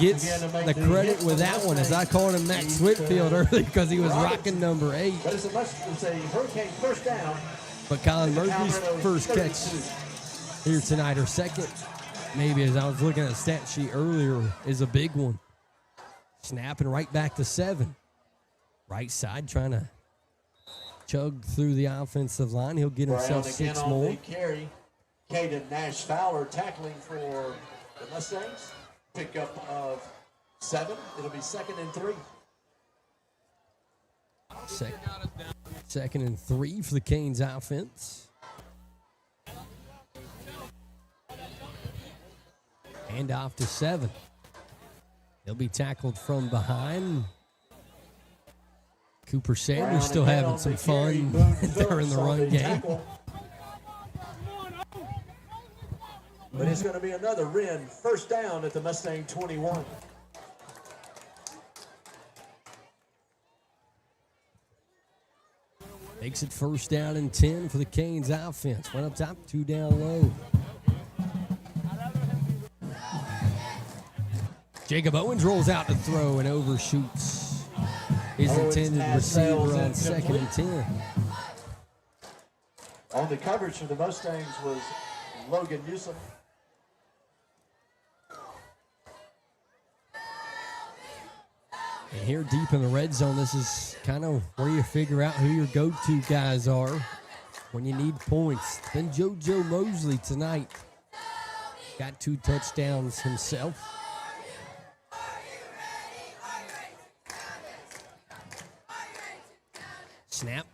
gets the credit with that one, as I called him Max Whitfield early because he was rocking number 8. But it's a Hurricane first down. But Colin Murphy's first catch here tonight, or second, maybe, as I was looking at the stat sheet earlier, is a big one. Snapping right back to 7. Right side trying to chug through the offensive line. He'll get himself 6 more. Carry. Caden Nash Fowler tackling for the Mustangs. Pickup of 7. It'll be 2nd and 3. Second and 3 for the Canes offense. Hand off to 7. He'll be tackled from behind. Cooper Sanders still having some fun during the run game. But it's going to be another Wren first down at the Mustang 21. Makes it first down and 10 for the Canes offense. One up top, 2 down low. Jacob Owens rolls out to throw and overshoots his intended receiver on 2nd and 10. On the coverage for the Mustangs was Logan Dew. And here deep in the red zone, this is kind of where you figure out who your go-to guys are when you need points. Then JoJo Mosley tonight got 2 touchdowns himself. Snap.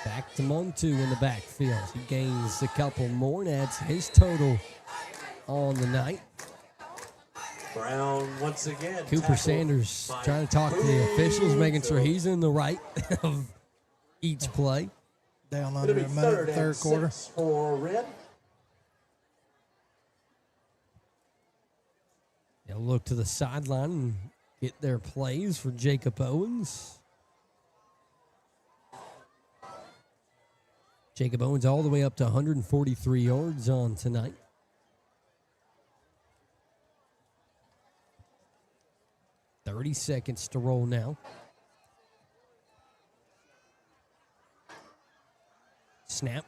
Back to Montu in the backfield. He gains a couple more and adds his total on the night. Brown once again. Cooper Sanders trying to talk to the officials, making sure he's in the right of each play. Down under a minute, third quarter. For Wren. They'll look to the sideline and get their plays for Jacob Owens. Jacob Owens all the way up to 143 yards on tonight. $30 seconds to roll now. Snap.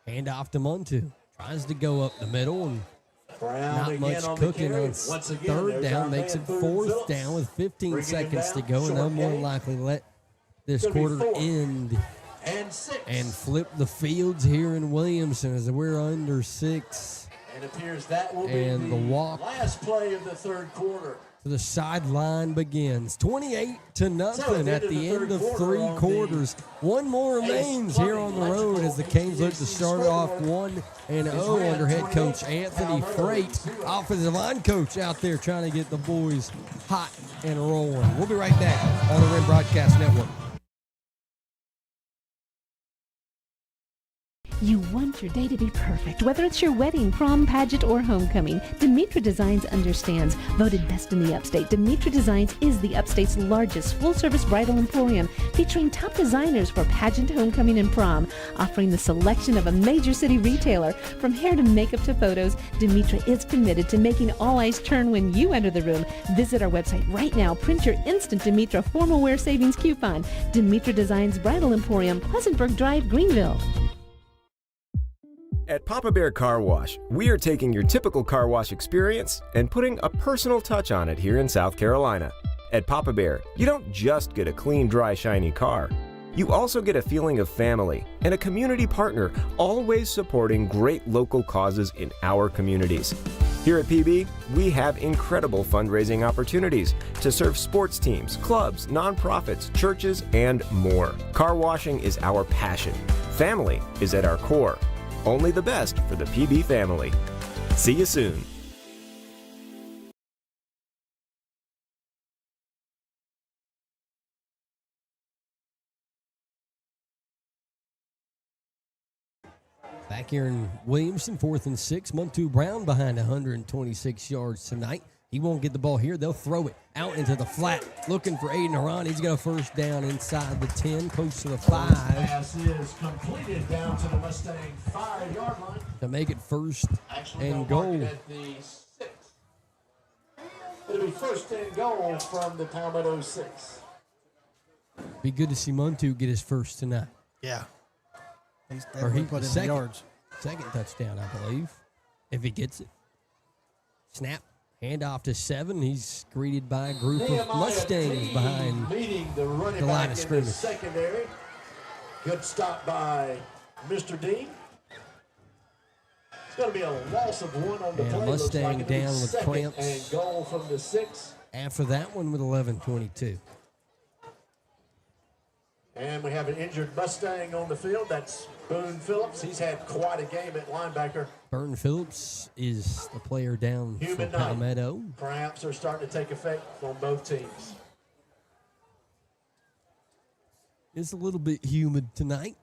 Hand off to Montu. Tries to go up the middle and not much cooking on third down. Makes it fourth down with 15 seconds to go, and they'll more likely let this quarter end and flip the fields here in Williamson as we're under 6. And it appears that will be the walk last play of the third quarter. To the sideline begins. 28-0 at the end of 3 quarters. One more remains here on the road as the Canes look to start off 1-0 under head coach Anthony Freight. Offensive line coach out there trying to get the boys hot and rolling. We'll be right back on the Wren Broadcast Network. You want your day to be perfect, whether it's your wedding, prom, pageant, or homecoming. Demetra Designs understands. Voted best in the Upstate, Demetra Designs is the Upstate's largest full-service bridal emporium, featuring top designers for pageant, homecoming, and prom. Offering the selection of a major city retailer. From hair to makeup to photos, Demetra is committed to making all eyes turn when you enter the room. Visit our website right now. Print your instant Demetra formal wear savings coupon. Demetra Designs Bridal Emporium, Pleasantburg Drive, Greenville. At Papa Bear Car Wash, we are taking your typical car wash experience and putting a personal touch on it here in South Carolina. At Papa Bear, you don't just get a clean, dry, shiny car. You also get a feeling of family and a community partner, always supporting great local causes in our communities. Here at PB, we have incredible fundraising opportunities to serve sports teams, clubs, nonprofits, churches, and more. Car washing is our passion. Family is at our core. Only the best for the PB family. See you soon. Back here in Williamson, 4th and 6. Montu Brown behind 126 yards tonight. He won't get the ball here. They'll throw it out into the flat. Looking for Aiden Haran. He's got a first down inside the 10, close to the 5. Pass is completed down to the Mustang 5-yard line. To make it first and goal. At the 6. It'll be first and goal from the Palmetto 6. Be good to see Montu get his first tonight. Yeah. He's definitely put in the yards. Second touchdown, I believe, if he gets it. Snap. Handoff to 7. He's greeted by a group of Mustangs behind the line of scrimmage. Secondary. Good stop by Mr. Dean. It's going to be a loss of 1 on the play. Mustang like down with cramps. And goal from the 6. After that one with 11:22. And we have an injured Mustang on the field. That's Boone Phillips. He's had quite a game at linebacker. Burton Phillips is the player down for Palmetto. Cramps are starting to take effect on both teams. It's a little bit humid tonight.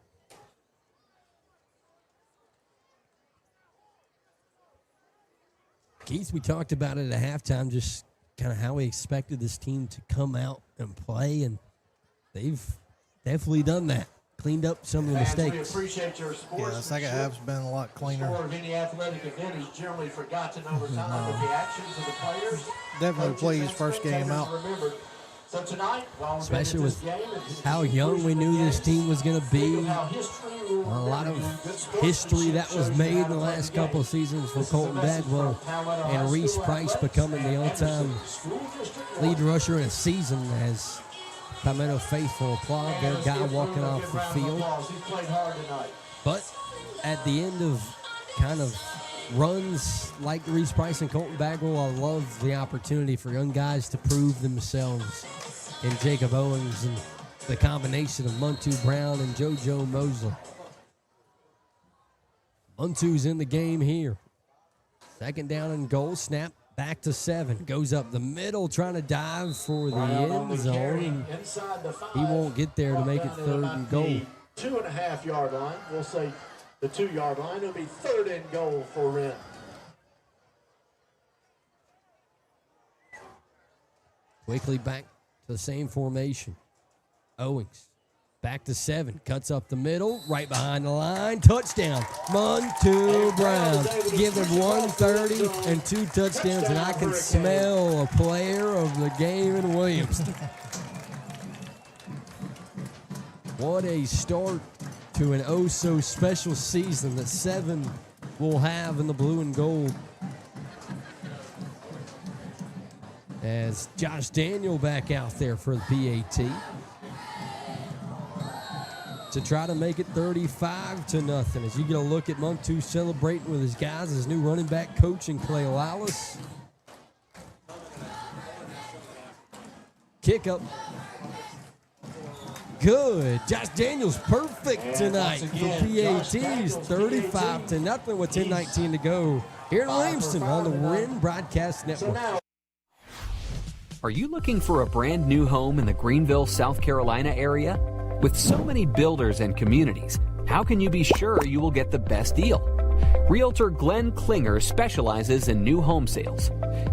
Keith, we talked about it at halftime, just kind of how we expected this team to come out and play, and they've definitely done that. Cleaned up some of the mistakes. We appreciate your sports. Yeah, the second half's been a lot cleaner. The sport of any athletic event is generally forgotten over time with the actions of the players. Definitely pleased first game out. So tonight, especially with how young we knew this team was going to be. A lot of history that was made in the last couple of seasons for Colton Bagwell and Reese Price becoming the all-time lead rusher in a season as Palmetto faithful applaud their guy walking off the field. But at the end of kind of runs like Reese Price and Colton Bagwell, I love the opportunity for young guys to prove themselves in Jacob Owens and the combination of Muntu Brown and JoJo Mosley. Muntu's in the game here. Second down and goal, snap back to 7. Goes up the middle, trying to dive for the end zone. He won't get there to make it 3rd and goal. 2.5 yard line. We'll say the 2 yard line. It'll be 3rd and goal for Wren. Quickly back to the same formation. Owings back to 7. Cuts up the middle. Right behind the line. Touchdown. Muntu Brown. Give him 130 and 2 touchdowns. And I can smell a player of the game in Williamston. What a start to an oh-so-special season that 7 will have in the blue and gold. As Josh Daniel back out there for the PAT to try to make it 35-0. As you get a look at Muntu celebrating with his guys, his new running back coach in Clay Lalas. Kick up. Good. Josh Daniels perfect tonight for PATs. 35-0 with 10:19 to go here in Williamston on the Wren Broadcast Network. Are you looking for a brand new home in the Greenville, South Carolina area? With so many builders and communities, how can you be sure you will get the best deal? Realtor Glenn Klinger specializes in new home sales.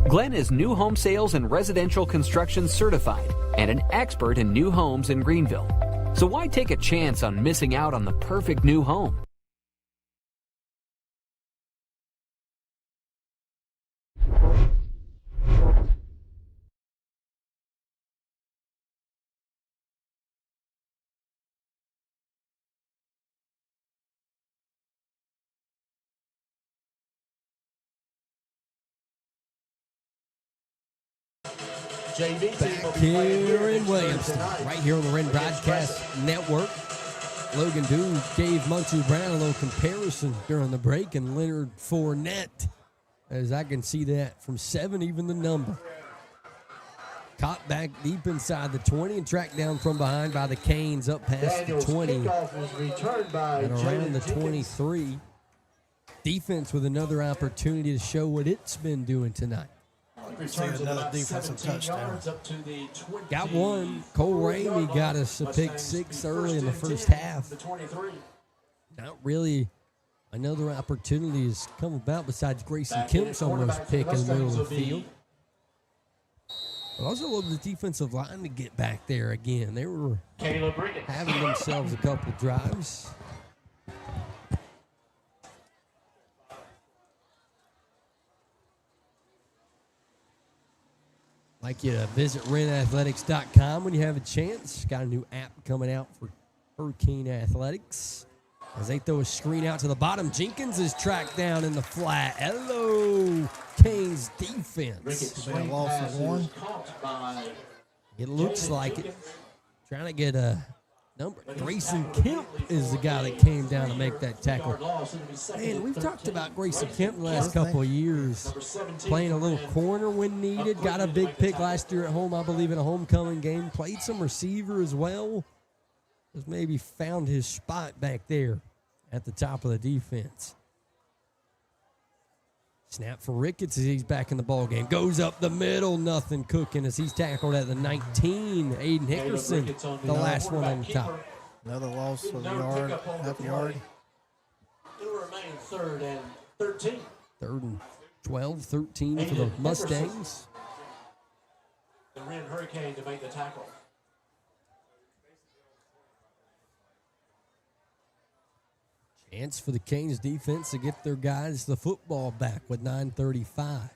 Glenn is new home sales and residential construction certified and an expert in new homes in Greenville. So why take a chance on missing out on the perfect new home? Back here in Williamston, right here on the Wren Broadcast Network. Logan Dew gave Muntu Brown a little comparison during the break, and Leonard Fournette, as I can see that from 7, even the number. Caught back deep inside the 20 and tracked down from behind by the Canes up past the 20 and around the 23. Defense with another opportunity to show what it's been doing tonight. Another defensive touchdown. Got one. Cole Ramey got us a pick 6 early in the first half. Not really another opportunity has come about besides Grayson Kemp's almost pick in the middle of the field. But also love the defensive line to get back there again. They were having themselves a couple drives. Like you to visit renathletics.com when you have a chance. Got a new app coming out for Hurricane Athletics. As they throw a screen out to the bottom, Jenkins is tracked down in the flat. Hello, Canes defense. Loss of 1. It looks like it. Trying to get a number. Grayson Kemp is the guy that came down to make that tackle. Man, we've talked about Grayson Kemp the last couple of years. Playing a little corner when needed. Got a big pick last year at home, I believe, in a homecoming game. Played some receiver as well. Just maybe found his spot back there at the top of the defense. Snap for Ricketts as he's back in the ball game. Goes up the middle, nothing cooking as he's tackled at the 19. Aiden Hickerson, the last one on the top. Another loss of a yard, half a yard. It'll remain 3rd and 13. 3rd and 12, 13 for the Mustangs. The Wren Hurricane to make the tackle. Chance for the Canes defense to get their guys the football back with 9:35.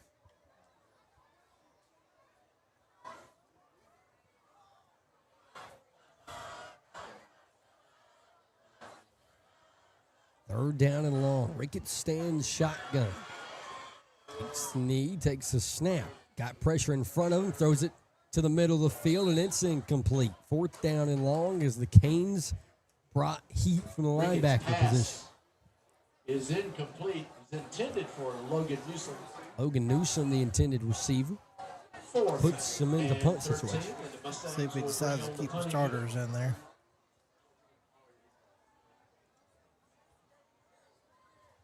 Third down and long. Ricketts stands shotgun. Takes the knee, takes a snap. Got pressure in front of him, throws it to the middle of the field, and it's incomplete. 4th down and long as the Canes brought heat from the linebacker position. Is incomplete. intended for Logan Newsom. Logan Newsom, the intended receiver, puts him into punt situation. See if he decides to keep the starters in there.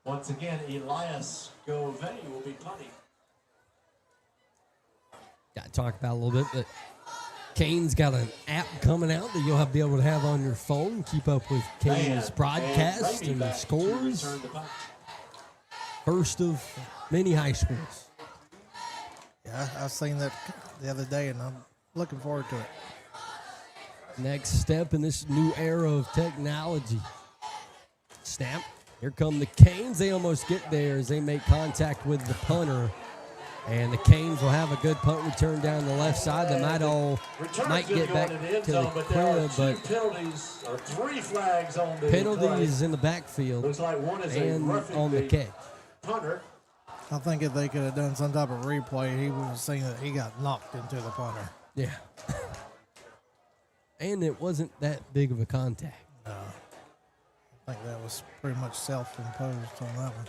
Once again, Elias Gove will be punting. Got to talk about a little bit, but Cane's got an app coming out that you'll be able to have on your phone. Keep up with Cane's broadcast and the scores. First of many high schools. Yeah, I seen that the other day, and I'm looking forward to it. Next step in this new era of technology. Snap. Here come the Canes. They almost get there as they make contact with the punter. And the Canes will have a good punt return down the left side. They might get back to the crib, but penalties or 3 flags on the penalties in the backfield. Looks like one is and on the catch. Punter. I think if they could have done some type of replay, he would have seen that he got knocked into the punter. Yeah. And it wasn't that big of a contact. No. I think that was pretty much self-imposed on that one.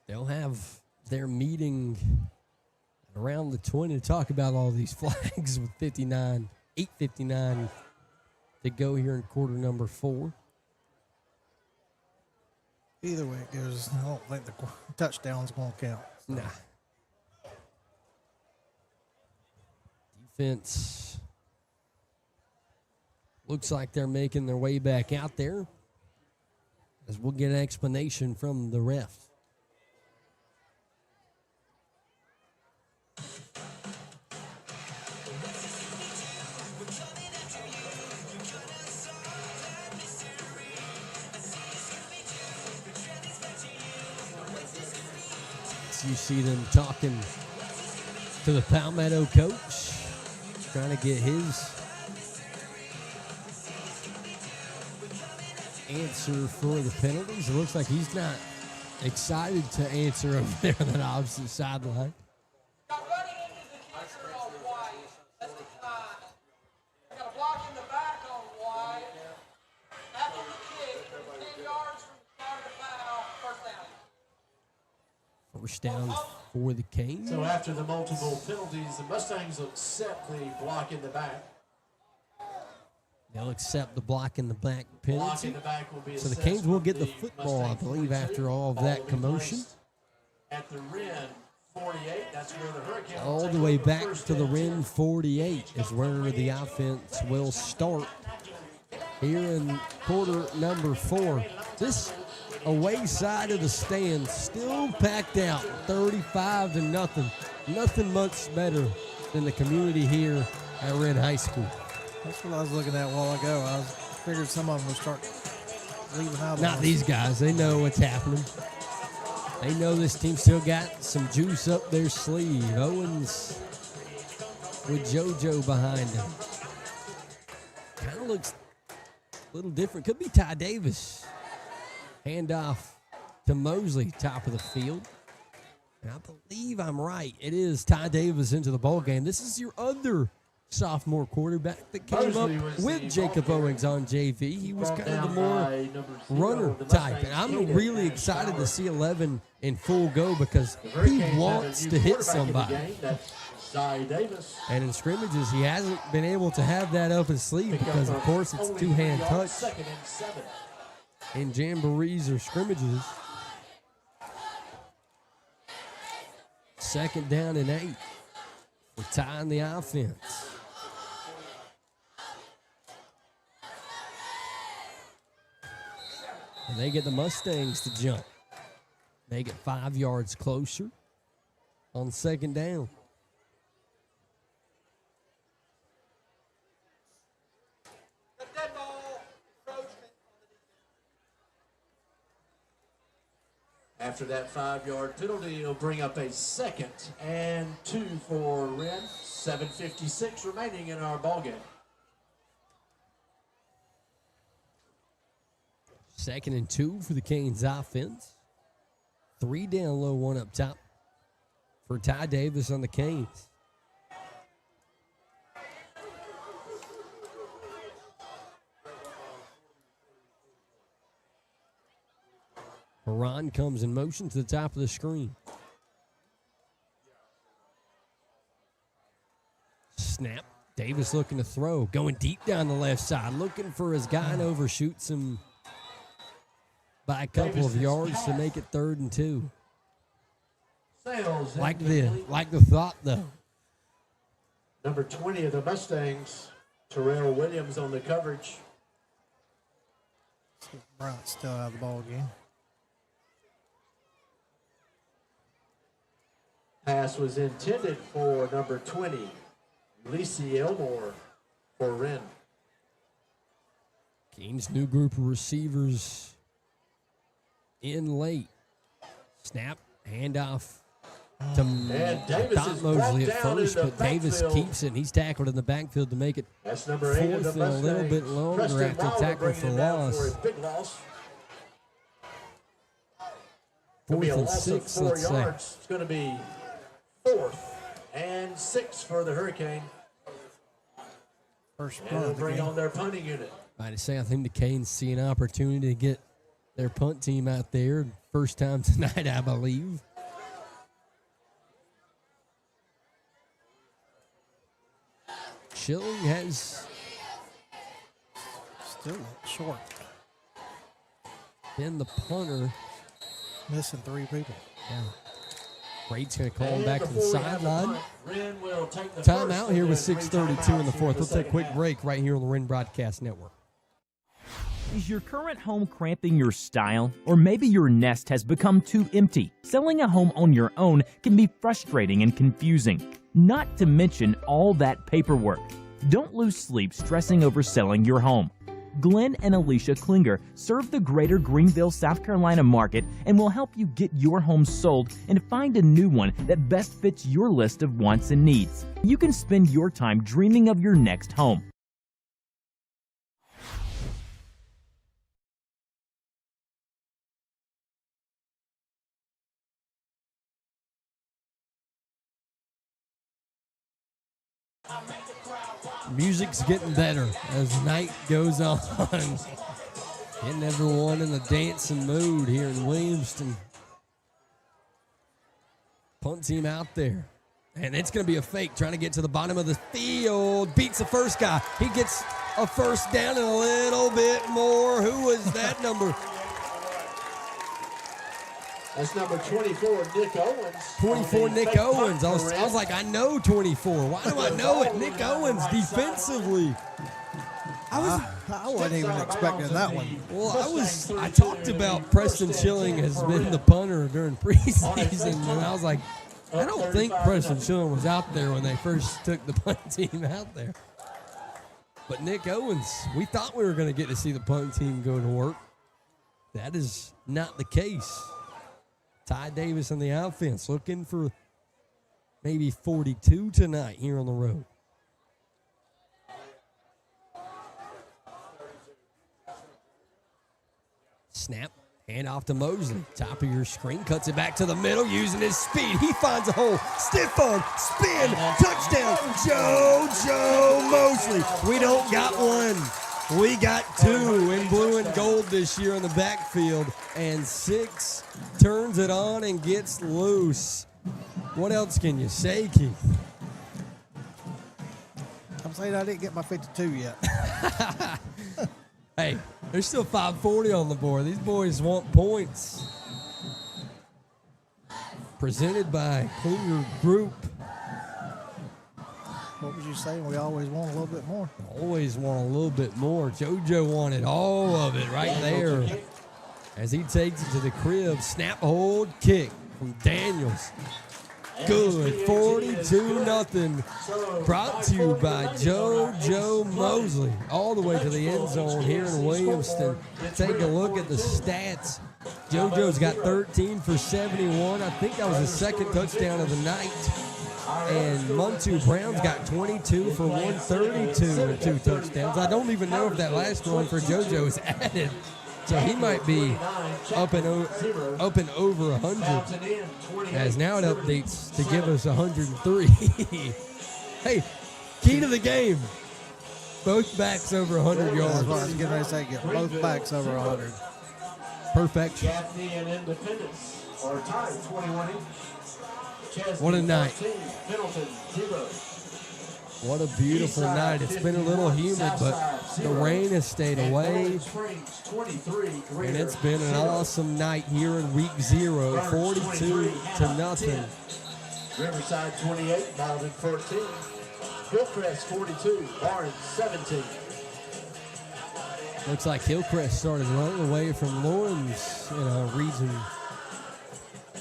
They'll have their meeting around the 20 to talk about all these flags with 8:59 to go here in quarter number 4. Either way it goes, I don't think the touchdown's going to count. Nah. Defense looks like they're making their way back out there, as we'll get an explanation from the ref. You see them talking to the Palmetto coach, trying to get his answer for the penalties. It looks like he's not excited to answer over there on that opposite sideline. First down for the Canes. So after the multiple penalties, the Mustangs will accept the block in the back. They'll accept the block in the back penalty. Block in the back will be so the Canes will get the football, I believe, after all of that commotion. At the Wren 48, that's where the Hurricane all the way back to the Wren 48 is where the offense will start here in quarter number 4. This away side of the stand still packed out, 35-0. Nothing much better than the community here at Wren High School. That's what I was looking at a while ago. I figured some of them would start leaving out. Not these guys. They know what's happening. They know this team still got some juice up their sleeve. Owens with JoJo behind him. Kind of looks a little different. Could be Ty Davis. Handoff to Mosley, top of the field. And I believe I'm right. It is Ty Davis into the ball game. This is your other sophomore quarterback that came up with Jacob Owens on JV. He was kind of the more runner type. And I'm really excited to see 11 in full go because he wants to hit somebody. And in scrimmages, he hasn't been able to have that up his sleeve because, of course, it's two-hand touch. In jamborees or scrimmages. 2nd down and 8. We're tying the offense. And they get the Mustangs to jump. They get 5 yards closer on 2nd down. After that 5-yard penalty, it'll bring up a 2nd and 2 for Wren. 7:56 remaining in our ballgame. 2nd and 2 for the Canes offense. 3 down low, 1 up top for Ty Davis on the Canes. Haran comes in motion to the top of the screen. Snap. Davis looking to throw. Going deep down the left side. Looking for his guy and overshoots him by a couple of yards to make it 3rd and 2. Like the thought, though. Number 20 of the Mustangs, Terrell Williams on the coverage. Bryant's still out of the ball game. Pass was intended for number 20, Lacey Elmore for Wren. Gaines' new group of receivers in late. Snap, handoff to Davis Mosley at first, but Davis keeps it. He's tackled in the backfield to make it That's number 8 of the 4th and a little bit longer after tackle for loss. Big loss. 4th and 6, let's say. It's going to be 4th and 6 for the Hurricane. First and they'll bring on their punting unit. I'd say I think the Canes see an opportunity to get their punt team out there. First time tonight, I believe. Schilling has still short. Been the punter. Missing 3 people. Yeah. Braid's going to call him back to the sideline. Wren will take the Time out here with 6:32 in the 4th. We'll take a quick break right here on the Wren Broadcast Network. Is your current home cramping your style? Or maybe your nest has become too empty? Selling a home on your own can be frustrating and confusing, not to mention all that paperwork. Don't lose sleep stressing over selling your home. Glenn and Alicia Klinger serve the greater Greenville, South Carolina market and will help you get your home sold and find a new one that best fits your list of wants and needs. You can spend your time dreaming of your next home. Music's getting better as the night goes on. Getting everyone in the dancing mood here in Williamston. Punt team out there. And it's going to be a fake trying to get to the bottom of the field. Beats the first guy. He gets a first down and a little bit more. Who was that number? That's number 24, Nick Owens. 24, Nick Owens. I was like, I know 24. Why do I know it? Nick Owens defensively. I wasn't even expecting that one. Well, I talked about Preston Schilling has been the punter during preseason, and I was like, I don't think Preston Schilling was out there when they first took the punt team out there. But Nick Owens, we thought we were going to get to see the punt team go to work. That is not the case. Ty Davis on the offense, looking for maybe 42 tonight here on the road. Snap, hand off to Mosley. Top of your screen, cuts it back to the middle, using his speed. He finds a hole, stiff arm, spin, touchdown, Joe Mosley. We don't got one. We got 2 in blue and gold this year in the backfield, and 6 turns it on and gets loose. What else can you say, Keith? I'm saying I didn't get my 52 yet. Hey, there's still 540 on the board. These boys want points. Presented by Klinger Group. What was you saying? We always want a little bit more. Always want a little bit more. JoJo wanted all of it right there. As he takes it to the crib. Snap, hold, kick from Daniels. Good. 42-0. Brought to you by JoJo Mosley. All the way to the end zone here in Williamston. Take a look at the stats. JoJo's got 13 for 71. I think that was his second touchdown of the night. And Muntu Brown's got 22 for 132 and 2 touchdowns. I don't even know if that last one for JoJo is added. So he might be up and over 100. As now it updates to give us 103. Hey, key to the game. Both backs over 100 yards. That's what I was getting ready to say. Get both backs over 100. Perfection. Gaffney and Independence are tied 21 each. Chesney, What a night. 14, Middleton 0. What a beautiful night. It's been a little humid, but the rain has stayed away. And it's been an awesome night here in week 0, 42-0. Riverside 28, Malden 14. Hillcrest 42, Barnes 17. Looks like Hillcrest started running away from Lawrence in a region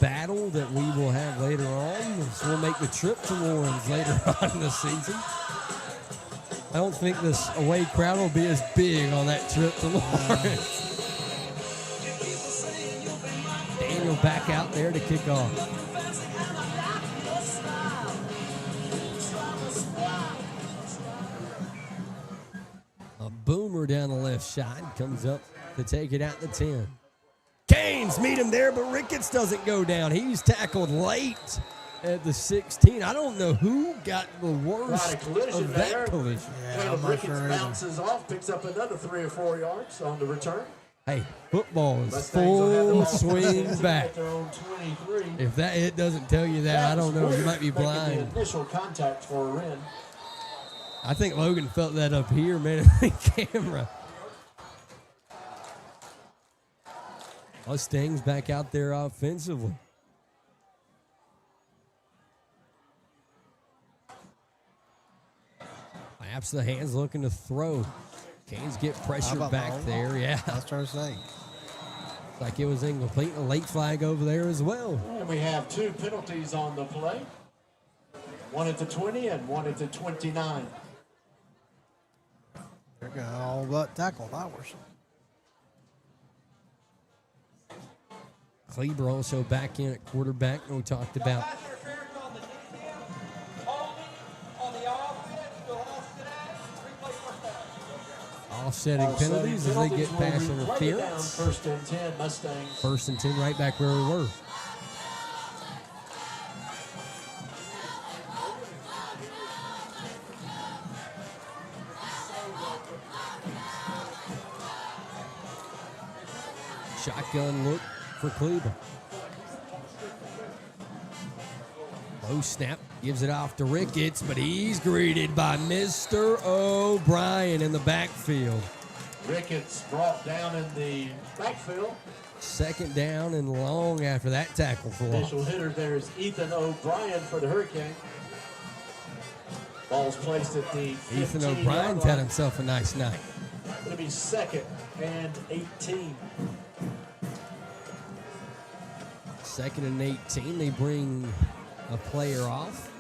battle that we will have later on. So we'll make the trip to Lawrence later on in the season. I don't think this away crowd will be as big on that trip to Lawrence. Daniel back out there to kick off. A boomer down the left side comes up to take it out the 10. Canes meet him there, but Ricketts doesn't go down. He's tackled late at the 16. I don't know who got the worst of that collision. Yeah, Ricketts bounces off, picks up another 3 or 4 yards on the return. Hey, football is full swing back. If that hit doesn't tell you that, I don't know. You might be blind. The initial contact for Wren. I think Logan felt that up here, man, in the camera. Mustangs back out there offensively. Perhaps the hands looking to throw. Canes get pressure back there. Yeah. That's what I was saying. Like it was incomplete. A late flag over there as well. And we have 2 penalties on the play. One at the 20 and one at the 29. They're going to all but tackle ours. Kleber also back in at quarterback. We talked about offsetting penalties as they get past interference. First and 10, Mustangs. First and 10, right back where we were. Shotgun look for Kleber. Low snap, gives it off to Ricketts, but he's greeted by Mr. O'Brien in the backfield. Ricketts brought down in the backfield. Second down and long after that tackle for loss. Initial hitter there is Ethan O'Brien for the Hurricane. Ball's placed at the 15. Ethan O'Brien's had himself a nice night. It'll be 2nd and 18. 2nd and 18. They bring a player off.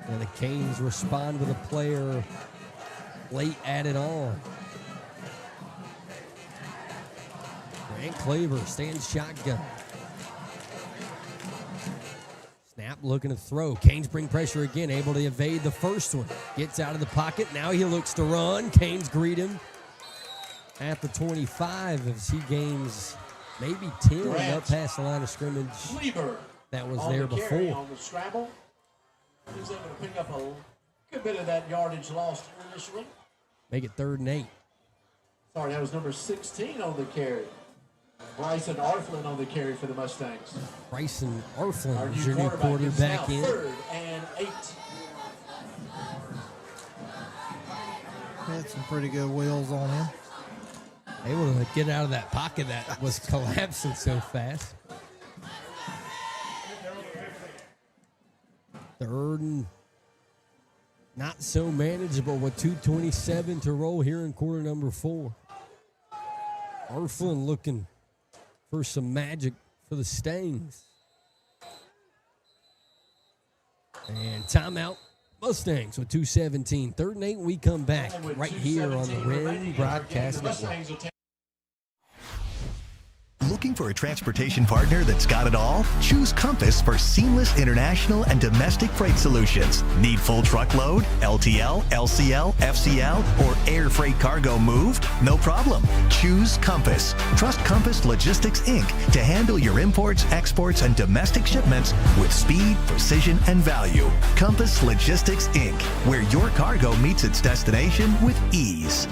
And the Canes respond with a player late added on. Grant Kleber stands shotgun. Snap looking to throw. Canes bring pressure again, able to evade the first one. Gets out of the pocket. Now he looks to run. Canes greet him at the 25 as he gains maybe 10 up past the line of scrimmage. Kleber that was there before. On the scramble. He was able to pick up a good bit of that yardage lost initially. Make it 3rd and 8. Sorry, that was number 16 on the carry. Bryson Arflin on the carry for the Mustangs. Bryson Arflin is your new quarterback in. 3rd and 8. Had some pretty good wheels on him. Able to get out of that pocket that was collapsing so fast. 3rd and not so manageable with 2:27 to roll here in quarter number 4. Arflin looking for some magic for the Stangs. And timeout. Mustangs with 2:17. 3rd and 8. We come back right here on the Wren Broadcast Network. Looking for a transportation partner that's got it all? Choose Compass for seamless international and domestic freight solutions. Need full truckload, LTL, LCL, FCL, or air freight cargo moved? No problem. Choose Compass. Trust Compass Logistics, Inc. to handle your imports, exports, and domestic shipments with speed, precision, and value. Compass Logistics, Inc., where your cargo meets its destination with ease.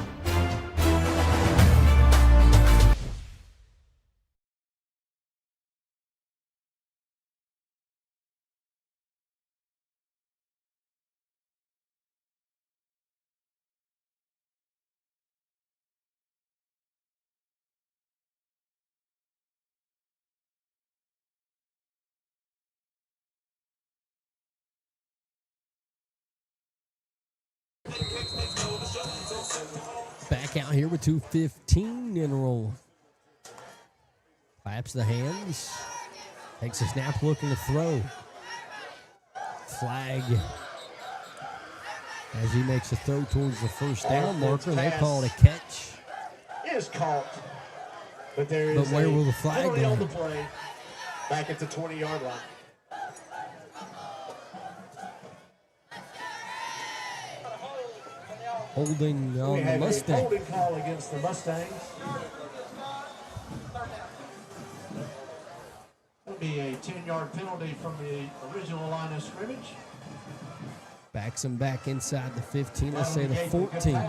back out here with 2:15 in a roll. Claps the hands. Takes a snap, looking to throw. Flag. As he makes a throw towards the first down marker, they call it a catch. Is caught. But there is where will the flag go? On the play, back at the 20-yard line. Holding on the Mustang. A holding call against the Mustangs. It'll be a 10-yard penalty from the original line of scrimmage. Backs him back inside the 15. Let's say the 14.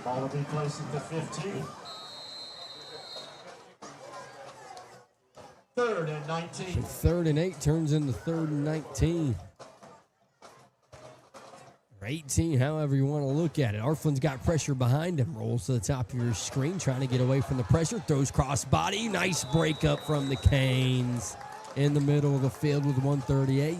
Ball will be placed at the 15. 3rd and 19. So 3rd and 8 turns into 3rd and 19. Or 18, however you want to look at it. Arflin's got pressure behind him. Rolls to the top of your screen, trying to get away from the pressure. Throws crossbody. Nice break up from the Canes. In the middle of the field with 138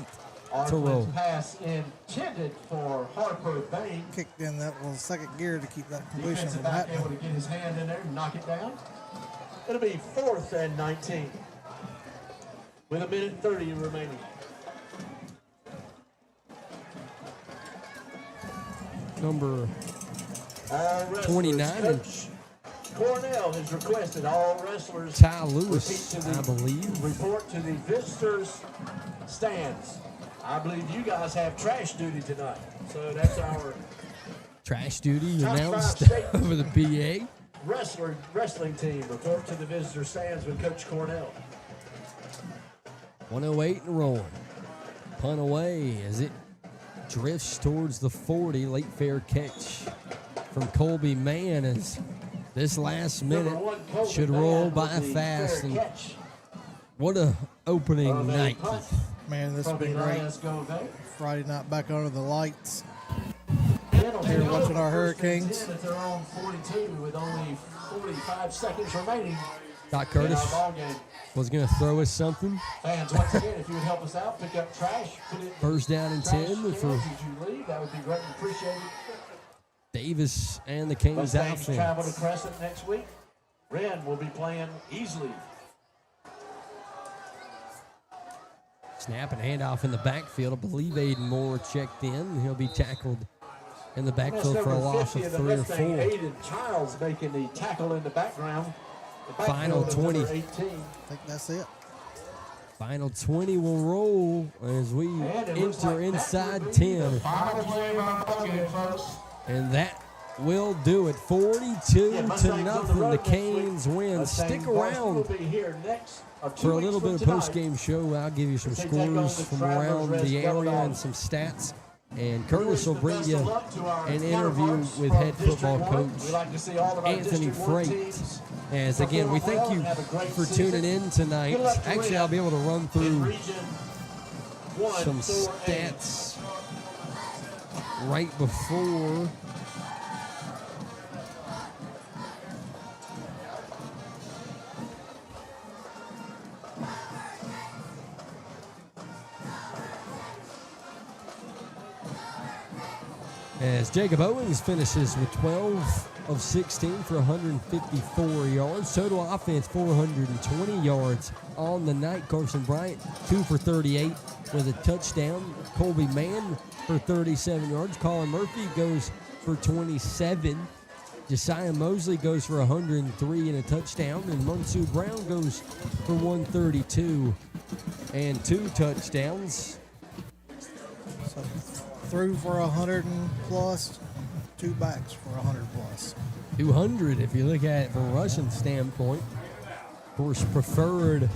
to roll. Pass intended for Harper Bain. Kicked in that little second gear to keep that completion Defensive from back happening. able to get his hand in there and knock it down. It'll be 4th and 19 with 1:30 remaining. Number 29. Cornell has requested all wrestlers Ty Lewis, I believe. Report to the visitors' stands. I believe you guys have trash duty tonight, so that's our trash duty announced over the PA. Wrestling team report to the visitor stands with Coach Cornell. 108 and rolling. Punt away as it drifts towards the 40. Late fair catch from Colby Mann as this last minute should roll by fast. And what a opening night. Man, this will be great. Friday night back under the lights. Here watching our Hurricanes. At their own 42 with only 45 seconds remaining. Doc Curtis was going to throw us something. Fans, once again, if you would help us out, pick up trash, put it first down and 10 for that would be greatly appreciated. Davis and the Canes Mustangs outfit. travel to Crescent next week. Wren will be playing easily. Snap and handoff in the backfield. I believe Aiden Moore checked in. He'll be tackled in the backfield for a loss of 3 or 4. Aiden Childs making the tackle in the background. Final 20. I think that's it. Final 20 will roll as we enter inside 10. And that will do it. 42-0. The Canes win. Stick around for a little bit of post-game show. I'll give you some scores from around the area and some stats. And Curtis will bring you an interview with head football coach Anthony Freight. As again, we thank you for tuning in tonight. Actually, I'll be able to run through some stats right before as Jacob Owens finishes with 12 of 16 for 154 yards. Total offense, 420 yards on the night. Carson Bryant, 2 for 38 with a touchdown. Colby Mann for 37 yards. Colin Murphy goes for 27. Josiah Mosley goes for 103 and a touchdown. And Monsu Brown goes for 132 and 2 touchdowns. So threw for 100 and plus, 2 backs for 100 plus. 200 if you look at it from a rushing standpoint. Of course, Preferred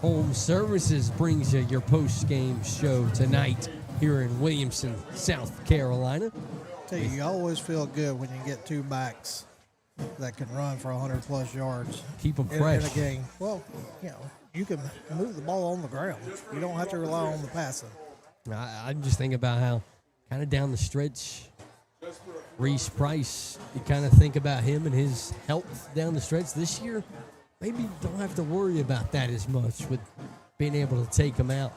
Home Services brings you your post-game show tonight here in Williamson, South Carolina. Tell you always feel good when you get 2 backs that can run for 100 plus yards. Keep them fresh in a game. Well, you know, you can move the ball on the ground. You don't have to rely on the passing. I'm just thinking about how kind of down the stretch, Reese Price, you kind of think about him and his health down the stretch this year. Maybe you don't have to worry about that as much with being able to take him out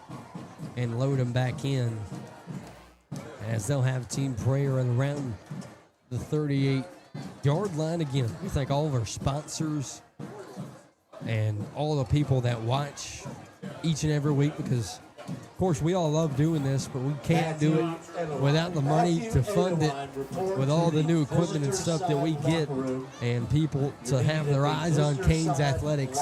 and load him back in. as they'll have team prayer around the 38-yard line again. We thank all of our sponsors and all the people that watch each and every week because, of course, we all love doing this, but we can't do it without the money to fund it with all the new equipment and stuff that we get and people to have their eyes on Canes athletics.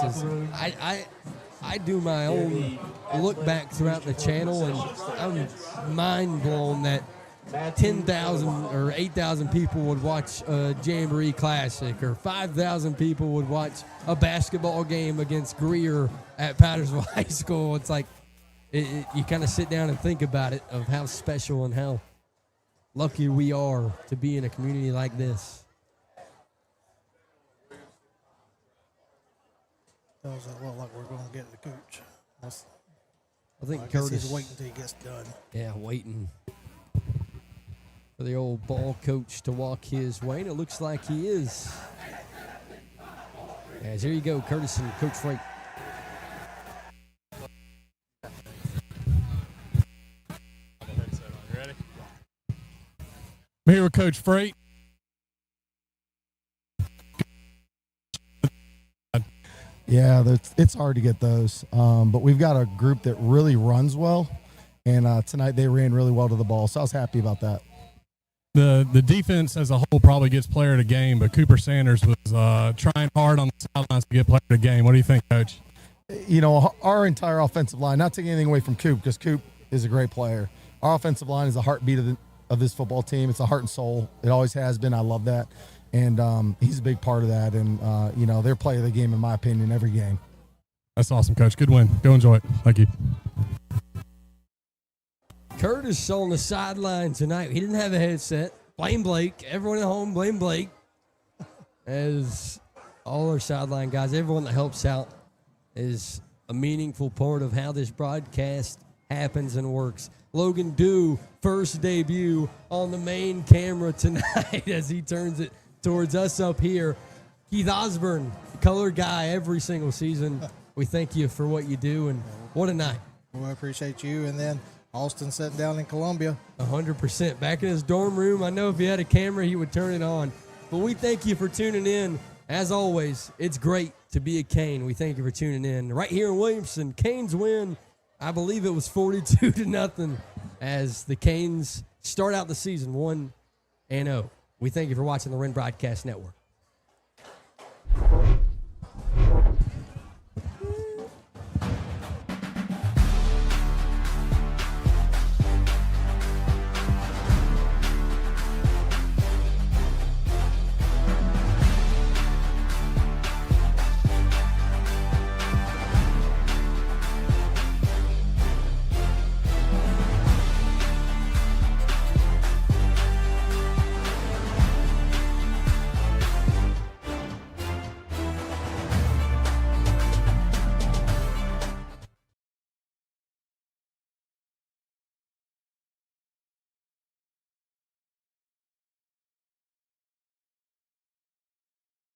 I do my own look back throughout the channel, and I'm mind blown that 10,000 or 8,000 people would watch a Jamboree Classic, or 5,000 people would watch a basketball game against Greer at Pattersville High School. It's like you kind of sit down and think about it, of how special and how lucky we are to be in a community like this. Doesn't look like we're going to get the coach. I think guess Curtis he's waiting until he gets done. Yeah, waiting for the old ball coach to walk his way, and it looks like he is. As here you go, Curtis and Coach Frank. Ready? I'm here with Coach Freight. Yeah, it's hard to get those, but we've got a group that really runs well, and tonight they ran really well to the ball, so I was happy about that. The defense as a whole probably gets player of the game, but Cooper Sanders was trying hard on the sidelines to get player of the game. What do you think, Coach? You know, our entire offensive line, not taking anything away from Coop, because Coop is a great player. Our offensive line is the heartbeat of this football team. It's a heart and soul. It always has been. I love that. And he's a big part of that. And, you know, they're player of the game, in my opinion, every game. That's awesome, Coach. Good win. Go enjoy it. Thank you. Curtis on the sideline tonight. He didn't have a headset. Blame Blake. Everyone at home, blame Blake. As all our sideline guys, everyone that helps out is a meaningful part of how this broadcast happens and works. Logan Dew, first debut on the main camera tonight as he turns it towards us up here. Keith Ausburn, color guy every single season. We thank you for what you do, and what a night. Well, I appreciate you. And then Austin sitting down in Columbia. 100%. Back in his dorm room. I know if he had a camera, he would turn it on. But we thank you for tuning in. As always, it's great to be a Cane. We thank you for tuning in. Right here in Williamson, Canes win. I believe it was 42-0 as the Canes start out the season 1-0. We thank you for watching the Wren Broadcast Network.